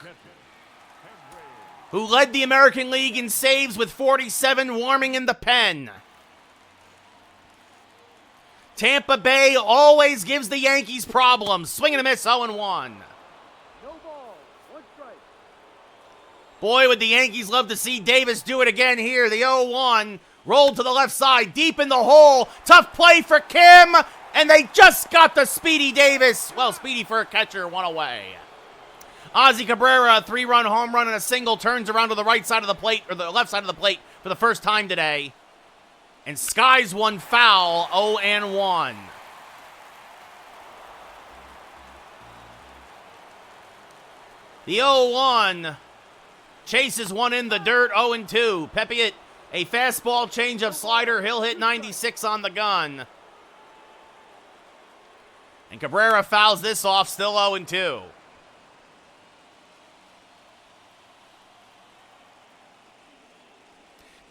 who led the American League in saves with 47, warming in the pen. Tampa Bay always gives the Yankees problems. Swing and a miss, 0-1. Boy, would the Yankees love to see Davis do it again here. The 0-1 rolled to the left side, deep in the hole. Tough play for Kim, and they just got the Speedy Davis. Well, Speedy for a catcher, 1 away. Ozzy Cabrera, a 3-run home run and a single, turns around to the right side of the plate, or the left side of the plate for the first time today. And skies one foul, 0-1. The 0-1 chases one in the dirt, 0-2. Pepiot, a fastball, changeup, slider. He'll hit 96 on the gun. And Cabrera fouls this off, still 0-2.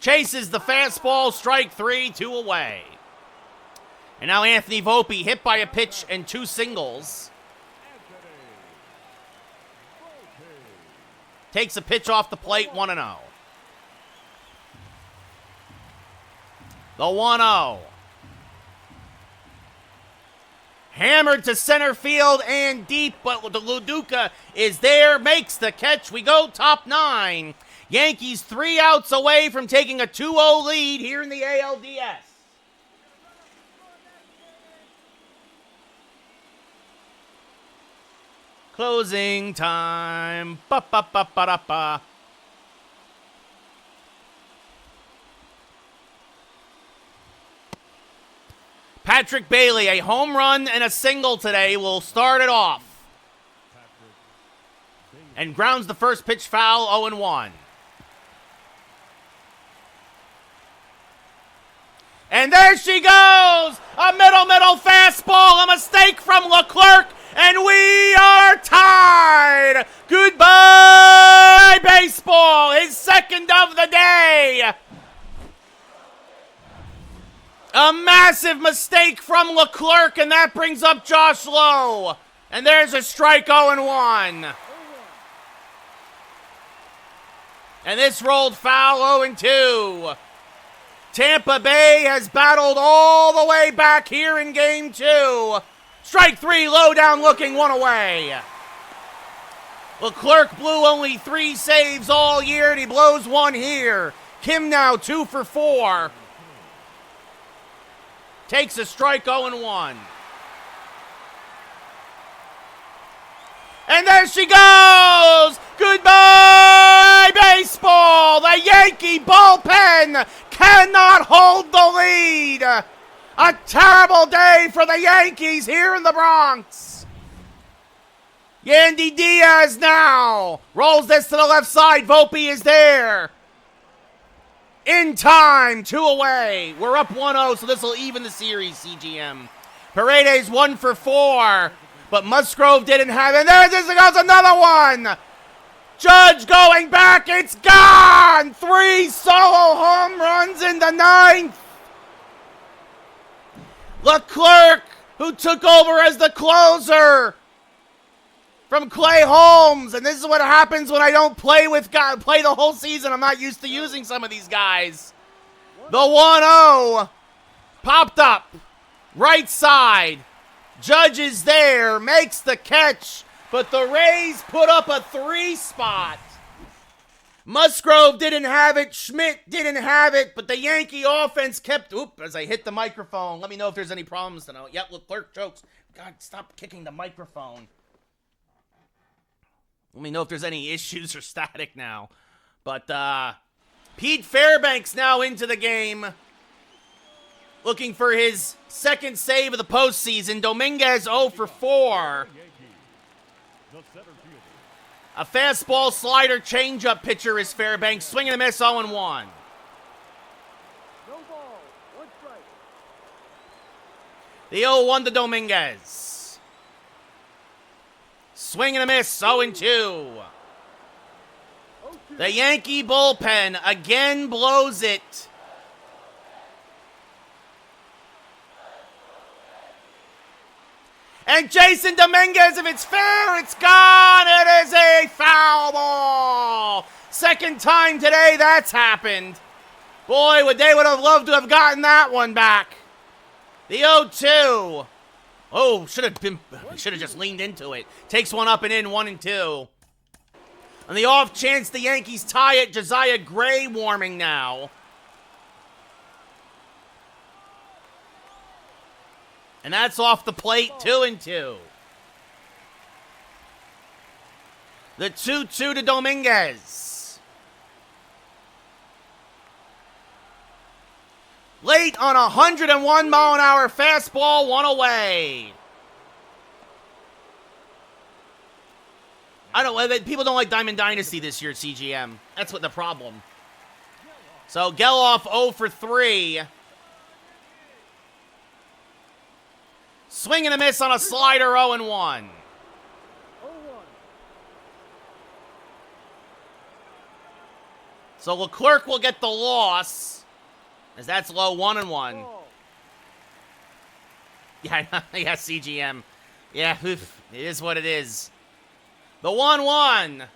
Chases the fastball, strike 3, 2 away. And now Anthony Volpe hit by a pitch and 2 singles. Takes a pitch off the plate, 1-0. The 1-0. Hammered to center field and deep, but the Luduca is there, makes the catch. We go top 9. Yankees 3 outs away from taking a 2-0 lead here in the ALDS. Closing time. Ba-ba-ba-ba-da-ba. Patrick Bailey, a home run and a single today, will start it off. And grounds the first pitch foul, 0-1. And there she goes! A middle fastball, a mistake from Leclerc, and we are tied! Goodbye, baseball! His second of the day! A massive mistake from Leclerc, and that brings up Josh Lowe. And there's a strike 0-1. And this rolled foul 0-2. Tampa Bay has battled all the way back here in game 2. Strike 3, low down looking, one away. Leclerc blew only 3 saves all year, and he blows one here. Kim now 2 for 4. Takes a strike 0-1. And there she goes! Goodbye, baseball! The Yankee bullpen cannot hold the lead! A terrible day for the Yankees here in the Bronx. Yandy Diaz now rolls this to the left side. Volpe is there. In time, 2 away. We're up 1-0, so this will even the series, CGM. Paredes 1 for 4, but Musgrove didn't have it. And there goes another one. Judge going back, it's gone! 3 solo home runs in the 9th. Leclerc, who took over as the closer from Clay Holmes, and this is what happens when I don't play the whole season. I'm not used to using some of these guys. The 1-0 popped up, right side. Judge is there, makes the catch, but the Rays put up a 3 spot. Musgrove didn't have it, Schmidt didn't have it, but the Yankee offense kept, as I hit the microphone. Let me know if there's any problems tonight. Yep, Leclerc chokes. God, stop kicking the microphone. Let me know if there's any issues or static now. But Pete Fairbanks now into the game, looking for his second save of the postseason. Dominguez 0 for 4. A fastball, slider, changeup pitcher is Fairbanks. Swing and a miss, 0-1. No ball, 1 strike. The 0-1 to Dominguez. Swing and a miss, 0-2. The Yankee bullpen again blows it. And Jason Dominguez, if it's fair, it's gone. It is a foul ball. Second time today that's happened. Boy, would have loved to have gotten that one back. The 0-2. Oh, should have just leaned into it. Takes one up and in, 1-2. On the off chance the Yankees tie it, Josiah Gray warming now. And that's off the plate, 2-2. The 2-2 to Dominguez. Late on a 101-mile-an-hour fastball, 1 away. People don't like Diamond Dynasty this year, CGM. That's what the problem. So Geloff 0 for 3. Swing and a miss on a slider, 0-1. 0-1. So Leclerc will get the loss, as that's low, 1-1. Ball. Yeah, CGM. Yeah, it is what it is. The 1-1.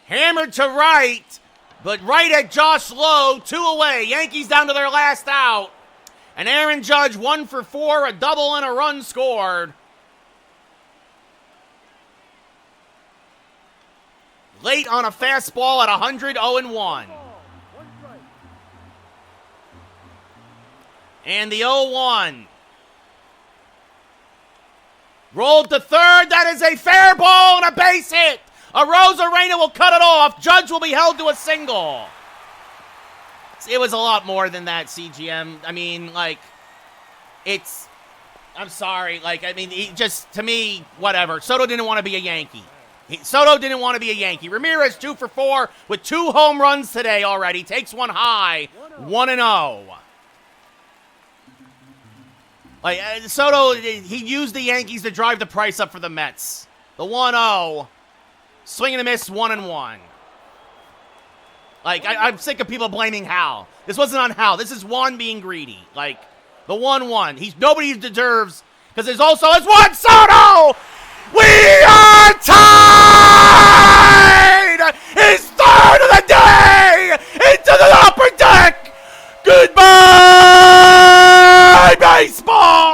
Hammered to right, but right at Josh Lowe, 2 away. Yankees down to their last out. And Aaron Judge 1 for 4, a double and a run scored. Late on a fastball at 100, 0-1. Ball, 1 strike. And the 0-1. Rolled to third. That is a fair ball and a base hit. Arozarena will cut it off. Judge will be held to a single. It was a lot more than that, CGM. I mean, I'm sorry. To me, whatever. Soto didn't want to be a Yankee. Soto didn't want to be a Yankee. Ramirez 2 for 4 with 2 home runs today already. Takes one high. 1-0. Like, Soto, he used the Yankees to drive the price up for the Mets. The 1-0. Swing and a miss, 1-1. Like, I'm sick of people blaming Hal. This wasn't on Hal. This is Juan being greedy. Like, the 1-1. Nobody deserves, because there's also as Juan Soto! We are tied! His third of the day! Into the upper deck! Goodbye, baseball!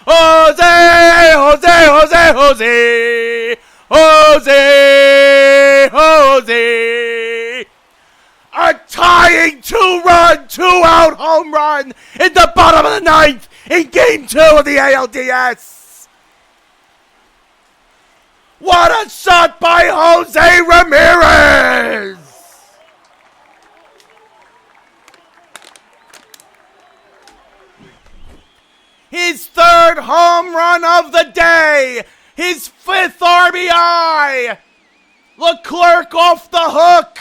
Jose, Jose, Jose, Jose! Jose, Jose! A tying 2-run, 2-out home run in the bottom of the ninth in Game 2 of the ALDS. What a shot by Jose Ramirez! His third home run of the day! His fifth RBI! Leclerc off the hook!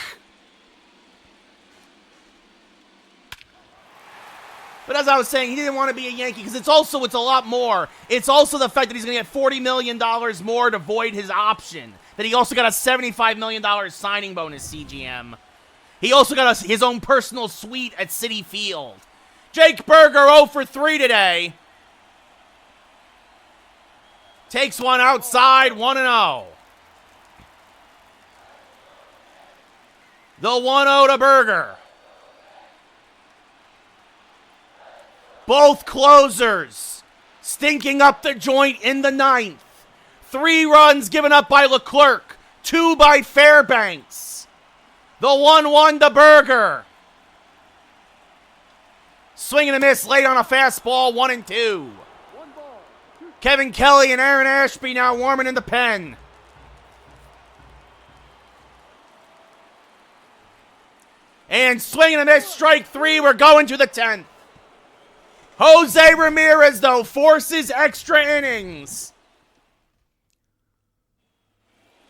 But as I was saying, he didn't want to be a Yankee because it's a lot more. It's also the fact that he's going to get $40 million more to void his option. That he also got a $75 million signing bonus, CGM. He also got his own personal suite at Citi Field. Jake Berger 0 for 3 today. Takes one outside, 1-0. The 1-0 to Berger. Both closers stinking up the joint in the ninth. 3 runs given up by Leclerc, 2 by Fairbanks. The 1-1 to Berger. Swing and a miss late on a fastball, 1-2. Kevin Kelly and Aaron Ashby now warming in the pen. And swing and a miss, strike 3. We're going to the 10th. Jose Ramirez, though, forces extra innings.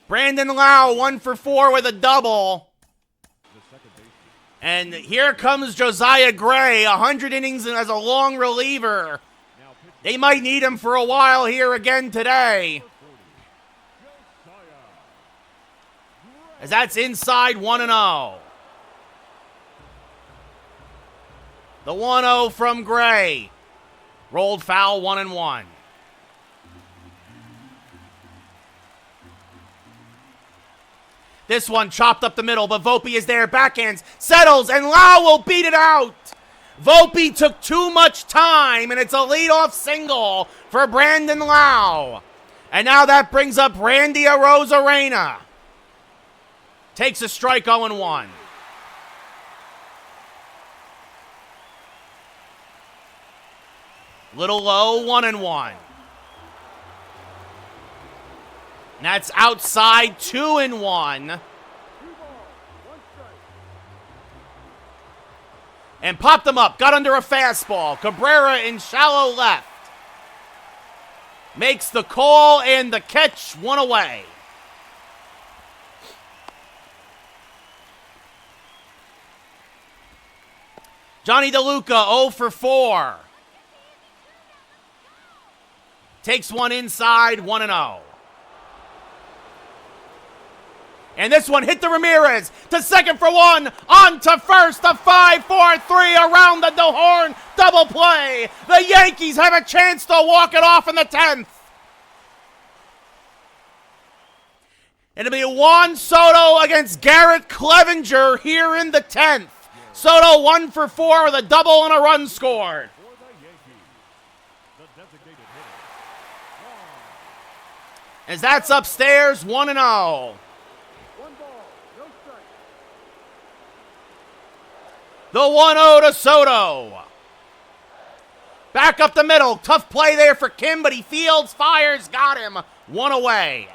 Brandon Lau, 1 for 4 with a double. And here comes Josiah Gray, 100 innings as a long reliever. They might need him for a while here again today. As that's inside, 1-0. The 1-0 from Gray. Rolled foul, 1-1. This one chopped up the middle, but Volpe is there. Backhands, settles, and Lau will beat it out. Volpe took too much time, and it's a leadoff single for Brandon Lau. And now that brings up Randy Arozarena. Takes a strike, 0-1. Little low, 1-1. And that's outside, 2-1. And popped them up. Got under a fastball. Cabrera in shallow left. Makes the call and the catch, 1 away. Johnny DeLuca 0 for 4. Takes one inside, 1-0. And this one hit the Ramirez to second for 1, on to first, a 5-4-3 around the horn, double play. The Yankees have a chance to walk it off in the 10th. It'll be Juan Soto against Garrett Clevenger here in the 10th. Soto 1 for 4 with a double and a run scored. As that's upstairs, 1-0. The 1-0 to Soto. Back up the middle. Tough play there for Kim, but he fields, fires, got him. 1 away.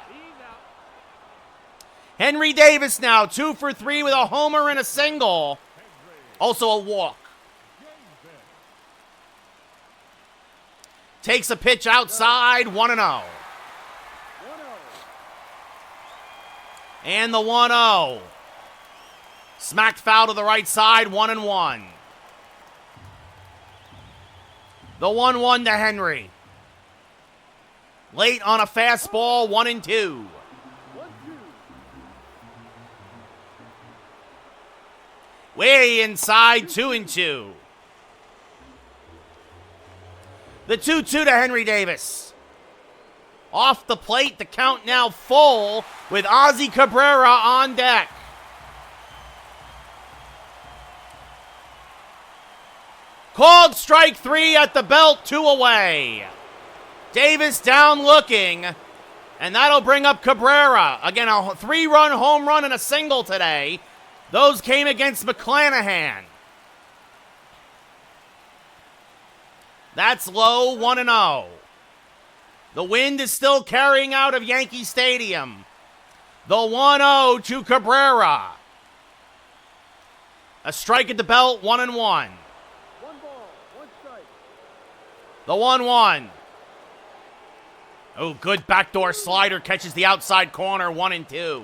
Henry Davis now 2 for 3 with a homer and a single. Also a walk. Takes a pitch outside, 1-0. And the 1-0. Smacked foul to the right side, 1-1. The 1-1 to Henry. Late on a fastball, 1-2. 1-2. Way inside, 2-2. The 2-2 to Henry Davis. Off the plate, the count now full with Ozzie Cabrera on deck. Called strike 3 at the belt, 2 away. Davis down looking, and that'll bring up Cabrera. Again, a 3-run home run and a single today. Those came against McClanahan. That's low, 1-0. The wind is still carrying out of Yankee Stadium. The 1-0 to Cabrera. A strike at the belt, 1-1. 1 ball, 1 strike. The 1-1. Oh, good backdoor slider catches the outside corner, 1-2.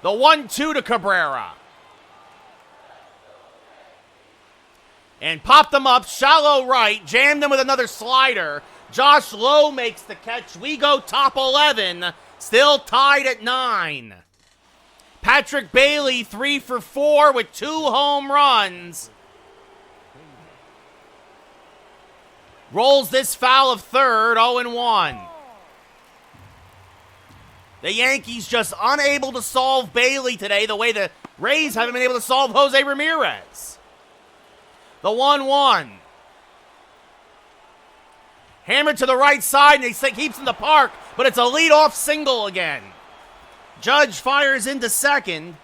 The 1-2 to Cabrera. And popped them up, shallow right, jammed them with another slider. Josh Lowe makes the catch. We go top 11, still tied at 9. Patrick Bailey, 3 for 4 with 2 home runs. Rolls this foul of third, 0-1. The Yankees just unable to solve Bailey today the way the Rays haven't been able to solve Jose Ramirez. The 1-1. Hammered to the right side, and he keeps in the park, but it's a leadoff single again. Judge fires into second.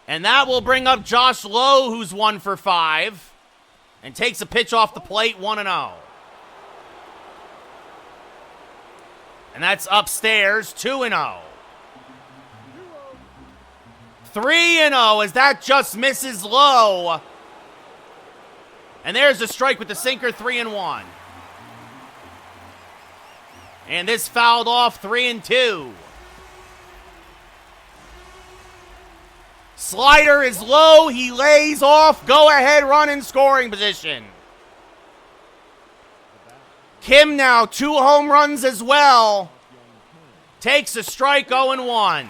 And that will bring up Josh Lowe, who's 1 for 5, and takes a pitch off the plate, 1-0. And that's upstairs, 2-0. 3-0 as that just misses Lowe. And there's a strike with the sinker, 3-1. And this fouled off, 3-2. Slider is low, he lays off, go ahead run in scoring position. Kim now, 2 home runs as well. Takes a strike, 0-1.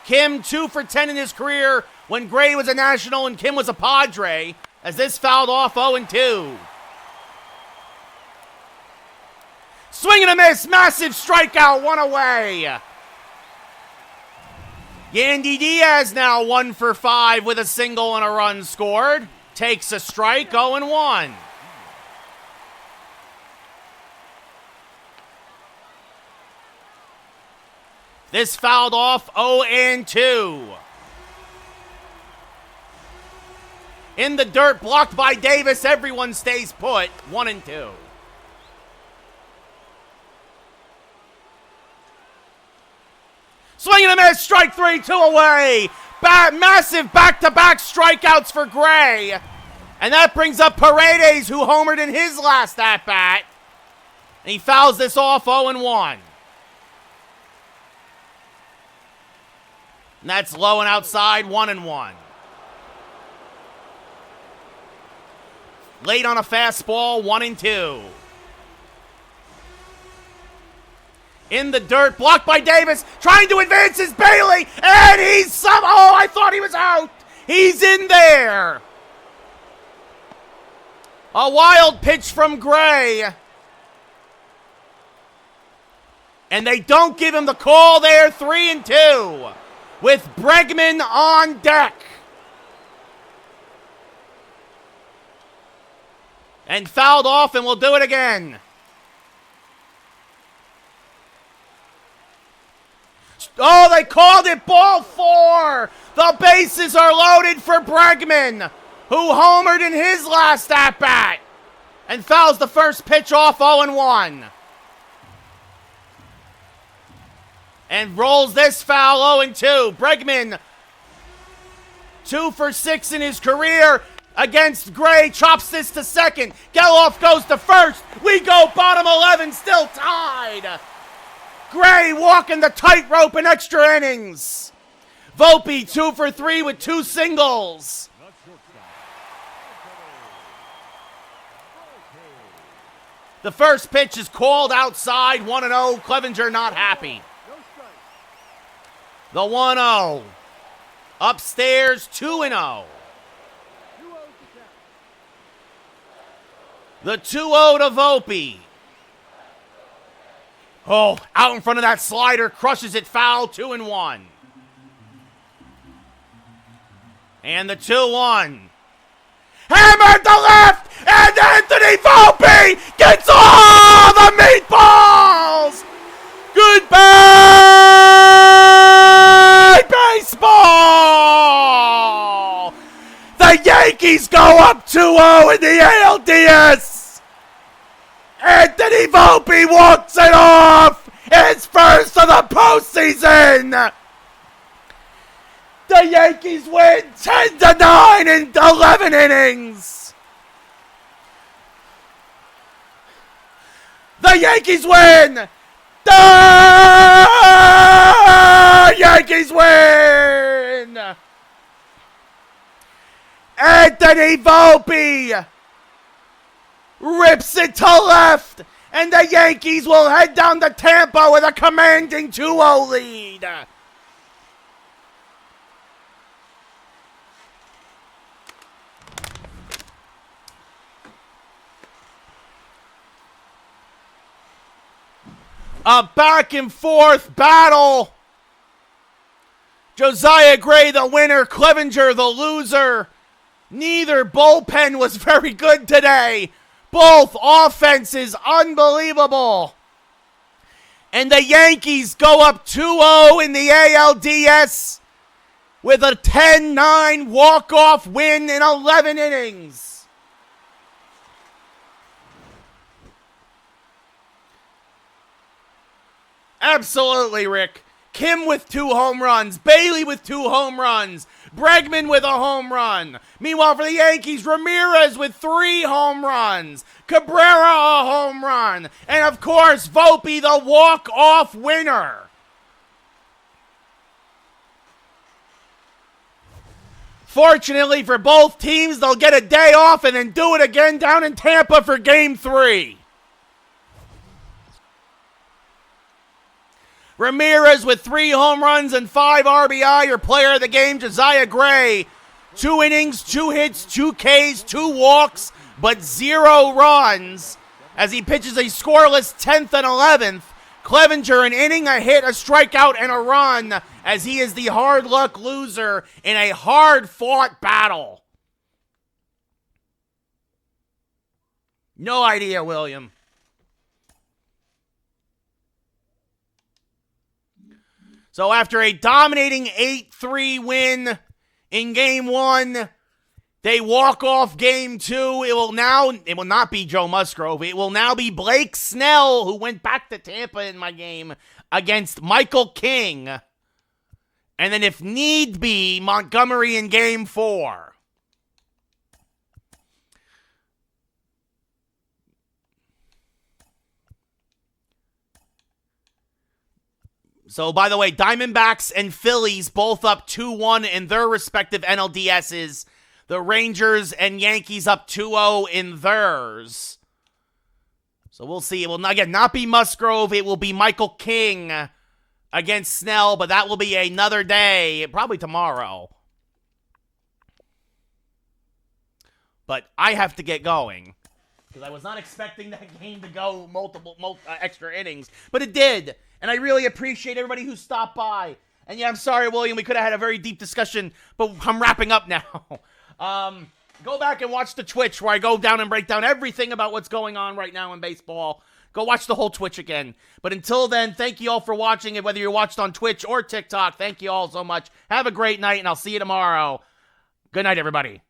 Kim 2 for 10 in his career when Gray was a National and Kim was a Padre, as this fouled off, 0-2. Swing and a miss, massive strikeout, 1 away. Yandy Diaz now 1 for 5 with a single and a run scored. Takes a strike, 0-1. This fouled off, 0-2. In the dirt, blocked by Davis. Everyone stays put, 1-2. Swing and a miss, strike 3, 2 away. Massive back-to-back strikeouts for Gray. And that brings up Paredes, who homered in his last at-bat. And he fouls this off, 0-1. And that's low and outside, 1-1. Late on a fastball, 1-2. In the dirt, blocked by Davis, trying to advance is Bailey, and oh, I thought he was out. He's in there. A wild pitch from Gray. And they don't give him the call there, 3-2. With Bregman on deck. And fouled off, and we'll do it again. Oh, they called it ball 4. The bases are loaded for Bregman, who homered in his last at-bat. And fouls the first pitch off, 0-1. And rolls this foul, 0-2. Bregman, 2 for 6 in his career against Gray. Chops this to second. Geloff goes to first. We go bottom 11, still tied. Gray walking the tightrope in extra innings. Volpe 2 for 3 with 2 singles. Not shortstop. The first pitch is called outside, 1-0. Clevenger not happy. No strike. The 1-0. Upstairs, 2-0. 2-0 to count. The 2-0 to Volpe. Oh, out in front of that slider, crushes it foul, 2-1. And the 2-1. Hammered to left, and Anthony Volpe gets all the meatballs! Goodbye, baseball! The Yankees go up 2-0 in the ALDS! Anthony Volpe walks it off! His first of the postseason! The Yankees win 10-9 in 11 innings! The Yankees win! The Yankees win! Anthony Volpe rips it to left, and the Yankees will head down to Tampa with a commanding 2-0 lead. A back and forth battle. Josiah Gray the winner, Clevenger the loser. Neither bullpen was very good today. Both offenses unbelievable. And the Yankees go up 2-0 in the ALDS with a 10-9 walk-off win in 11 innings. Absolutely, Rick. Kim with 2 home runs. Bailey with 2 home runs. Bregman with a home run. Meanwhile, for the Yankees, Ramirez with 3 home runs. Cabrera a home run. And, of course, Volpe the walk-off winner. Fortunately for both teams, they'll get a day off and then do it again down in Tampa for Game 3. Ramirez with 3 home runs and 5 RBI, your player of the game, Josiah Gray. 2 innings, 2 hits, 2 Ks, 2 walks, but 0 runs as he pitches a scoreless 10th and 11th. Clevenger an inning, a hit, a strikeout, and a run as he is the hard luck loser in a hard-fought battle. No idea, William. So after a dominating 8-3 win in Game 1, they walk off Game 2. It will not be Joe Musgrove. It will now be Blake Snell, who went back to Tampa in my game, against Michael King. And then if need be, Montgomery in Game 4. So, by the way, Diamondbacks and Phillies both up 2-1 in their respective NLDSs. The Rangers and Yankees up 2-0 in theirs. So we'll see. It will not be Musgrove. It will be Michael King against Snell, but that will be another day, probably tomorrow. But I have to get going because I was not expecting that game to go multiple extra innings, but it did. And I really appreciate everybody who stopped by. And yeah, I'm sorry, William, we could have had a very deep discussion, but I'm wrapping up now. Go back and watch the Twitch where I go down and break down everything about what's going on right now in baseball. Go watch the whole Twitch again. But until then, thank you all for watching it, whether you're watched on Twitch or TikTok. Thank you all so much. Have a great night, and I'll see you tomorrow. Good night, everybody.